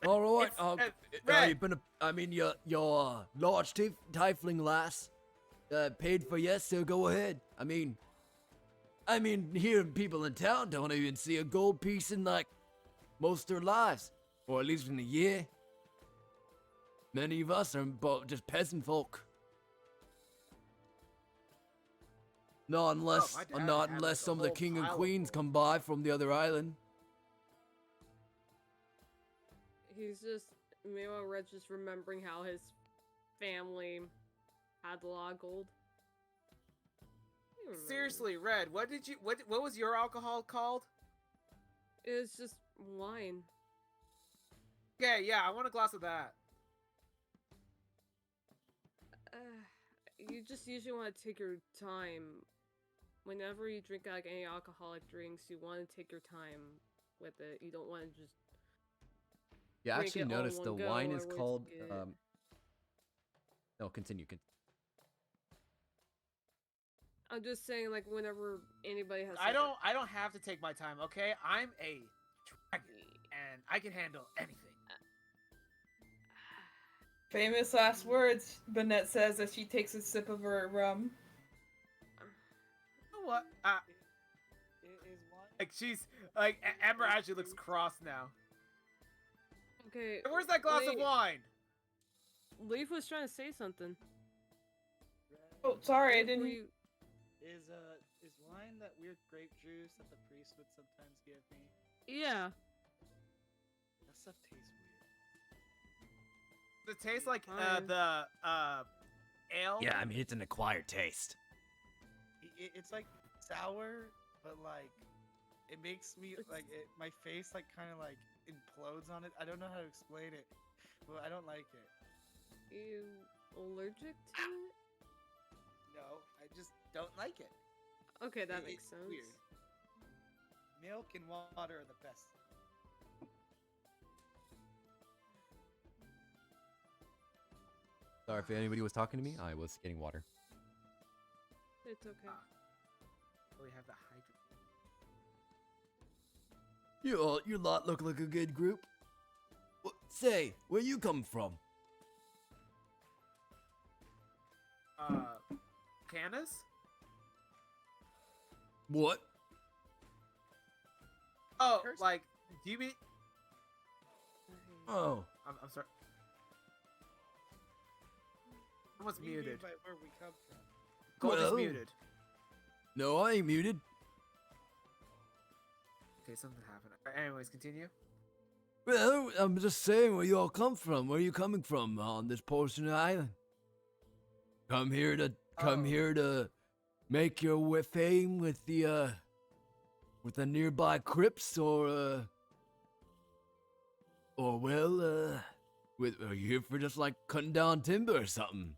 All right. It's- you Red. been I mean, your large tiefling lass paid for yes, so go ahead. I mean, here people in town don't even see a gold piece in like most of their lives, or at least in a year. Many of us are just peasant folk. Not unless, my dad not had, unless like, a some of the whole king and pile of queens gold. come by from the other island. He's just meanwhile Red's just remembering how his family had a lot of gold. He remembers. Seriously, Red, what was your alcohol called? It was just wine. Okay, yeah, I want a glass of that. You just usually want to take your time. Whenever you drink like any alcoholic drinks, you want to take your time with it. You don't want to just. You drink actually it all in notice the one go, wine is otherwise called. you get- No, continue. I'm just saying, like whenever anybody has. I don't have to take my time, okay? I'm a dragon and I can handle anything. Famous last words, Bennett says as she takes a sip of her rum. You know what? Is wine? Like she's like Amber actually looks cross now. Okay. Where's that glass of wait, wine? Leaf was trying to say something. Oh, sorry, I Leaf, didn't. were you- Is wine that weird grape juice that the priest would sometimes give me? Yeah. That stuff tastes weird. Does it taste like Fine. the ale? Yeah, I mean it's an acquired taste. It's like sour, but like it makes me like my face like kind of like implodes on it. I don't know how to explain it, but I don't like it. You allergic to it? No, I just don't like it. Okay, that It- makes it's sense. weird. Milk and water are the best. Sorry if anybody was talking to me. I was getting water. It's okay. We have the hydro. You lot look like a good group. Say, where you come from? Canis? What? Oh, Curse? like, do you mean? Oh, I'm sorry. Someone's What do you mean muted. by where we come from? Gold is Well. muted. no, I ain't muted. Okay, something happened. Anyways, continue. Well, I'm just saying where you all come from. Where are you coming from on this portion of the island? Come here to make your fame with the nearby crypts, or are you here for just like cutting down timber or something?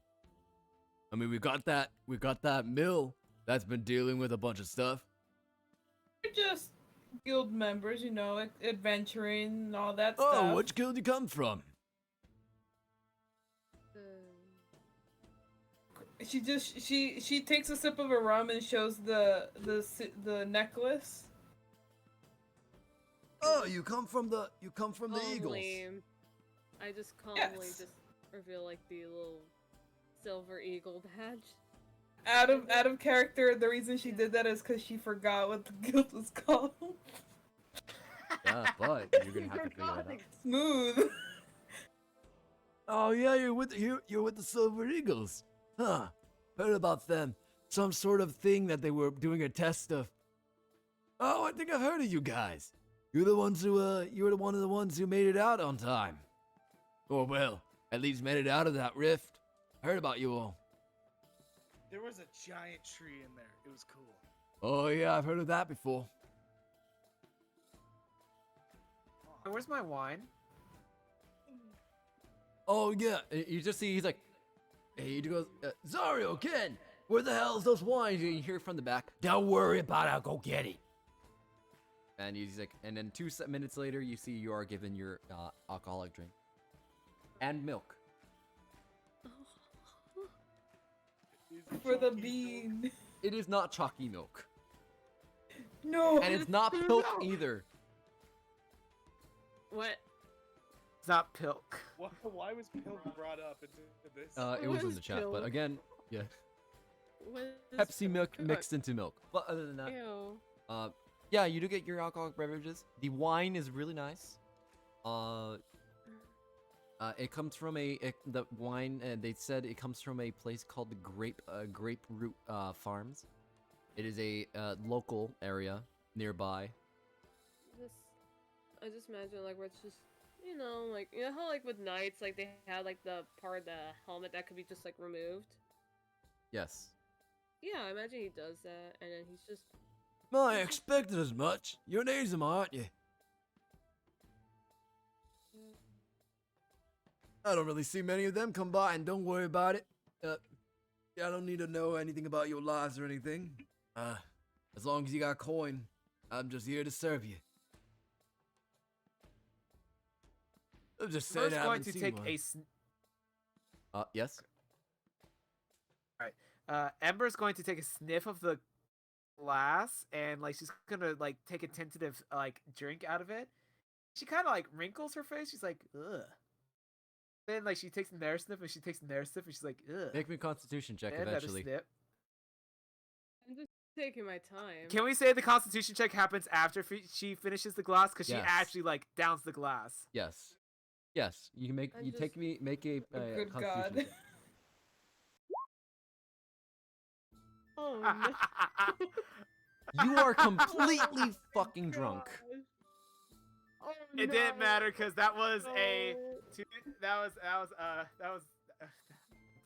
I mean, we got that mill that's been dealing with a bunch of stuff. We're just guild members, you know, adventuring and all that Oh, stuff. which guild you come from? She takes a sip of her rum and shows the necklace. Oh, you come from the Eagles. Calmly, I just calmly Yes. just reveal like the little silver eagle badge. Out of character, the reason she did that is because she forgot what the guild was called. Yeah, but you're gonna have to figure that out. Smooth. Oh yeah, you're with the Silver Eagles. Huh. Heard about them. Some sort of thing that they were doing a test of. Oh, I think I've heard of you guys. You're one of the ones who made it out on time. Or well, at least made it out of that rift. I heard about you all. There was a giant tree in there. It was cool. Oh yeah, I've heard of that before. Where's my wine? Oh yeah, you just see he's like, he goes, Zario, Ken, where the hell's those wines? And you hear from the back, don't worry about it, I'll go get it. And he's like, and then 2 minutes later, you see you are given your alcoholic drink and milk. Is it For the chalky bean. It is not chalky milk, No. and it's not milk either. What? It's not pilk. milk? Why was Pilk brought up into this? It was in What the is chat, but milk? again, yeah, What is Pepsi milk Cook? mixed into milk. But other than that, Ew. yeah, you do get your alcoholic beverages. The wine is really nice. It comes from the wine. They said it comes from a place called the Grapefruit Farms. It is a local area nearby. I just imagine like where it's just like how like with knights like they had like the part of the helmet that could be just like removed. Yes. Yeah, I imagine he does that, and then he's just. I expected as much. You need them, aren't you? I don't really see many of them come by, and don't worry about it. I don't need to know anything about your lives or anything. As long as you got coin, I'm just here to serve you. I'm just saying First I going haven't to seen take one. Yes? Ember's going to take a sniff of the glass and like she's gonna like take a tentative like drink out of it. She kind of like wrinkles her face. She's like, ugh. Then like she takes another sniff and she takes another sniff and she's like, ugh. Make me a constitution check And another eventually. sniff. I'm just taking my time. Can we say the constitution check happens after she finishes the glass because Yes. she actually like downs the glass? Yes. Yes. You can make I'm you just- take me make a Good constitution God. check. Oh no. You are completely fucking drunk. Oh, It didn't no. matter because that was a No. that was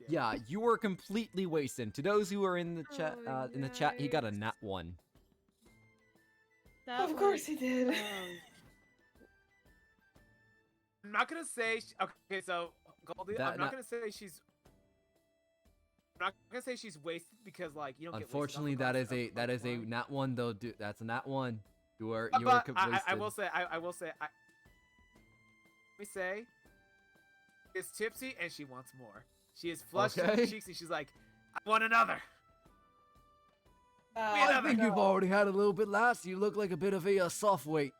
Yeah, you were completely wasted. To those who are in the chat, Oh, he got a yikes. nat 1. That Of course was- he did. I'm not gonna say okay. So Goldie, That I'm not not- gonna say she's. I'm not gonna say she's wasted because like you don't. Unfortunately, get wasted off that is a wine. nat 1 though. Dude, that's a nat 1. You are But wasted. I will say let me say, is tipsy and she wants more. She is flushed in Okay. the cheeks and she's like, I want another. I another think you've no. already had a little bit last. You look like a bit of a soft weight.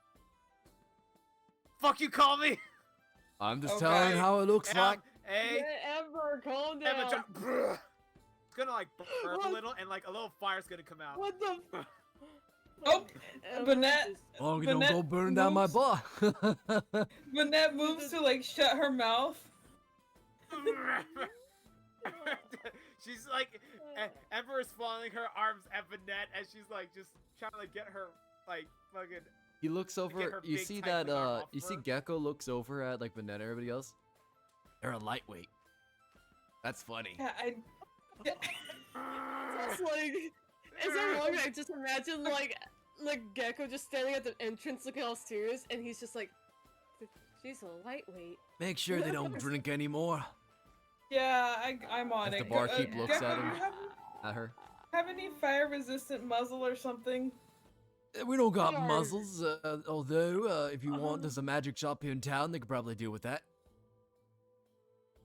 Fuck you, call me. I'm just Okay. telling you how it looks like. Hey, Get Ember, calm down. Emma, it's gonna like burn a What? little and like a little fire's gonna come out. What the? F- Oh, Ember Burnett. just- Oh, you don't Vanette go burn down my moves- bar. Manette moves to like shut her mouth. She's like, Ember is falling her arms at Vanette as she's like just trying to like get her like fucking. He looks over. her You big, see tight that? wing arm off You see her. Gecko looks over at like Vanetta and everybody else. They're a lightweight. That's funny. Yeah, It's like, is it wrong? I just imagine like Gecko just standing at the entrance looking all serious, and he's just like, she's a lightweight. Make sure they don't drink anymore. yeah, I'm on As it. the barkeep looks Gecko, at him. you At her. have any fire-resistant muzzle or something? We don't got Sure. muzzles, although if you want, there's a magic shop here in town. They could probably deal with that.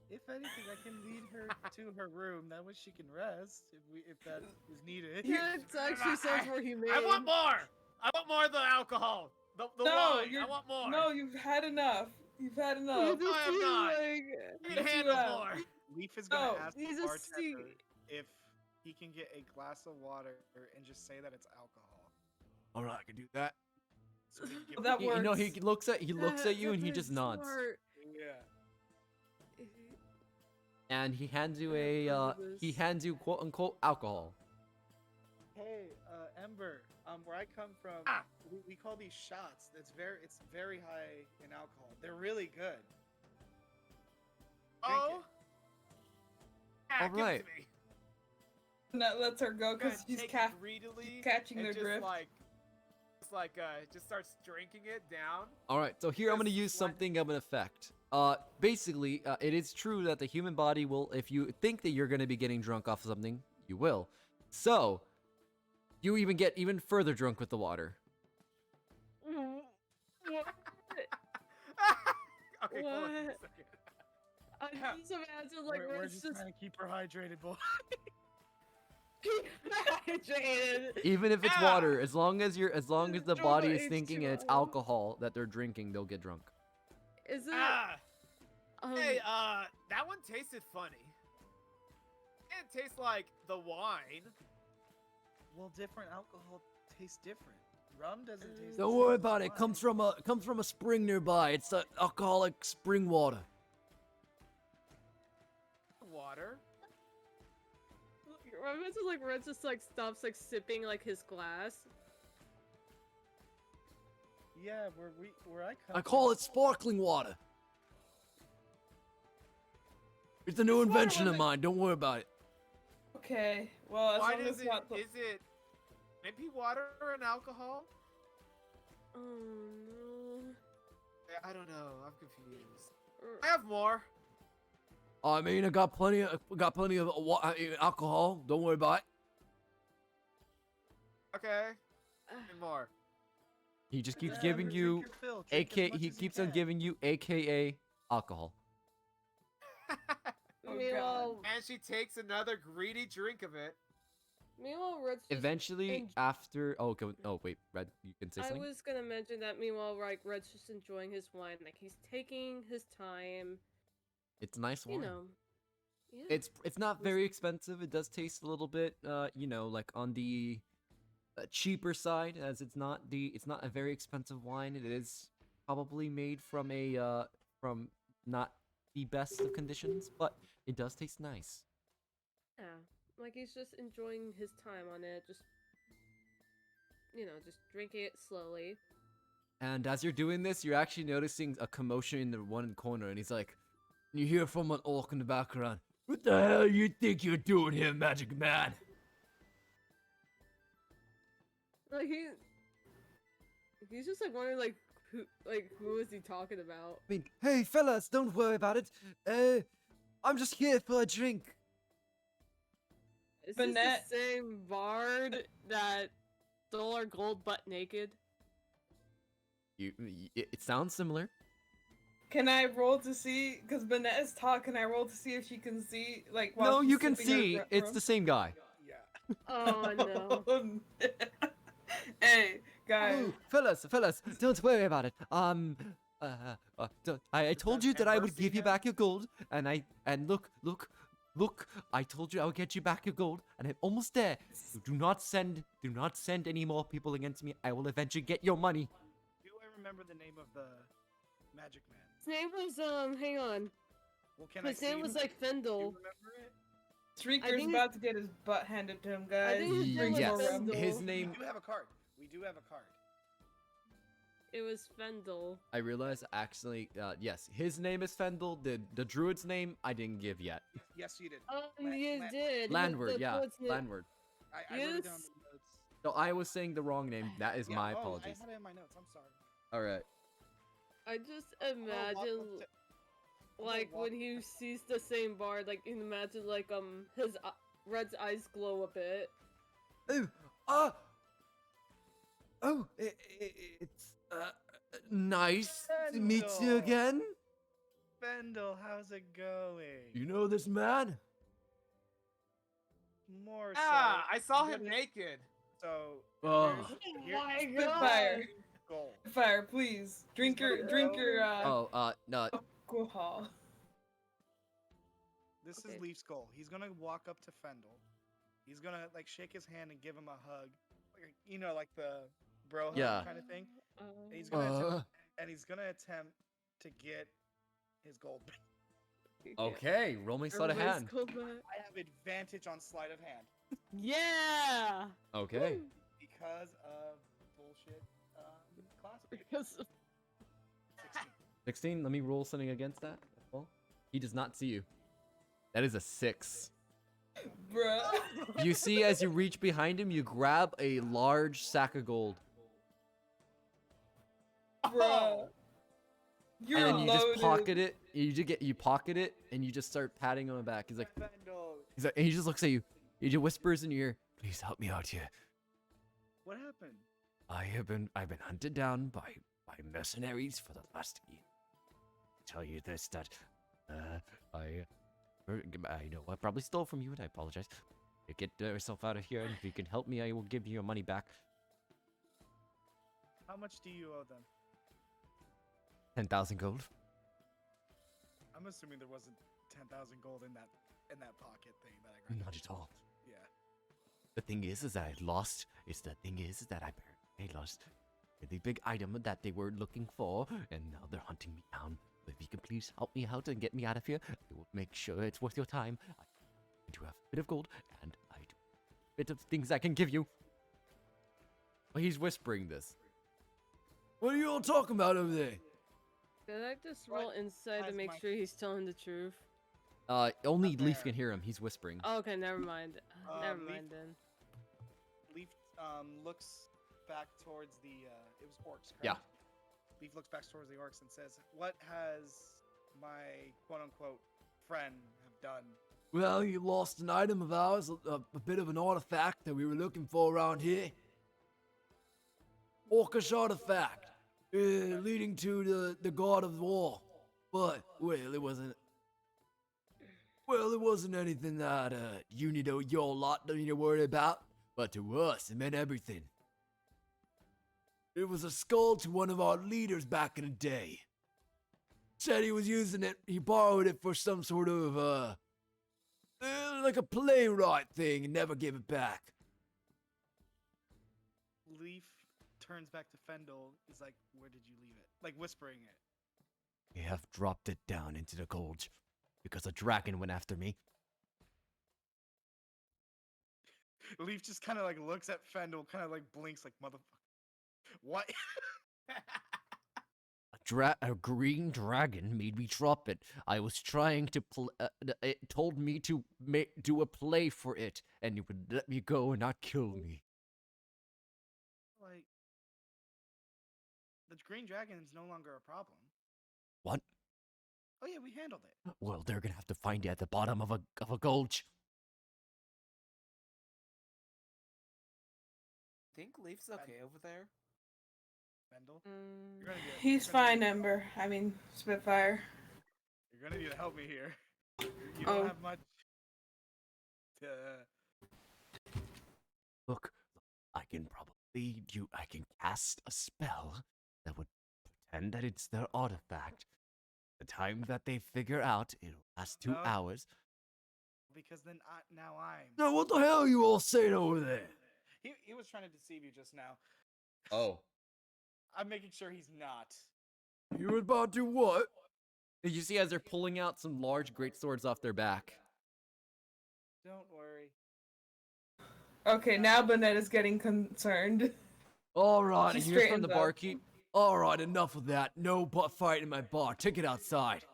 If anything, I can lead her to her room. That way she can rest if that is needed. Yeah, it actually sounds more humane. I want more. I want more of the alcohol. The No, wine. I you're- want more. No, you've had enough. You've had You enough. just I am see, not. like, I can Yes, you handle have. more. Leaf is gonna No, ask you the just see- bartender if he can get a glass of water and just say that it's alcohol. All right, I can do that. So we can give That You know, he works. looks at you and he that's just nods. smart. Yeah. And he hands you he this. hands you quote unquote alcohol. Hey, Ember. Where I come from, Ah. we call these shots. It's very high in alcohol. They're really good. Drink Oh. it. Yeah, All give it right. to me. And that lets her go Go ahead, because she's take it catching greedily catching and their just drift. like It's like just starts drinking it down. All right, so here I'm going to Just use let- something of an effect. Basically, it is true that the human body will, if you think that you're going to be getting drunk off of something, you will. So, you even get even further drunk with the water. Okay, hold on a What? second. I just imagine like we're Red's just just trying to keep her hydrated, boy. hydrated. Even if it's Ah! water, as long as the Draw body the is thinking it's H2O. alcohol that they're drinking, they'll get drunk. Is it? Ah, hey, Um, that one tasted funny. It tastes like the wine. Well, different alcohol tastes different. Rum doesn't taste. Don't the worry same about as it. Comes wine. from a spring nearby. It's alcoholic spring water. Water. I imagine like Red just like stops like sipping like his glass. Yeah, where I come I call from, it sparkling water. It's a new This water invention of wasn't- mine. Don't worry about it. Okay. Well, as Why long does as it? not. Is it maybe water and alcohol? Oh no. I don't know. I'm confused. Er, I have more. I mean, I got plenty of alcohol. Don't worry about it. Okay. And more. He just keeps Yeah, giving drink you your fill, drink as AK. much He as you keeps on can. giving you AKA alcohol. Oh, meanwhile, And she takes another greedy drink of it. Red's just. Eventually, en- after oh wait, Red, you can say I something. was gonna mention that meanwhile, like Red's just enjoying his wine, like he's taking his time. It's nice wine. You know. Yeah. It's not very expensive. It does taste a little bit, like on the cheaper side, as it's not a very expensive wine. It is probably made from from not the best of conditions, but it does taste nice. Yeah. Like he's just enjoying his time on it, just just drinking it slowly. And as you're doing this, you're actually noticing a commotion in the one corner, and he's like, you hear from an orc in the background. What the hell you think you're doing here, Magic Man? Like he's just like wondering who is he talking about? I mean, hey fellas, don't worry about it. I'm just here for a drink. Is Banette- this the same bard that stole our gold butt naked? It sounds similar. Can I roll to see? Because Banette is talking. Can I roll to see if she can see? Like, while No, she's you can sipping her see rum? it's the same guy. Yeah. Oh no. Hey, guys. Oh, fellas, don't worry about it. I told you that I would give you back your gold, and look, I told you I would get you back your gold, and I'm almost there. So do not send any more people against me. I will eventually get your money. Do I remember the name of the magic man? His name was hang on. Well, can I His see name him? was like Do you Fendel. remember it? Shrieker's think about to get his butt handed to him, guys. think his Drink name more was rum. Fendel. His name. We do have a card. We do have a card. It was Fendel. I realized actually, yes, his name is Fendel. The druid's name I didn't give yet. Yes, you did. You did. Landward, The yeah, poet's name- Landward. I wrote it down in Yes. the notes. So I was saying the wrong name. That is Yeah, my oh, apologies. I had it in my notes. I'm sorry. All right. I just I'm gonna walk imagine up to- like walk when he sees the same bard, like you can imagine like his Red's eyes glow a bit. It's nice to meet you Fendel. again. Fendel, how's it going? You know this man? More Ah, so. I saw him But it- naked. So. Oh. here's Spitfire. gold. Fire, please. Drink your No. alcohol. This Okay. is Leaf's goal. He's gonna walk up to Fendel. He's gonna like shake his hand and give him a hug, like the bro hug Yeah. kind of thing. Um, And he's gonna attempt to get his gold. Okay, roll me sleight of Everybody's hand. cool back. I have advantage on sleight of hand Yeah. Okay. because of bullshit class. Because 16. 16. Let me roll something against that. Well, he does not see you. That is a 6. Bruh. You see, as you reach behind him, you grab a large sack of gold. Bruh. You're And then you just loaded. pocket it. You pocket it, and you just start patting him on the back. He's like, and he just looks at you. He just whispers in your ear, "Please help me out here. What happened? I've been hunted down by mercenaries for the last year. Tell you this that I know I probably stole from you, and I apologize. Get yourself out of here, and if you can help me, I will give you your money back. How much do you owe them? 10,000 gold." I'm assuming there wasn't 10,000 gold in that pocket thing that I grabbed. Not at all. Yeah. The thing is that I lost. I lost the big item that they were looking for, and now they're hunting me down. If you can please help me out and get me out of here, I will make sure it's worth your time. I do have a bit of gold, and I do a bit of things I can give you. Well, he's whispering this. What are you all talking about over there? Could I just roll What inside to has make my- sure he's telling the truth? Only Up Leaf there. can hear him. He's whispering. Oh, okay, never mind. Never Leaf- mind then. Leaf looks back towards the it was orcs, correct? Yeah. Leaf looks back towards the orcs and says, "What has my quote-unquote friend have done?" Well, you lost an item of ours, a bit of an artifact that we were looking for around here. Orcish artifact, leading to the god of war. But, it wasn't anything that you need to, your lot don't need to worry about. But to us, it meant everything. It was a skull to one of our leaders back in the day. Said he was using it, he borrowed it for some sort of, like a playwright thing and never gave it back. Leaf turns back to Fendel. He's like, "Where did you leave it?" Like whispering it. We have dropped it down into the gulch because a dragon went after me. Leaf just kind of like looks at Fendel, kind of like blinks, like, "Motherfucker, what?" A green dragon made me drop it. I was trying to it told me to do a play for it, and it would let me go and not kill me. Like, the green dragon is no longer a problem. What? Oh yeah, we handled it. Well, they're gonna have to find it at the bottom of a gulch. Think Leaf's okay over there? Fendel, Mm, you're gonna need He's you're gonna fine, need- Ember. I mean, Spitfire. You're gonna need to help me here. You Oh. don't have much to. Look, I can cast a spell that would pretend that it's their artifact. The time that they figure out, it'll last 2 No. hours. Because then now I'm. Now, what the hell are you all saying over there? He was trying to deceive you just now. Oh. I'm making sure he's not. You were about to what? You see as they're pulling out some large great swords off their back. Don't worry. Okay, now Bonette is getting concerned. Alright, She and here's from the straightens up. barkeep. Alright, enough of that. No butt fight in my bar. Take it outside.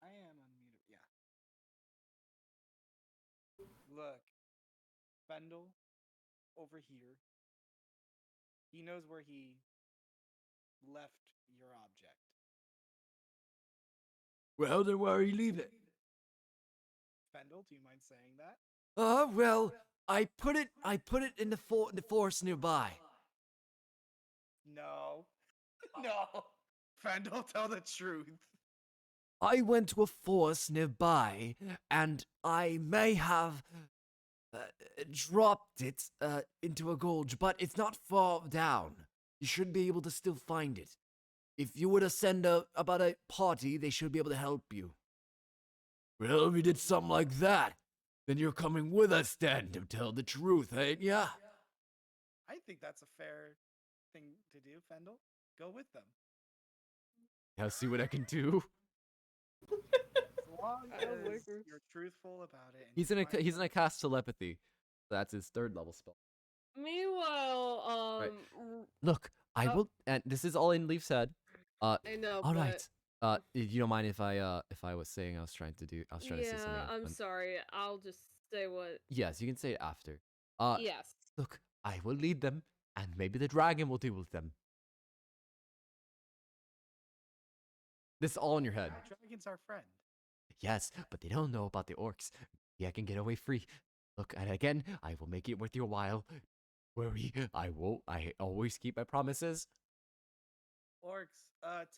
I am unmuted. Yeah. Look, Fendel, over here. He knows where he left your object. Well, then where you leave it? Fendel, do you mind saying that? Well, I put it in the forest nearby. No. No. Fendel, tell the truth. I went to a forest nearby, and I may have dropped it into a gulch, but it's not far down. You should be able to still find it. If you were to send about a party, they should be able to help you. Well, if you did something like that, then you're coming with us then, to tell the truth, ain't ya? I think that's a fair thing to do, Fendel. Go with them. I'll see what I can do. As long I don't as like her. you're truthful about it. and He's you gonna find he's out- gonna cast telepathy. That's his 3rd level spell. Meanwhile, Right. Look, I Oh. will, and this is all in Leaf's head. I know, All but right. You don't mind if I was saying I was trying to say yeah, something. I'm and- sorry. I'll just say what. Yes, you can say it after. Yes. Look, I will lead them. and maybe the dragon will deal with them. This is all in your head. The dragon's our friend. Yes, but they don't know about the orcs. Yeah, I can get away free. Look, and again, I will make it worth your while. Worry, I won't. I always keep my promises. Orcs,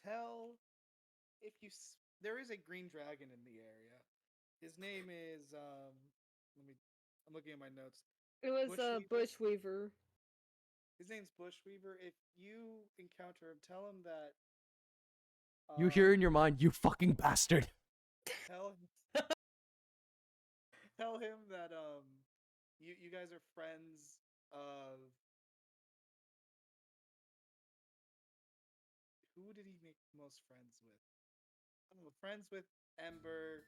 tell if you there is a green dragon in the area. His name is I'm looking at my notes. It was a Bushweaver. His name's Bushweaver. If you encounter him, tell him that You hear in your mind, you fucking bastard. tell tell him that you guys are friends of who did he make most friends with? I don't know, friends with Ember,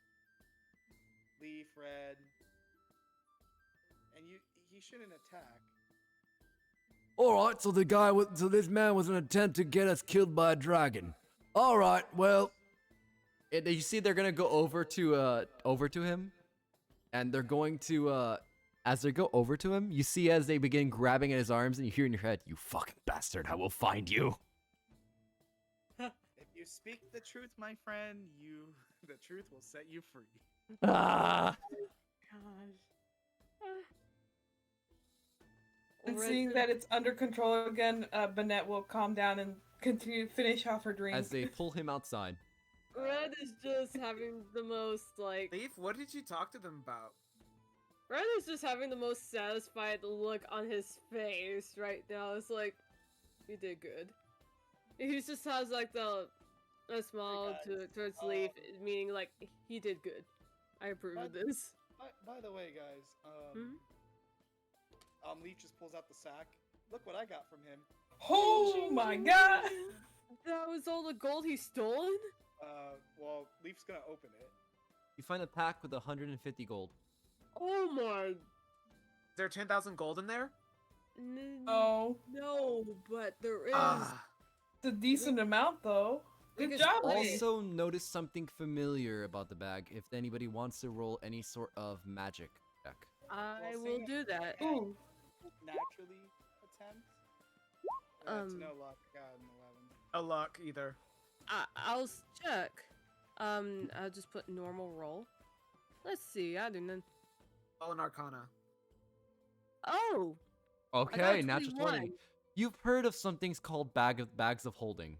Leaf, Red, and he shouldn't attack. All right, so this man was an attempt to get us killed by a dragon. All right, well, you see, they're gonna go over to him, and they're going to as they go over to him, you see as they begin grabbing at his arms, and you hear in your head, "You fucking bastard! I will find you." If you speak the truth, my friend, the truth will set you free. Ah! Gosh. And seeing that it's under control again, Bennett will calm down and finish off her drink. As they pull him outside. Red is just having the most like. Leaf, what did you talk to them about? Red is just having the most satisfied look on his face right now. It's like, you did good. He just has like a smile towards Leaf, meaning like he did good. I approve of this. By the way, guys, Leaf just pulls out the sack. Look what I got from him. Oh my god! That was all the gold he's stolen? Well, Leaf's gonna open it. You find a pack with 150 gold. Oh my. Is there 10,000 gold in there? Oh, No, but there is. it's a decent amount though. Good Because job, Leaf. Also, notice something familiar about the bag if anybody wants to roll any sort of magic check. I Well, will seeing do that. Ooh. Naturally attempt. It's no luck. I got an 11. No luck either. I'll check. I'll just put normal roll. Let's see. I didn't. All in Arcana. Oh. Okay, natural 21. 20. You've heard of something called bags of holding.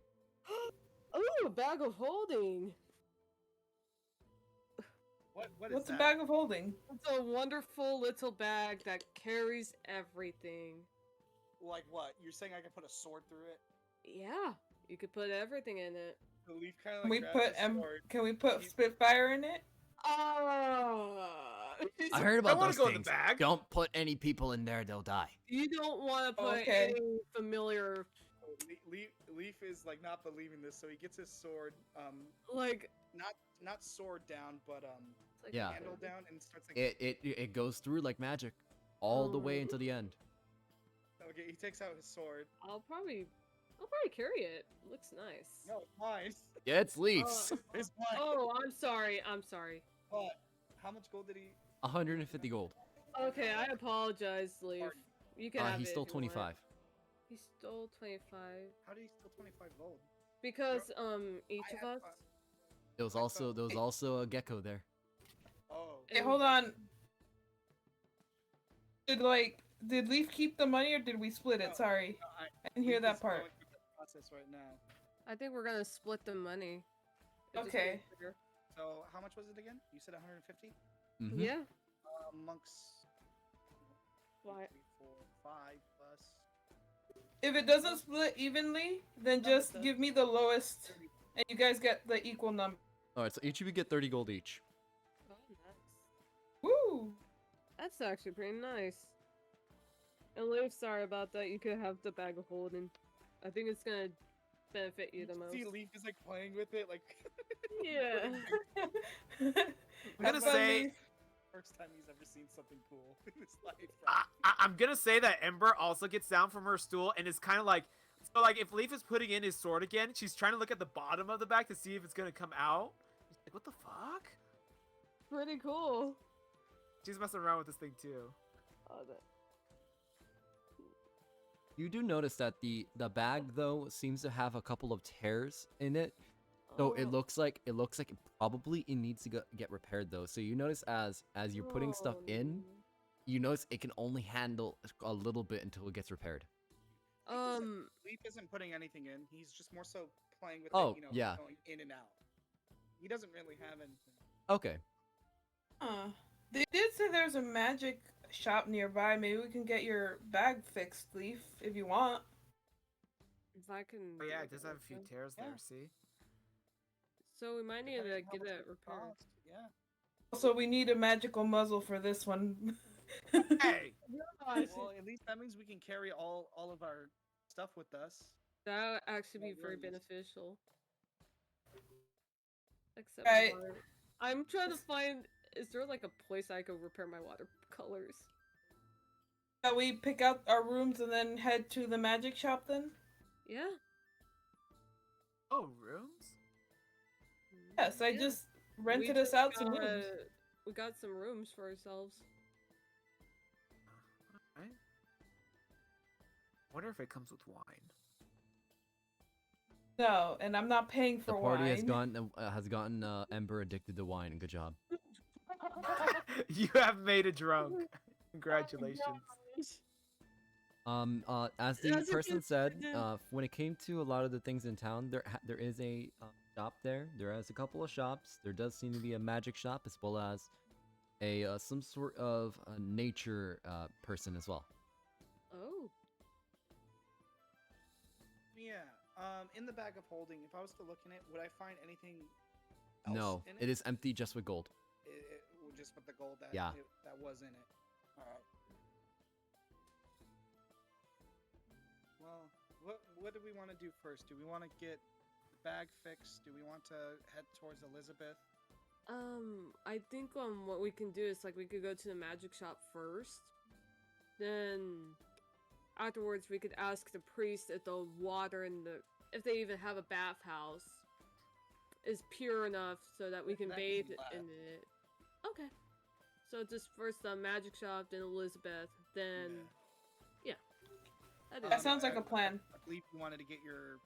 Ooh, a bag of holding. What is What's that? a bag of holding? It's a wonderful little bag that carries everything. Like what? You're saying I can put a sword through it? Yeah, you could put everything in it. The Leaf kind of Can like we grabs put the sword. Can we put Spitfire in it? I heard I about wanna those go in the things. bag. Don't put any people in there; they'll die. You don't want to put Okay. any familiar, Leaf is like not believing this, so he gets his sword, like, not sword down, but like Yeah. handle down, and starts like. It goes through like magic, all the way Oh. until the end. Okay, he takes out his sword. I'll probably carry it. Looks nice. No, it's mine. Yeah, it's Leaf's. It's mine. Oh, I'm sorry. I'm sorry. But how much gold did he? 150 gold. Okay, I apologize, Leaf. You can have He it stole if you want. 25. He stole 25 How did he steal 25 gold? because each I of had us. There was also a gecko there. Oh, Hey, hold on. Did Leaf keep the money or did we split it? No, Sorry, no, I didn't hear Leaf that is part. going through the process right now. I think we're gonna split the money. It just Okay. makes bigger. So how much was it again? You said 150 Mhm. Yeah. amongst Why? 3, 4, 5 plus. If it doesn't split evenly, then No, it just does. give me the lowest, and you guys get the equal number. All right, so each of you get 30 gold each. Oh, nice. Woo! That's actually pretty nice. And Leaf, sorry about that. You could have the bag of holding. I think it's gonna benefit you the most. See, Leaf is like playing with it, like. Yeah. I'm gonna Have fun, say- Leaf. First time he's ever seen something cool in his life. I'm gonna say that Ember also gets down from her stool and is kind of like, so like if Leaf is putting in his sword again, she's trying to look at the bottom of the bag to see if it's gonna come out. She's like, what the fuck? Pretty cool. She's messing around with this thing too. Oh, that. You do notice that the bag though seems to have a couple of tears in it. So it Oh. looks like it probably it needs to get repaired though. So you notice as you're putting stuff Oh, in, no. you notice it can only handle a little bit until it gets repaired. Leaf isn't putting anything in. He's just more so playing with Oh, it, yeah. going in and out. He doesn't really have anything. Okay. They did say there's a magic shop nearby. Maybe we can get your bag fixed, Leaf, if you want. If I can. Oh yeah, do it does have a few okay. tears Yeah. there. See? So we might need to Depending on how get much it it repaired. costs, yeah. Also, we need a magical muzzle for this one. Hey, Well, at least that means we can carry all of our stuff with us. That would actually be No very worries. beneficial. Except Right. water. I'm trying to find. Is there like a place I could repair my watercolors? Shall we pick out our rooms and then head to the magic shop then? Yeah. oh, rooms? Yes, I Yeah. just rented We us out just some got, rooms. We got some rooms for ourselves. Alright. Wonder if it comes with wine. No, and I'm not paying The for party wine. has gotten Ember addicted to wine. Good job. You have made a drunk. Congratulations. As the That's a person good said, idea. when it came to a lot of the things in town, there is a shop there. There is a couple of shops. There does seem to be a magic shop as well as a some sort of nature person as well. Oh. Yeah. In the bag of holding, if I was to look in it, would I find anything else No, in it is empty just with gold. just with the gold that Yeah. that was in it. All right. Well, what do we want to do first? Do we want to get the bag fixed? Do we want to head towards Elizabeth? I think what we can do is like we could go to the magic shop first. Then afterwards we could ask the priest if the water in if they even have a bathhouse is pure enough so that we can That bathe can last. in it. Okay. So just first the magic shop, then Elizabeth, then yeah. That sounds like a plan. I believe you wanted to get your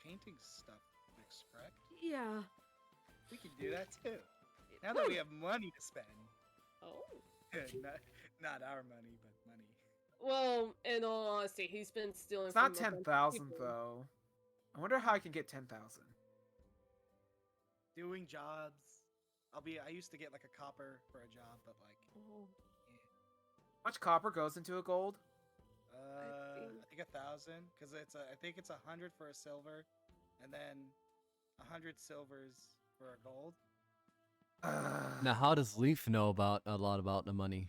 painting stuff fixed, correct? Yeah. We can do that too. Now that we have money to spend. Oh. not our money, but money. Well, in all honesty, he's been stealing. It's not from a bunch of 10,000 people. though. I wonder how I can get 10,000. Doing jobs. I used to get like a copper for a job, but like Oh. How much copper goes into a gold? I think 1,000, because I think it's 100 for a silver, and then 100 silvers for a gold. Now, how does Leaf know about a lot about the money?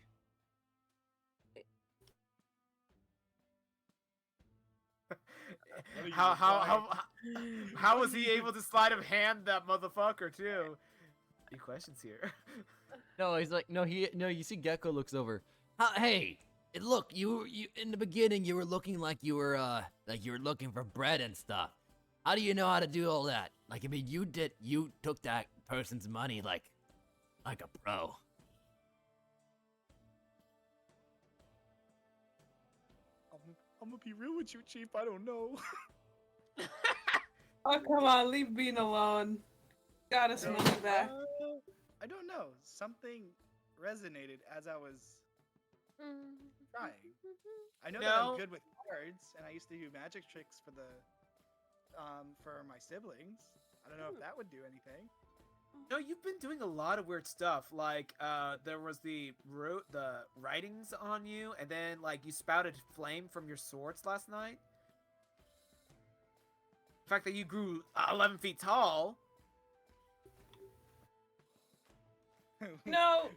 How was he able to sleight of hand that motherfucker too? Any questions here? No, he's like, no, you see Gecko looks over. Hey, look, you in the beginning you were looking like you were looking for bread and stuff. How do you know how to do all that? Like, I mean, you took that person's money like a pro. I'm gonna be real with you, Chief. I don't know. Oh, come on, leave Bean alone. Got us money back. I don't know. Something resonated as I was trying. I know that I'm good with cards, and I used to do magic tricks for my siblings. I don't know if that would do anything. No, you've been doing a lot of weird stuff. Like, there was the writings on you, and then like you spouted flame from your swords last night. The fact that you grew 11 feet tall. No,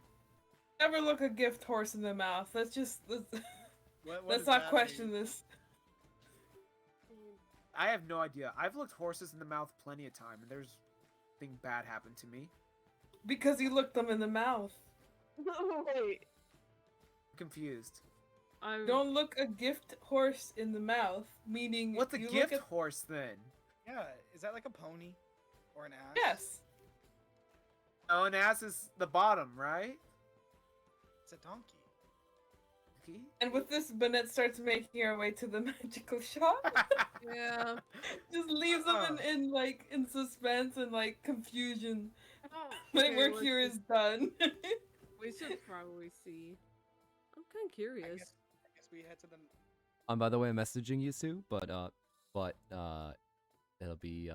never look a gift horse in the mouth. Let's What let's does not that question mean? this. I have no idea. I've looked horses in the mouth plenty of time, and there's nothing bad happened to me. Because you looked them in the mouth. Wait. I'm confused. Don't look a gift horse in the mouth, meaning What's a you gift look at... horse then? Yeah, is that like a pony or an ass? Yes. Oh, an ass is the bottom, right? It's a donkey. And with this, Bennett starts making her way to the magical shop. Yeah. Just leaves them in like in suspense and like confusion. My Okay, work let's here just- is done. We should probably see. I'm kind of I curious. guess we head to the. By the way, I'm messaging you, Sue, but it'll be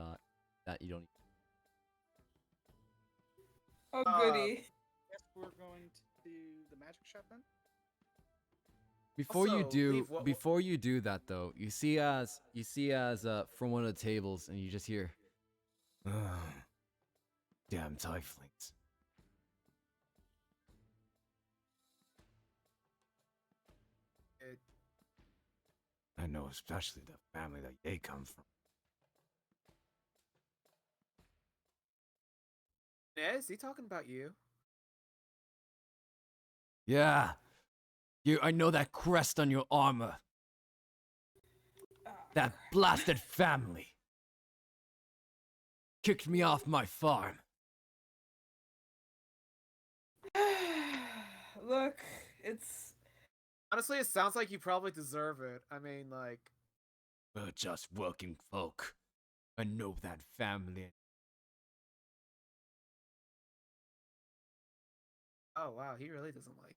that you don't. Oh Uh, goody. Guess we're going to the magic shop then. Before you Also, do, leave what- before you do that though, you see as from one of the tables, and you just hear, "Ugh, damn tieflings." I know, especially the family that they come from. Is he talking about you? Yeah, you. I know that crest on your armor. That blasted family kicked me off my farm. Look, it's Honestly, it sounds like you probably deserve it. I mean, like, We're just working folk. I know that family. oh wow, he really doesn't like.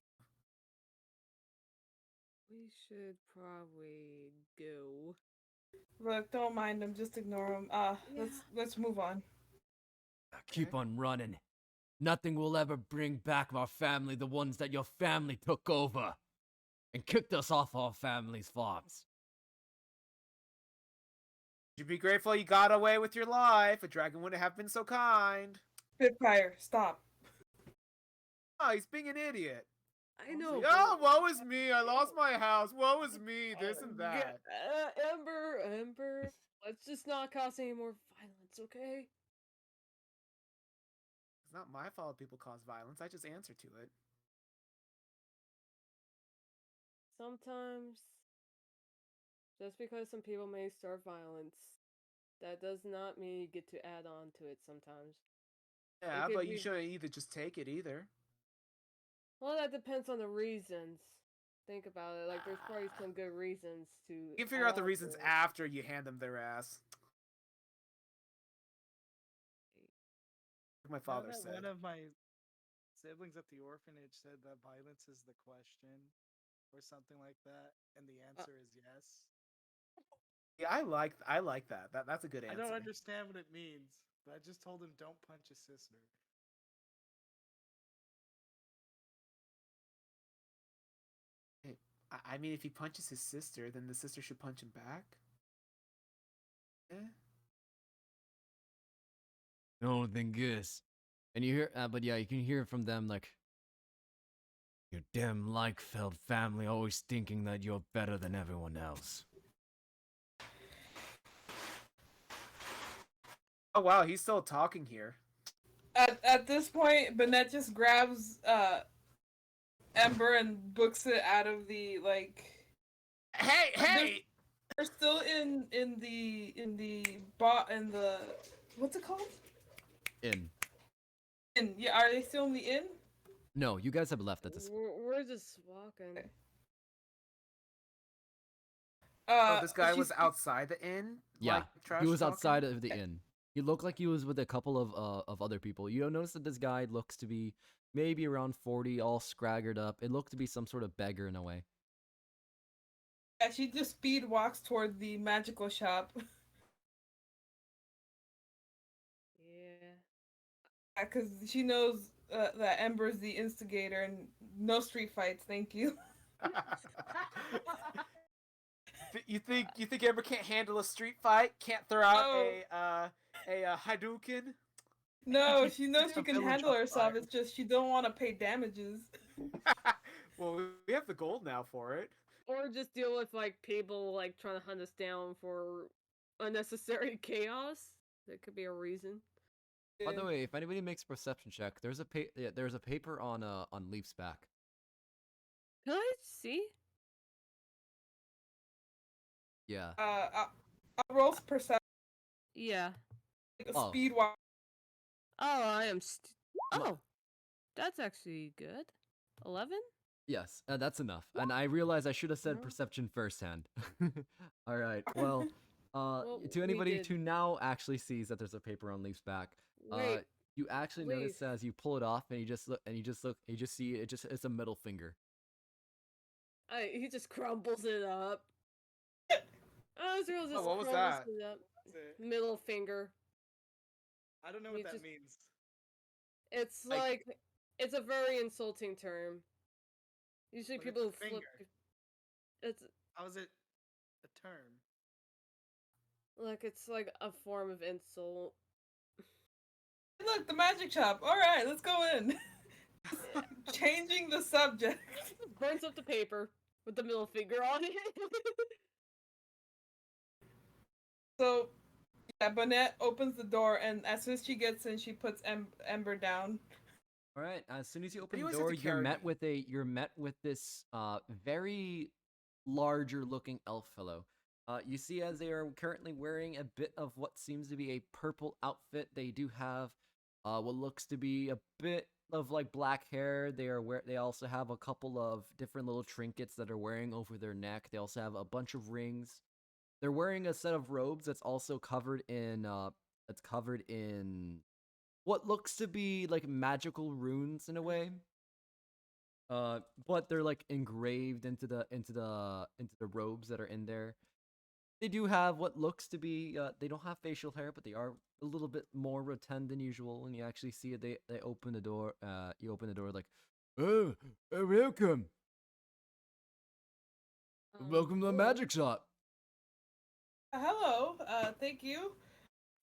We should probably go. look. Don't mind them. Just ignore them. Let's move on. Keep on running. Nothing will ever bring back our family, the ones that your family took over and kicked us off our family's farms. You'd be grateful you got away with your life. A dragon wouldn't have been so kind. Spitfire, stop. Oh, he's being an idiot. I know. Oh, woe is me. I lost my house. Woe is me. This and that. Ember, let's just not cause any more violence, okay? It's not my fault people cause violence. I just answer to it. Sometimes, just because some people may start violence, that does not mean you get to add on to it sometimes. Yeah, could but you be- shouldn't either just take it either. Well, that depends on the reasons. Think about it. Like, there's probably some good reasons to. You can figure out the add reasons to it. after you hand them their ass. Like my father Now that said. one of my siblings at the orphanage said that violence is the question, or something like that, and the answer is yes. Yeah, I like that. That's a good answer. I don't understand what it means, but I just told him don't punch his sister. I mean, if he punches his sister, then the sister should punch him back. Yeah. No, thing is, and you hear, but yeah, you can hear from them like, your damn Likefeld family always thinking that you're better than everyone else. Oh wow, he's still talking here. At this point, Bennett just grabs Ember and books it out of the like. Hey! They're still in the what's it called? In. Yeah, are they still in the inn? No, you guys have left at this. We're just walking. Okay. Oh, this guy she's- was outside the inn. Yeah, like, trash he was talking? outside of the inn. He looked like he was with a couple of other people. You notice that this guy looks to be maybe around 40, all scraggered up. It looked to be some sort of beggar in a way. Yeah, she just speed walks toward the magical shop. Yeah. Because she knows that Ember's the instigator and no street fights, thank you. You think Amber can't handle a street fight? Can't throw out No. a Hadouken? No, she knows A she can village handle on herself, fire. it's just she don't want to pay damages. Well, we have the gold now for it. Or just deal with like people like trying to hunt us down for unnecessary chaos. That could be a reason. By the way, if anybody makes a perception check, there's a there's a paper on Leaf's back. Can I see? Yeah. I'll roll perception, Yeah. like a Oh. speed walk. Oh, I am. No. Oh, that's actually good. 11. Yes, that's enough. And I realize I should have said No. perception firsthand. All right. Well, Well, to we anybody did. who now actually sees that there's a paper on Leaf's back, Wait, you actually Leaf. notice as you pull it off, and you just look, you just see it's a middle finger. He just crumbles it up. Azrael just what was crumbles that? it up. That's it. Middle finger. I don't know You what that just- means. It's Like- like it's a very insulting term. Usually But it's people a who flip. finger. It's How is it a term? it's like a form of insult. Look, the magic shop. All right, let's go in. Changing the subject. Burns up the paper with the middle finger on it. So, yeah, Bonnet opens the door, and as soon as she gets in, she puts Ember down. All right. As soon as you open You the always have door, to carry you're met with this very larger looking elf fellow. You see, as they are currently wearing a bit of what seems to be a purple outfit, they do have what looks to be a bit of like black hair. They also have a couple of different little trinkets that are wearing over their neck. They also have a bunch of rings. They're wearing a set of robes that's also covered in what looks to be like magical runes in a way. But they're like engraved into the robes that are in there. They do have what looks to be they don't have facial hair, but they are a little bit more rotund than usual. And you actually see it. They open the door. You open the door like, oh, welcome, welcome to the Hello. magic shop. Hello, thank you.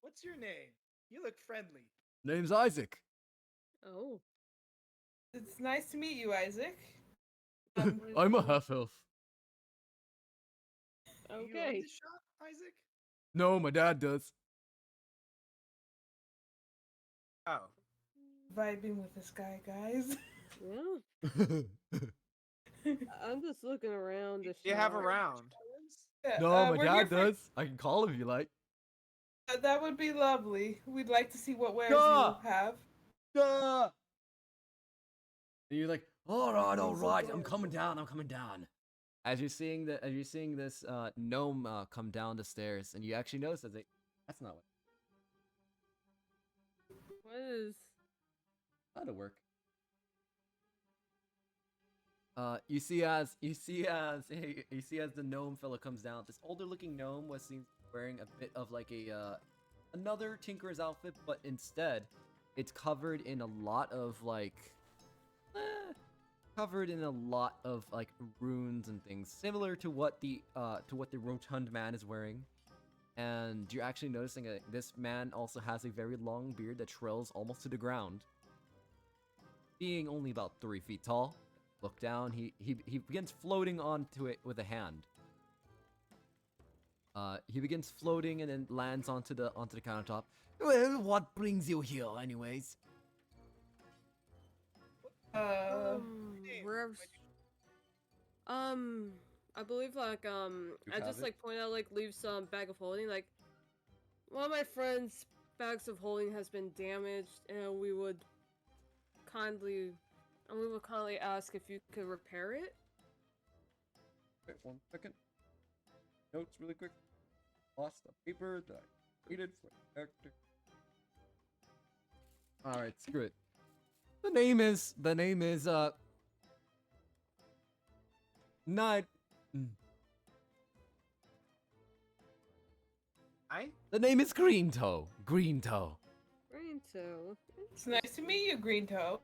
What's your name? You look friendly. Name's Isaac. Oh. It's nice to meet you, Isaac. I'm a half elf. Do you own Okay. this shop, Isaac? No, my dad does. Oh. Vibing with this guy, guys. Yeah. I'm just looking around the You have shop. around. Yeah, No, my we're here dad for- does. I can call him if you like. That would be lovely. We'd like to see what wares Duh! you have. And you're like, all right, so I'm coming down. As you're seeing this gnome come down the stairs, and you actually notice that that's not what What is? that'll work. You see as the gnome fella comes down, this older looking gnome was seen wearing a bit of like a another tinkerer's outfit, but instead it's covered in a lot of like runes and things, similar to what the rotund man is wearing. And you're actually noticing that this man also has a very long beard that trails almost to the ground, being only about 3 feet tall. Look down. He begins floating onto it with a hand. He begins floating and then lands onto the countertop. Well, what brings you here, anyways? Name, Wherever. I believe like I have just it? like point out like leave some bag of holding. Like one of my friends' bags of holding has been damaged, and we would kindly ask if you could repair it. Wait 1 second. Notes really quick. Lost the paper that I needed for the character. Alright, screw it. The name is Night. The name is Green Toe. Green Toe. Green toe. It's nice to meet you, Green Toe.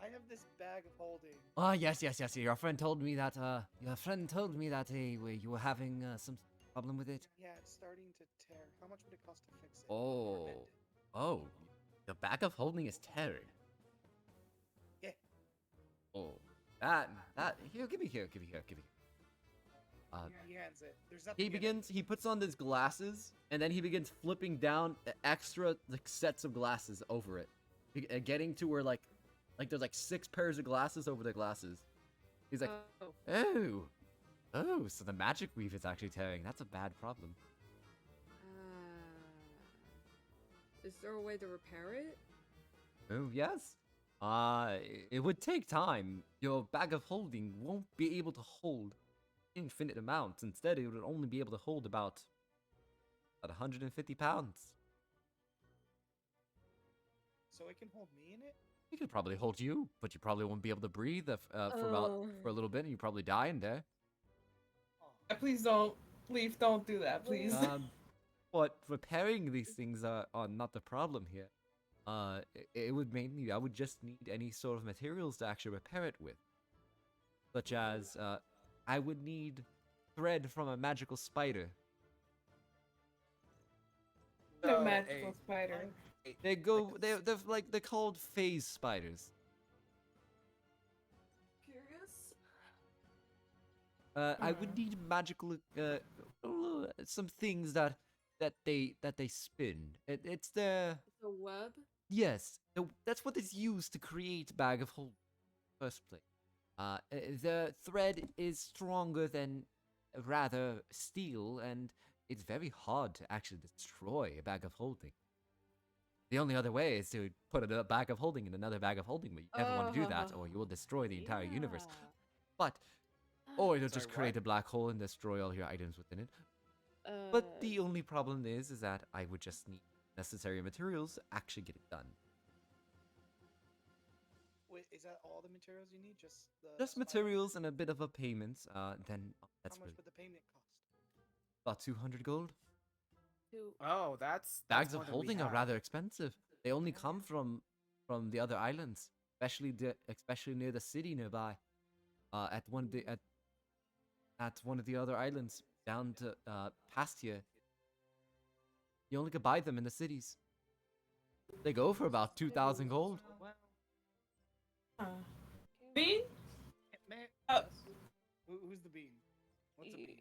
I have this bag of holding. Ah, yes. Your friend told me that you were having some problem with it. Yeah, it's starting to tear. How much would it cost to fix it? Or mend it? Oh, the bag of holding is teared. Yeah. Oh, that here, give me here. He hands it. There's nothing. He puts on his glasses, and then he begins flipping down extra like sets of glasses over it, getting to where like there's like 6 pairs of glasses over the glasses. He's like, Oh. oh, so the magic weave is actually tearing. That's a bad problem. Is there a way to repair it? Oh, yes. It would take time. Your bag of holding won't be able to hold infinite amounts. Instead, it would only be able to hold about 150 pounds. So it can hold me in it? It could probably hold you, but you probably won't be able to breathe Oh. for a little bit, and you probably die in there. Oh. Please don't, Leaf, don't do that, please. But repairing these things are not the problem here. It would mainly, I would just need any sort of materials to actually repair it with. Such as, I would need thread from a magical spider. The So, magical a- spider. They're called phase spiders. Curious? I would need magical, some things that they spin. It's the The web? yes, that's what is used to create bag of holding in the first place. The thread is stronger than rather steel, and it's very hard to actually destroy a bag of holding. The only other way is to put a bag of holding in another bag of holding, but you never want to do that, or you will destroy the entire universe. But or it'll Sorry, just create what? a black hole and destroy all your items within it. Yeah. But the only problem is that I would just need necessary materials to actually get it done. Wait, is that all the materials you need? Just the Just spider? materials and a bit of a payment. Then that's How much really would the payment cost? about 200 gold. Oh, that's Bags more of than we holding are have. rather expensive. They only come from the other islands, especially near the city nearby. At one of the other islands down to past here. You only could buy them in the cities. They go for about 2,000 gold. Well, Bean? man, Uh, yes. Who's the bean? What's a bean?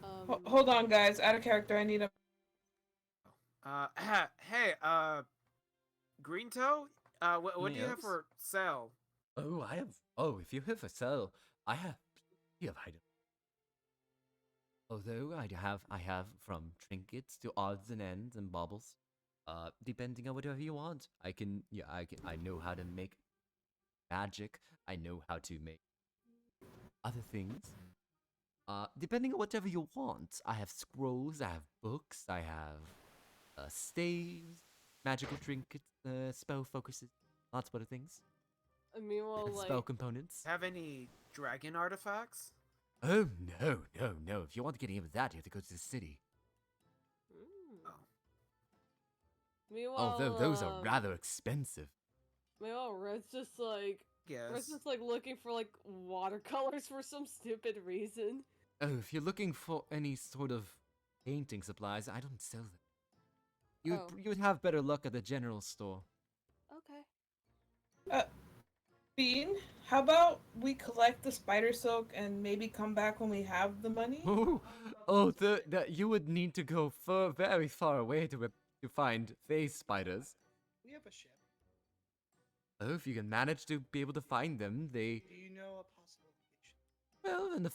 Hold on, guys. Out of character. I need a. Hey, Green Toe, what do you have Yes? for sale? Oh, I have. Oh, if you have a sell, I have plenty of items. Although I have from trinkets to odds and ends and baubles. Depending on whatever you want. I know how to make magic. I know how to make other things. Depending on whatever you want. I have scrolls, I have books, I have staves, magical trinkets, spell focuses, lots of other things. Meanwhile, And like, spell components. Have any dragon artifacts? Oh no. If you want to get any of that, you have to go to the city. mm. Oh. Meanwhile, Although those are rather expensive. Meanwhile, Red's just like, Red's Yes. just like looking for like watercolors for some stupid reason. Oh, if you're looking for any sort of painting supplies, I don't sell them. Oh. You would have better luck at the general store. Okay. Bean, how about we collect the spider silk and maybe come back when we have the money? You would need to go very far away to find phase spiders. We have a ship. Oh, if you can manage to be able to find them, Do you know a possible location? well, in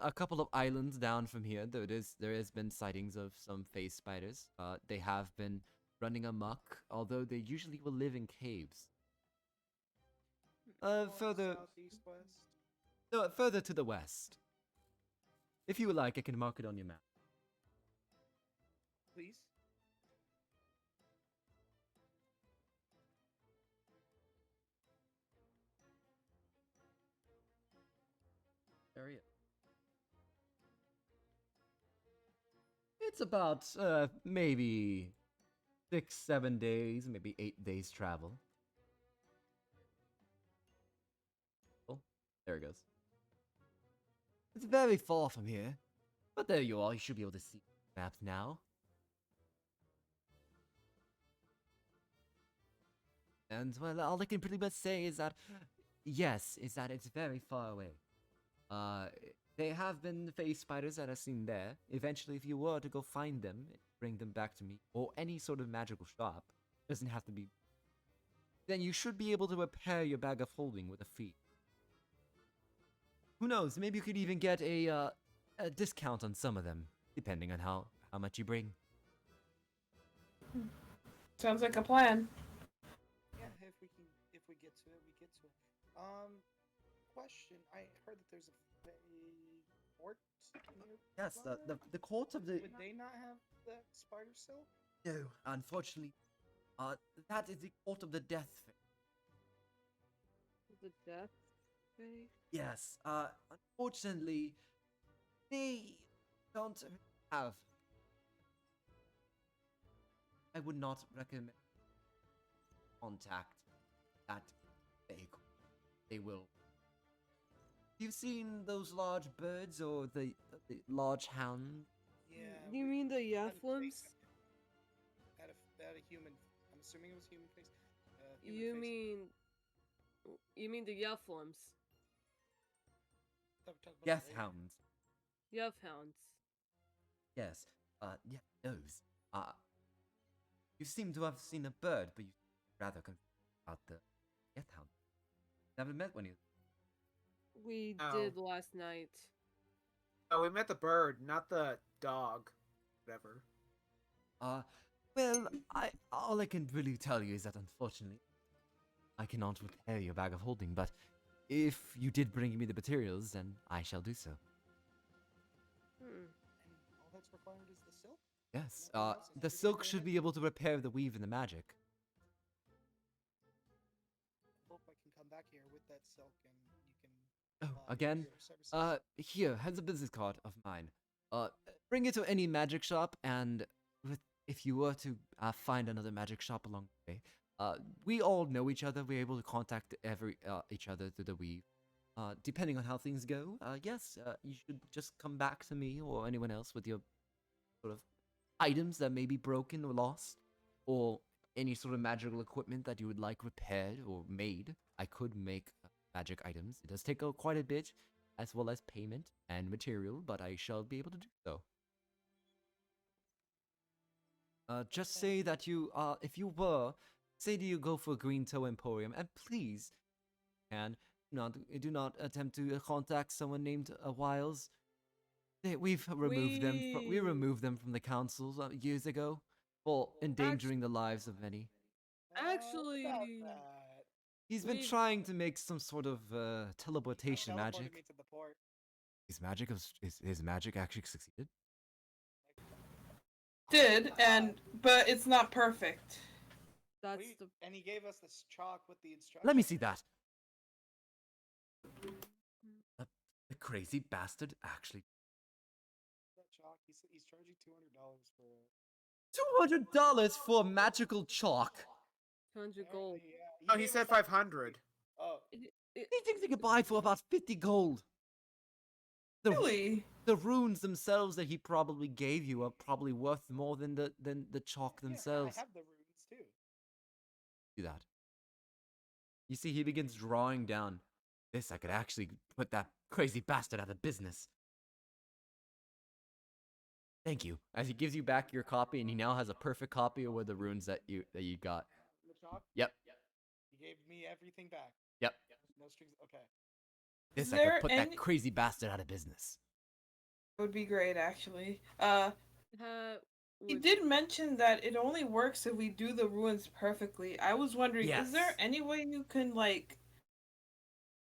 a couple of islands down from here, there has been sightings of some phase spiders. They have been running amok, although they usually will live in caves. North, Further South, east, west? no, further to the west. If you would like, I can mark it on your map. Please. Area. It's about maybe 6-7 days, maybe 8 days travel. Oh, there it goes. It's very far from here, but there you are. You should be able to see the map now. And well, all I can pretty much say is that yes, is that it's very far away. There have been phase spiders that I've seen there. Eventually, if you were to go find them, bring them back to me, or any sort of magical shop, doesn't have to be. Then you should be able to repair your bag of holding with a fee. Who knows? Maybe you could even get a discount on some of them, depending on how much you bring. Sounds like a plan. Yeah, if we get to it, we get to it. Question. I heard that there's a fort near. Yes, the court of the Would they not have that spider silk? no, unfortunately, that is the court of the death. The death face? Yes, unfortunately, they don't have. I would not recommend contact that vehicle. They will. You've seen those large birds or the large hound? Yeah. You mean the had a face Yeflums? had a human. I'm assuming it was human face. Human You face. mean the Yeflums? Thought we were talking about Yes, the raven. hounds. Yefhounds. Yes. Yeah, those. You seem to have seen a bird, but you rather confused about the death hound. Never met one of you. We Oh. did last night. Oh, we met the bird, not the dog. Whatever. Well, all I can really tell you is that unfortunately, I cannot repair your bag of holding. But if you did bring me the materials, then I shall do so. Hmm. And all that's required is the silk. Yes. Nothing else? Is The everything silk very should much- be able to repair the weave and the magic. Hope I can come back here with that silk and you can. Oh, again. your services. Here, here's a business card of mine. Bring it to any magic shop, and if you were to find another magic shop along the way, we all know each other. We're able to contact each other through the weave. Depending on how things go, yes, you should just come back to me or anyone else with your sort of items that may be broken or lost, or any sort of magical equipment that you would like repaired or made. I could make magic items. It does take quite a bit, as well as payment and material, but I shall be able to do so. Just say that you, if you were, say that you go for Green Toe Emporium, and please, and do not attempt to contact someone named Wiles. We've removed them. We removed them from the councils years ago for endangering the lives of many. How Actually, about that? He's been we've- trying to make some sort of teleportation Teleported magic. me to the port. His magic actually succeeded. But it's not perfect. That's the And he gave us this chalk with the instructions. Let me see that. The crazy bastard actually. That chalk. He's charging $200 for. $200 for magical chalk. 100 gold. Apparently, yeah. Oh, he gave said us that- 500. Oh, He thinks he could buy for about 50 gold. Really? The runes themselves that he probably gave you are probably worth more than the chalk yeah, themselves. I have the runes too. Do that. You see, he begins drawing down. This I could actually put that crazy bastard out of business. Thank you. As he gives you back your copy, and he now has a perfect copy of the runes that you got. The chalk. Yep. He gave me everything back. Yep. No strings. Okay. This Is I could there put any- that crazy bastard out of business. Would be great, actually. He would- did mention that it only works if we do the ruins perfectly. I was wondering, is there Yes. any way you can, like,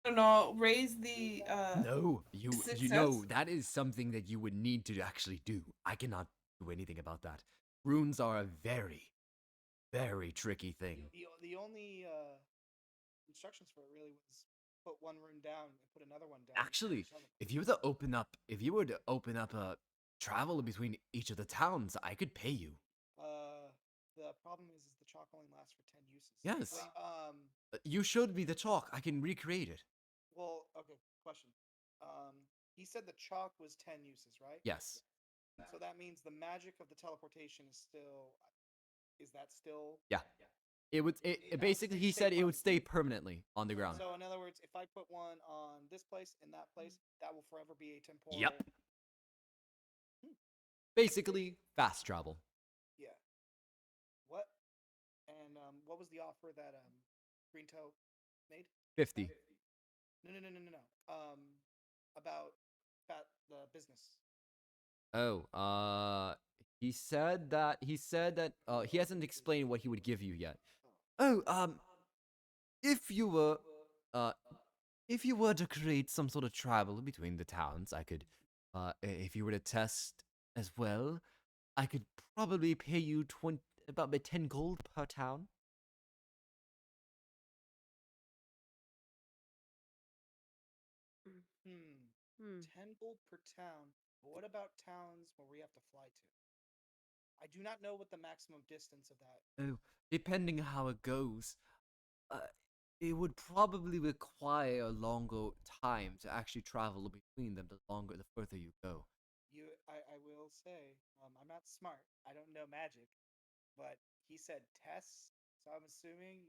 I don't know, raise the No, you success? know that is something that you would need to actually do. I cannot do anything about that. Runes are a very, very tricky thing. The only instructions for it really was put one rune down and put another one down. Actually, if you were to open up a travel between each of the towns, I could pay you. The problem is the chalk only lasts for 10 uses. Yes. Wait, You showed me the chalk. I can recreate it. well, okay, question. He said the chalk was 10 uses, right? Yes. So that means the magic of the teleportation is still. Is that still? Yeah. It would. It Basically, he stay said it would permanently. stay permanently on the ground. So in other words, if I put one on this place and that place, that will forever be a temporal. Yep. Basically, fast travel. Yeah. What? And what was the offer that Green Toe made? 50. No. About the business. Oh. He said that he hasn't explained what he would give you yet. Oh, if you were uh if you were to create some sort of travel between the towns, I could if you were to test as well, I could probably pay you 20 about 10 gold per town. Hmm. Hmm. 10 gold per town. But what about towns where we have to fly to? I do not know what the maximum distance of that. Oh, depending how it goes, uh, it would probably require a longer time to actually travel between them. The further you go. I will say, I'm not smart. I don't know magic, but he said tests. So I'm assuming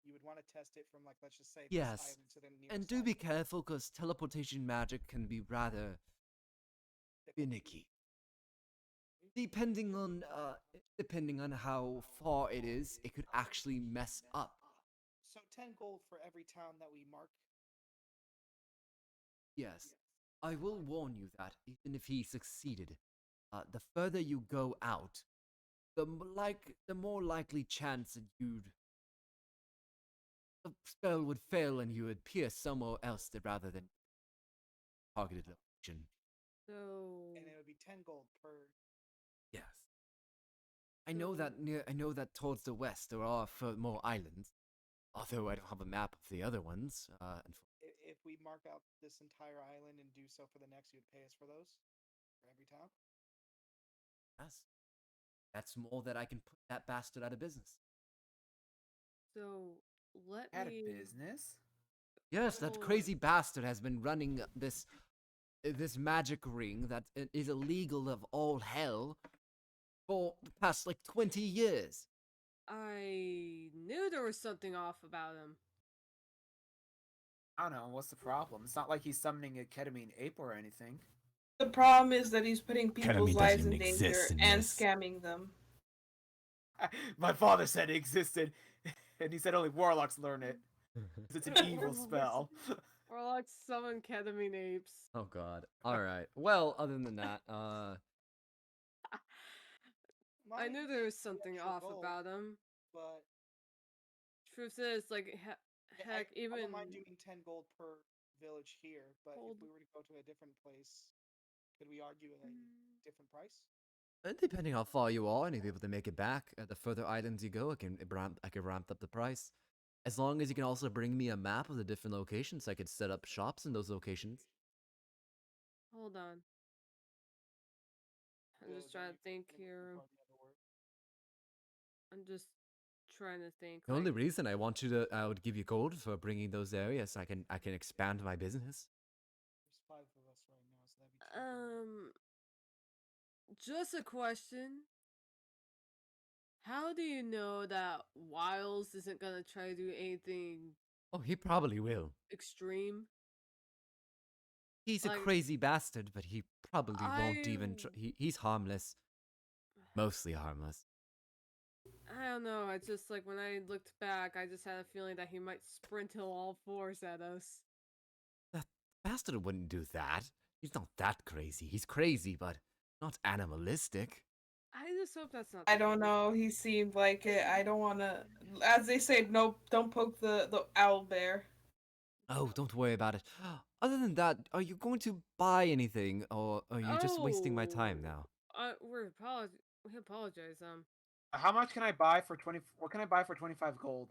you would want to test it from, like, let's just say this Yes, island to the and nearest do be island. careful, cause teleportation magic can be rather Fickle. finicky. Depending on how far it is, it could actually mess up. So 10 gold for every town that we mark. Yes, I will warn you that even if he succeeded, the further you go out, the more likely chance that the spell would fail and you would pierce somewhere else rather than targeted location. So And it would be 10 gold per. Yes, I know that towards the west there are more islands, although I don't have a map of the other ones. If we mark out this entire island and do so for the next, you'd pay us for those? For every town? Yes, that's more that I can put that bastard out of business. so let Out of me. business? Yes, that Hold on. crazy bastard has been running this magic ring that is illegal of all hell for the past like 20 years. I knew there was something off about him. I don't know. What's the problem? It's not like he's summoning a ketamine ape or anything. The problem is that he's putting people's Ketamine lives doesn't in even danger exist in and this. scamming them. My father said it existed, and he said only warlocks learn it. 'Cause it's an evil spell. Or like summon ketamine apes. Oh god. Alright. Well, other than that, I Might knew be there was a few something extra off gold, about him. but Truth is, like, heck, I even. don't mind doing 10 gold per village here, but if Hold. we were to go to a different place, could we argue a different price? depending how far you are and if you're able to make it back, the further islands you go, I can ramp up the price. As long as you can also bring me a map of the different locations, I could set up shops in those locations. Hold on. I'm The- just the trying to think the here. part, the other word. I'm just trying to think. The only Like, reason I would give you gold for bringing those areas, I can expand my business. There's 5 of us right now, so that'd be 2 gold. just a question. How do you know that Wiles isn't gonna try to do anything Oh, he probably will. extreme? He's a Like, crazy bastard, but he probably won't I, even. He's harmless, mostly harmless. I don't know. It's just like when I looked back, I just had a feeling that he might sprint till all fours at us. That bastard wouldn't do that. He's not that crazy. He's crazy, but not animalistic. I just hope that's not. I the don't case. know. He seemed like it. I don't want to. As they say, no, don't poke the owl bear. Oh, don't worry about it. Other than that, are you going to buy anything, or are you just wasting my time Oh, now? we apologize. How much can I buy for 20? What can I buy for 25 gold?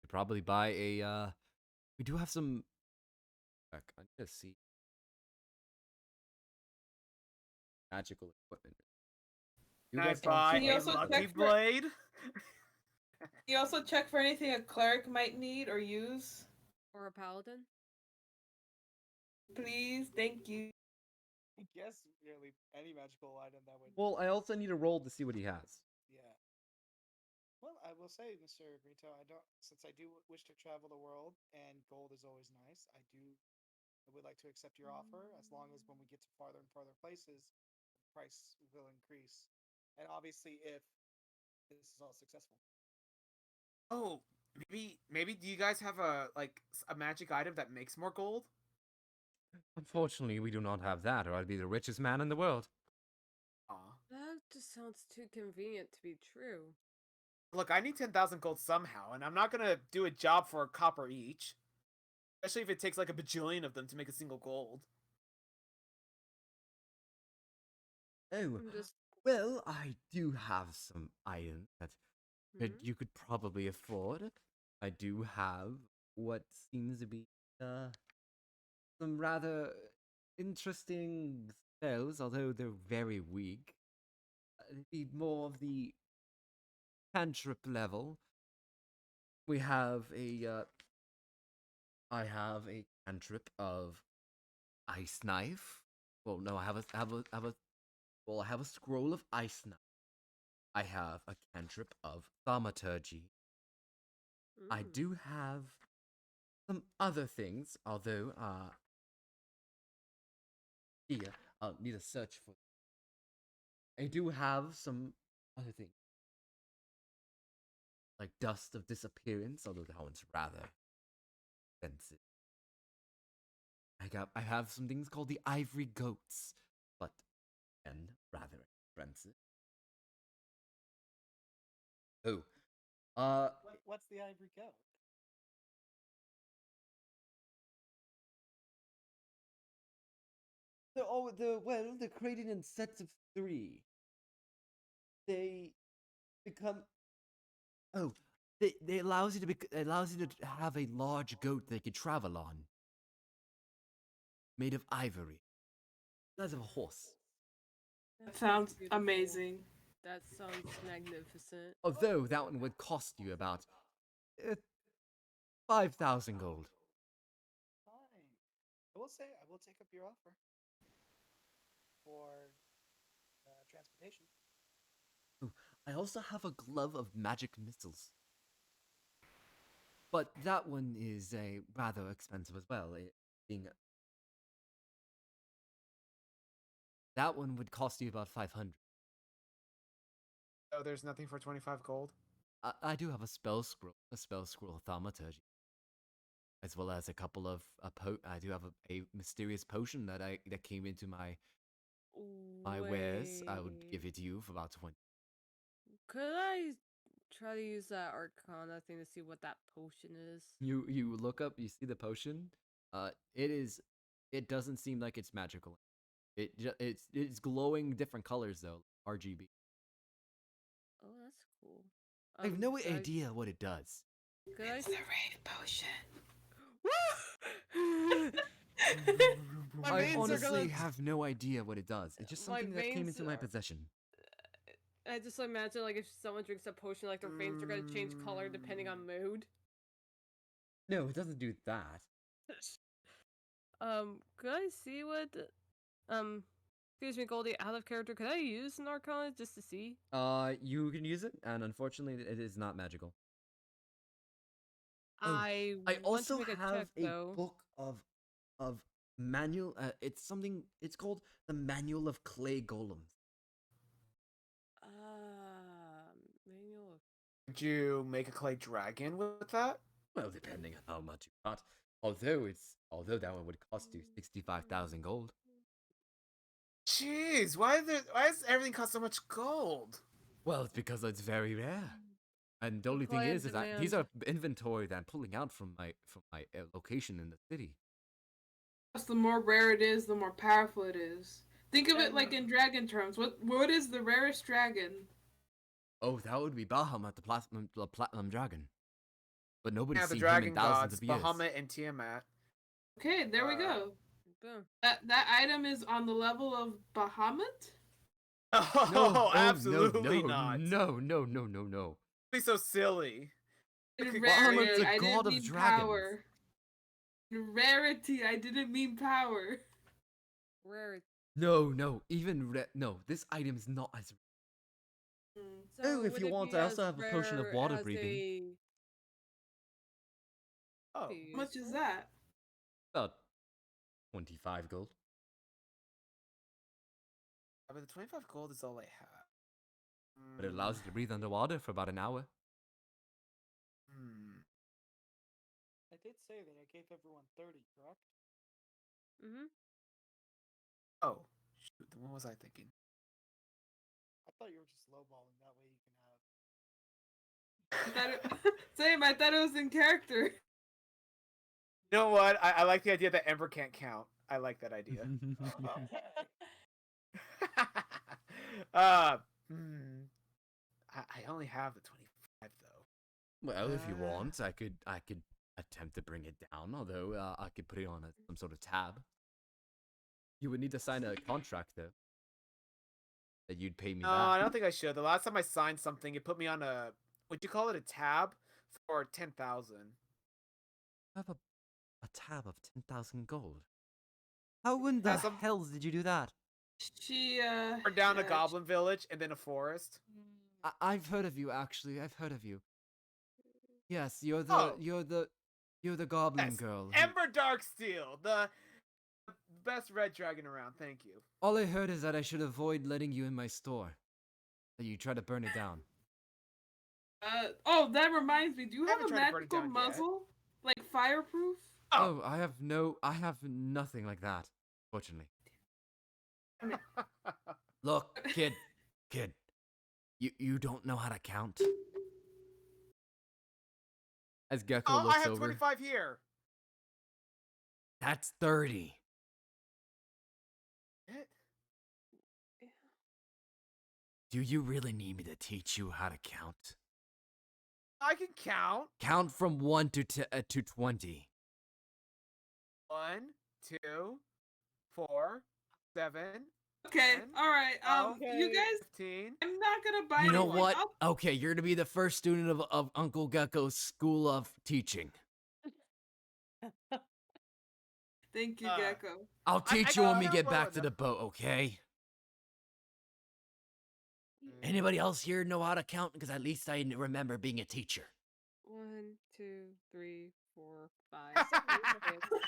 You probably buy a. We do have some. I need to see magical equipment. You Can I guys buy Can you a also lucky check for- blade? You also check for anything a cleric might need or use. Or a paladin. Please, thank you. I guess really any magical item that would. Well, I also need a roll to see what he has. Yeah. Well, I will say, Mr. Grito, since I do wish to travel the world, and gold is always nice. I would like to accept your offer as long as when we get to farther and farther places, the price will increase, and obviously if this is all successful. Oh, maybe do you guys have a magic item that makes more gold? Unfortunately, we do not have that, or I'd be the richest man in the world. Aw. That just sounds too convenient to be true. Look, I need 10,000 gold somehow, and I'm not gonna do a job for a copper each. Especially if it takes like a bajillion of them to make a single gold. Oh, I'm just. well, I do have some items that Hmm? you could probably afford. I do have what seems to be some rather interesting spells, although they're very weak. It'd be more of the cantrip level. We have I have a cantrip of ice knife. Well, no, I have a scroll of ice knife. I have a cantrip of thaumaturgy. I Mm. do have some other things, although here I'll need a search for. I do have some other things like dust of disappearance, although that one's rather expensive. I have some things called the ivory goats, but again rather expensive. Oh, What's the ivory goat? they're created in sets of three. They become oh, they allows you to have a large goat they could travel on, made of ivory, size of a horse. That sounds Beautiful. amazing. That sounds magnificent. Although that one would cost you about 5,000 gold. Fine. I will say I will take up your offer for transportation. Oh, I also have a glove of magic missiles. But that one is a rather expensive as well. That one would cost you about 500. Oh, there's nothing for 25 gold. I do have a spell scroll of thaumaturgy, as well as a couple of I do have a mysterious potion that came into my wares. I would give Wait. it to you for about 20. Could I try to use that Arcana thing to see what that potion is? You look up, you see the potion. It is. It doesn't seem like it's magical. It's glowing different colors though, RGB. Oh, that's cool. I have no could idea what it does. Could It's the rave potion. My I veins are gonna. honestly have no idea what it does. It's just My something that came veins into my are. possession. I just imagine like if someone drinks a potion, like their veins are gonna change color depending on mood. No, it doesn't do that. Could I see what? Excuse me, Goldie. Out of character. Could I use an Arcana just to see? You can use it, and unfortunately, it is not magical. Oh, I I want to also make a have check a though. book of manual. It's something. It's called the Manual of Clay Golems. Manual of. Could you make a clay dragon with that? Well, depending on how much you got. Although that one would cost you 65,000 gold. Jeez, why does everything cost so much gold? Well, it's because it's very rare. And the only thing Supply and is that these demand. are inventory that I'm pulling out from my location in the city. The more rare it is, the more powerful it is. Think of it like And in dragon terms. What is the rarest dragon? Oh, that would be Bahamut, the platinum dragon. But nobody's Yeah, the seen him in dragon thousands gods, of years. Bahamut and Tiamat. Okay, there we go. boom. That item is on the level of Bahamut? Oh, No, absolutely not. No. Be so silly. Bahamut's Rarity, a I god didn't of mean dragons. power. Rarity, I didn't mean power. Rare. No, no. This item is not as. So Oh, if would you it want, be I also as have a potion of rare water as breathing. Oh, Be How much is useful? that? About 25 gold. but the 25 gold is all I have. But it allows you to breathe underwater for about an hour. Hmm. I did say that I gave everyone 30, correct? Mm-hmm. Oh, shoot. Then what was I thinking? I thought you were just lowballing. That way you can have. Same, I thought it was in character. You know what? I like the idea that Ember can't count. I like that idea. uh, hmm. I only have the 25 though. Well, if you Uh. want, I could attempt to bring it down. Although I could put it on some sort of tab. You would need to sign a contract though. That you'd pay me No, back. I don't think I should. The last time I signed something, it put me on a, would you call it a tab for 10,000. I have a tab of 10,000 gold. How in the some- hell did you do that? She Or down a yeah, goblin village and then a forest. I've heard of you actually. I've heard of you. Yes, you're the Oh. you're the goblin Yes, girl. Ember Darksteel, the best red dragon around. Thank you. All I heard is that I should avoid letting you in my store. That you try to burn it down. oh, that reminds me. Do you have Haven't a tried to burn it magical down yet. muzzle? Like fireproof? Oh, I have nothing like that. Fortunately. Look, kid, you don't know how to count. As Gecko Oh, looks I have over, 25 here. that's 30. It- Do you really need me to teach you how to count? I can count. Count from 1 to 20. 1, 2, 4, 7, Okay, 10, all right. You Okay. guys, 15. I'm not gonna buy. You know anything. what? I'll- Okay, you're gonna be the first student of Uncle Gecko's School of Teaching. Thank you, Uh, Gecko. I'll I teach you when we got get well back to the enough. boat, okay? Mm. Anybody else here know how to count? Because at least I remember being a teacher. 1, 2, 3, 4, 5, 6,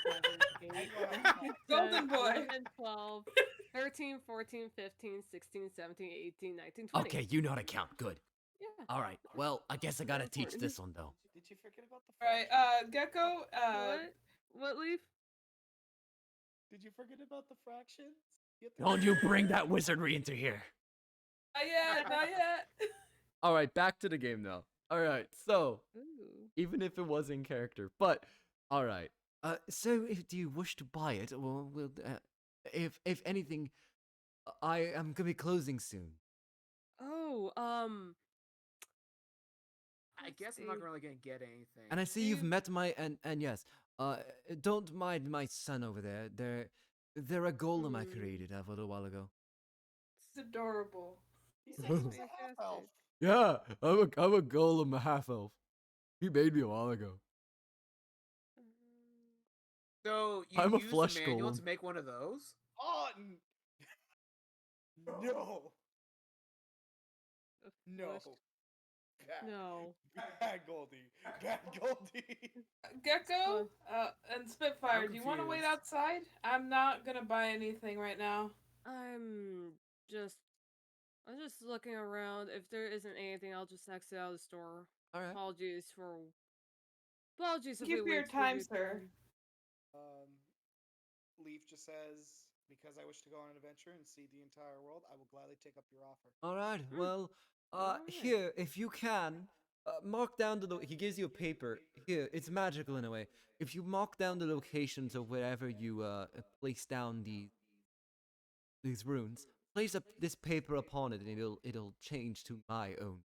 7, 8, 9, Golden 10, boy. 11, 12, 13, 14, 15, 16, 17, 18, 19, 20. Okay, you know how to count. Good. Yeah. All right. Well, I guess I gotta teach important. this one though. Did you forget about the? All right, fraction? Gecko. What? What leaf? Did you forget about the fractions? Don't you bring that wizardry into here. Not yet, not yet. All right, back to the game now. All right, so Ooh. even if it was in character, but all right. So if do you wish to buy it, or will if anything, I am gonna be closing soon. Oh, I let's guess I'm not see. really gonna get anything. And I see you've met my and yes, don't mind my son over there. They're a golem I Hmm. created a little while ago. It's adorable. He said he was a Fantastic. half elf. Yeah, I'm a golem, a half elf. He made me a while ago. So you I'm a use flesh the manual golem. to make one of those? Oh no! A No! flesh- Bad. No. Bad Goldie. Bad Goldie. Gecko, and Spitfire, I'm do you want to wait confused. outside? I'm not gonna buy anything right now. I'm just looking around. If there isn't anything, I'll just exit out of the store. All right. Apologies if Thank we you for your wait time, you sir. Leaf just says, because I wish to go on an adventure and see the entire world, I will gladly take up your offer. All right. Hmm. Well, Alright. here, if you can, mark down he gives you a paper. Here, it's magical in a way. If you mark down the locations of wherever you place down these runes, place this paper upon it, and it'll change to my own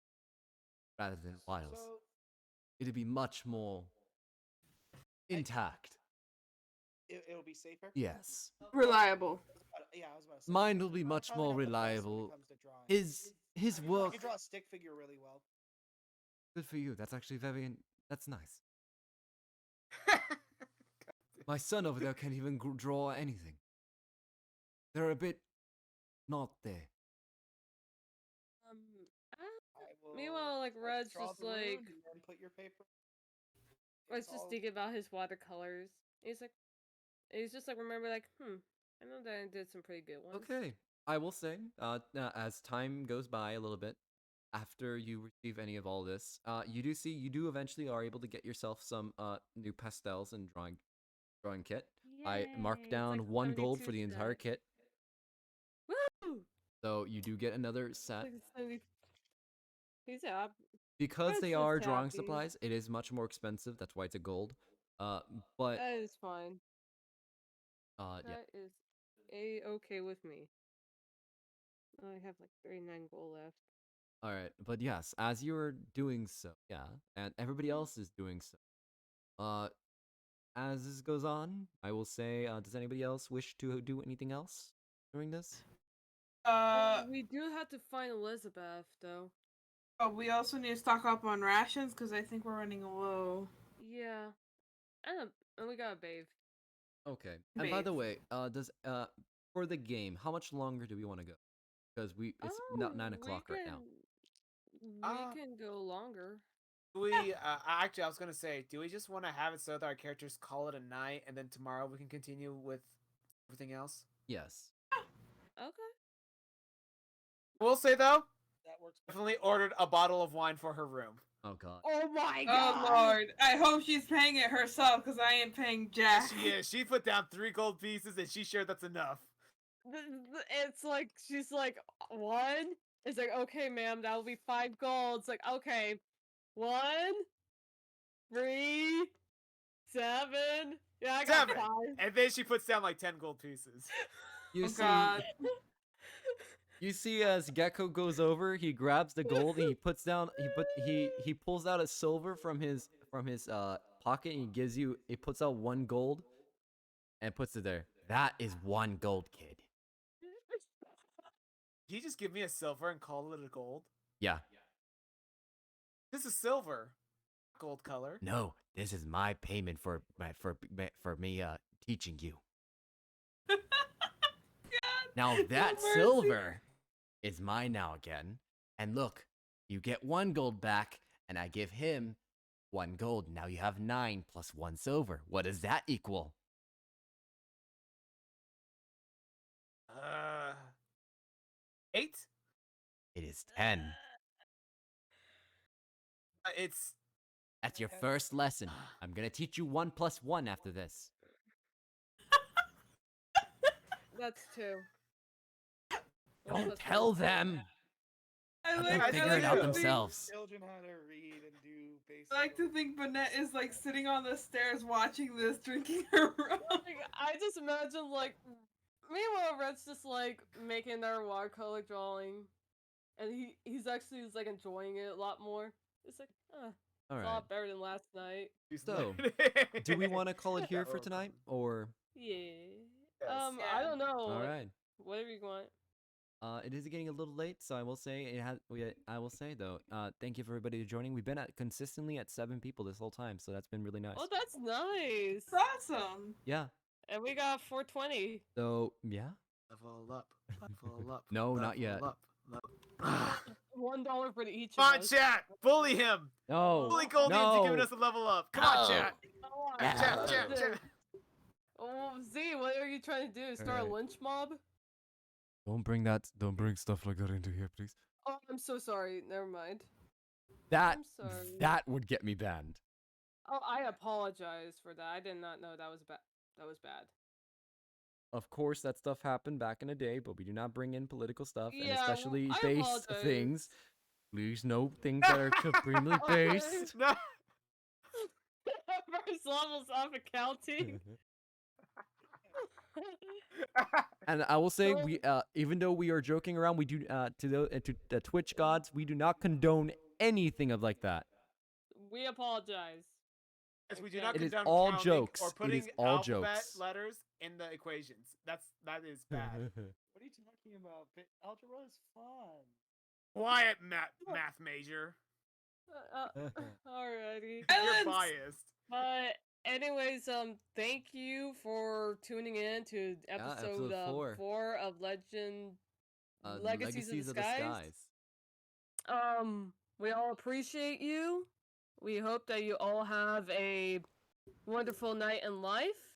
rather than Wiles. So, It'll be much more intact. it'll be safer? Yes. Reliable. Yeah, I was about to say. Mine will be I'm much probably more not the best when it reliable. comes to drawing. His I work. can draw a stick figure really well. Good for you. That's actually that's nice. My son over there can't even draw anything. They're a bit not there. Um, I will Meanwhile, like, first Red's draw just the rune like- and then put your paper. Red's It's just all- thinking about his watercolors. He's just like remember like, I know that I did some pretty good ones. Okay. I will say, as time goes by a little bit, after you receive any of all this, you do eventually are able to get yourself some new pastels and drawing kit. I Yay, marked it's down like 1 gold 72 for the entire stack. kit. Woo! So you do get another set. Like, 70 He's happy. Because That's they just are drawing happy. supplies, it is much more expensive. That's why it's a gold. But That is fine. yeah. That is a-okay with me. I have like 39 gold left. All right, but yes, as you're doing so, yeah, and everybody else is doing so. As this goes on, I will say, does anybody else wish to do anything else during this? We do have to find Elizabeth, though. Oh, we also need to stock up on rations because I think we're running low. Yeah. And we gotta bathe. Okay. And by the Bathe. way, does for the game, how much longer do we want to go? Because it's not 9 o'clock right now. We can go longer. Do we actually I was gonna say, do we just want to have it so that our characters call it a night and then tomorrow we can continue with everything else? Yes. Okay. We'll say though, That works. definitely ordered a bottle of wine for her room. Oh god. Oh my Oh god! Lord, I hope she's paying it herself because I ain't paying Jack. She is. She put down 3 gold pieces and she's sure that's enough. It's like, she's like, one? It's like, okay, ma'am, that'll be 5 gold. It's like, okay, 1, 3, 7. Yeah, I got 7. 5. And then she puts down like 10 gold pieces. You Oh see, God. you see, as Gecko goes over, he grabs the gold and he puts down. He pulls out a silver from his pocket and he puts out 1 gold, and puts it there. That is 1 gold, kid. He just give me a silver and call it a gold. Yeah. This is silver, gold color. No, this is my payment for me teaching you. God, Now no that mercy. silver is mine now again. And look, you get 1 gold back, and I give him 1 gold. Now you have 9 plus 1 silver. What does that equal? 8. It is 10. It's That's your first lesson. I'm gonna teach you 1 plus 1 after this. That's 2. Don't tell them. I Let like, them I figure like it out to think- themselves. Children how to read and do basic. I like to think Bonette is like sitting on the stairs watching this, drinking her rum. Like, I just imagine, like, meanwhile, Red's just, like, making their watercolor drawing. And he's actually, like, enjoying it a lot more. It's like, All it's a right. lot better than last night. So, do we want to call it here for tonight, or? Yeah. Yes. I Yeah. don't know. All like, right. Whatever you want. It is getting a little late, so I will say I will say though, thank you for everybody joining. We've been consistently at 7 people this whole time, so that's been really nice. Oh, that's nice. It's awesome. Yeah. And we got 420. So yeah. Level up. Level up. No, not level yet. Up, level- $1 for each Come of on, us. chat. Bully him. No. Bully Goldie into no. giving us a level up. Come on, No. chat. Oh, Yeah. Chat, chat, chat. Oh, Z, what are you trying to do? Start Alright. a lynch mob? Don't bring stuff like that into here, please. Oh, I'm so sorry. Never mind. That I'm sorry. that would get me banned. Oh, I apologize for that. I did not know that was bad. That was bad. Of course, that stuff happened back in the day, but we do not bring in political stuff, and Yeah, especially I base apologize. things. Please, no things that are supremely Okay. based. No. First levels of accounting. And I will say, So- we even though we are joking around, we do to the Twitch gods, we do not condone anything of like that. We apologize. Yes, we do not It is condone all counting jokes. or It putting is all alphabet jokes. letters in the equations. That is bad. What are you talking about? Algebra is fun. Quiet, math major. Alrighty. You're Silence! biased. But anyways, thank you for tuning in to episode episode 4 of Legend Legacies of the Skies. We all appreciate you. We hope that you all have a wonderful night in life.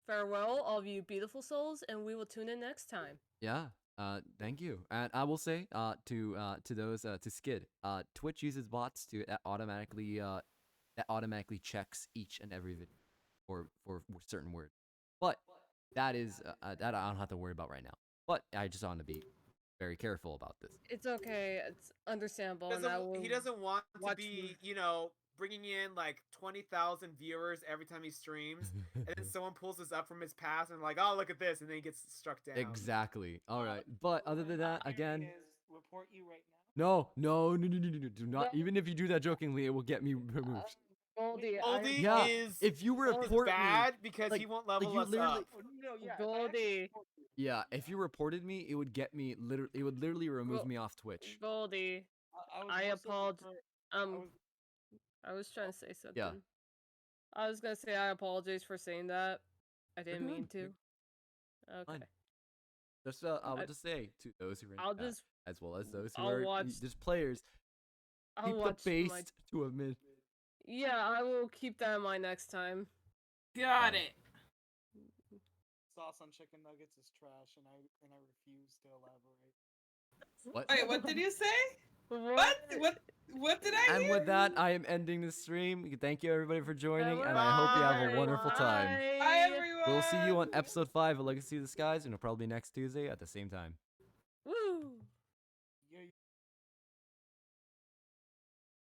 Farewell, all of you beautiful souls, and we will tune in next time. Yeah. Thank you. And I will say, to those to Skid, Twitch uses bots to automatically checks each and every video for certain words. But that is that I don't have to worry about right now. But I just want to be very careful about this. It's okay. It's understandable. And I Doesn't, will he doesn't want to watch be, m- bringing in like 20,000 viewers every time he streams, and then someone pulls this up from his past and like, oh, look at this, and then he gets struck down. Exactly. All right. But other than that, again, Is report you right now. no. Do not. Even if you do that jokingly, it will get me removed. Goldie. Goldie Yeah, is if you is report me, bad because like- he won't like level you us literally- up. Oh, no, yeah. Goldie. yeah, if you reported me, it would get me literally. It would literally remove Well, me off Twitch. Goldie. I I was also apologize. refer- I was trying to say something. Yeah. I was gonna say I apologize for saying that. I didn't mean good. to. Okay. Fine. Just I I- would just say to those who are in I'll chat, just as well as those who I'll are watch- just players, I'll keep the watch my based to a mid. Yeah, I will keep that in mind next time. Got it. sauce on chicken nuggets is trash, and I refuse to elaborate. What? Wait, what did you say? What? What did I And hear? with that, I am ending the stream. Thank you everybody for joining, and I hope you have a wonderful time. Bye, everyone. We'll see you on episode 5 of Legacy of the Skies, and it'll probably be next Tuesday at the same time.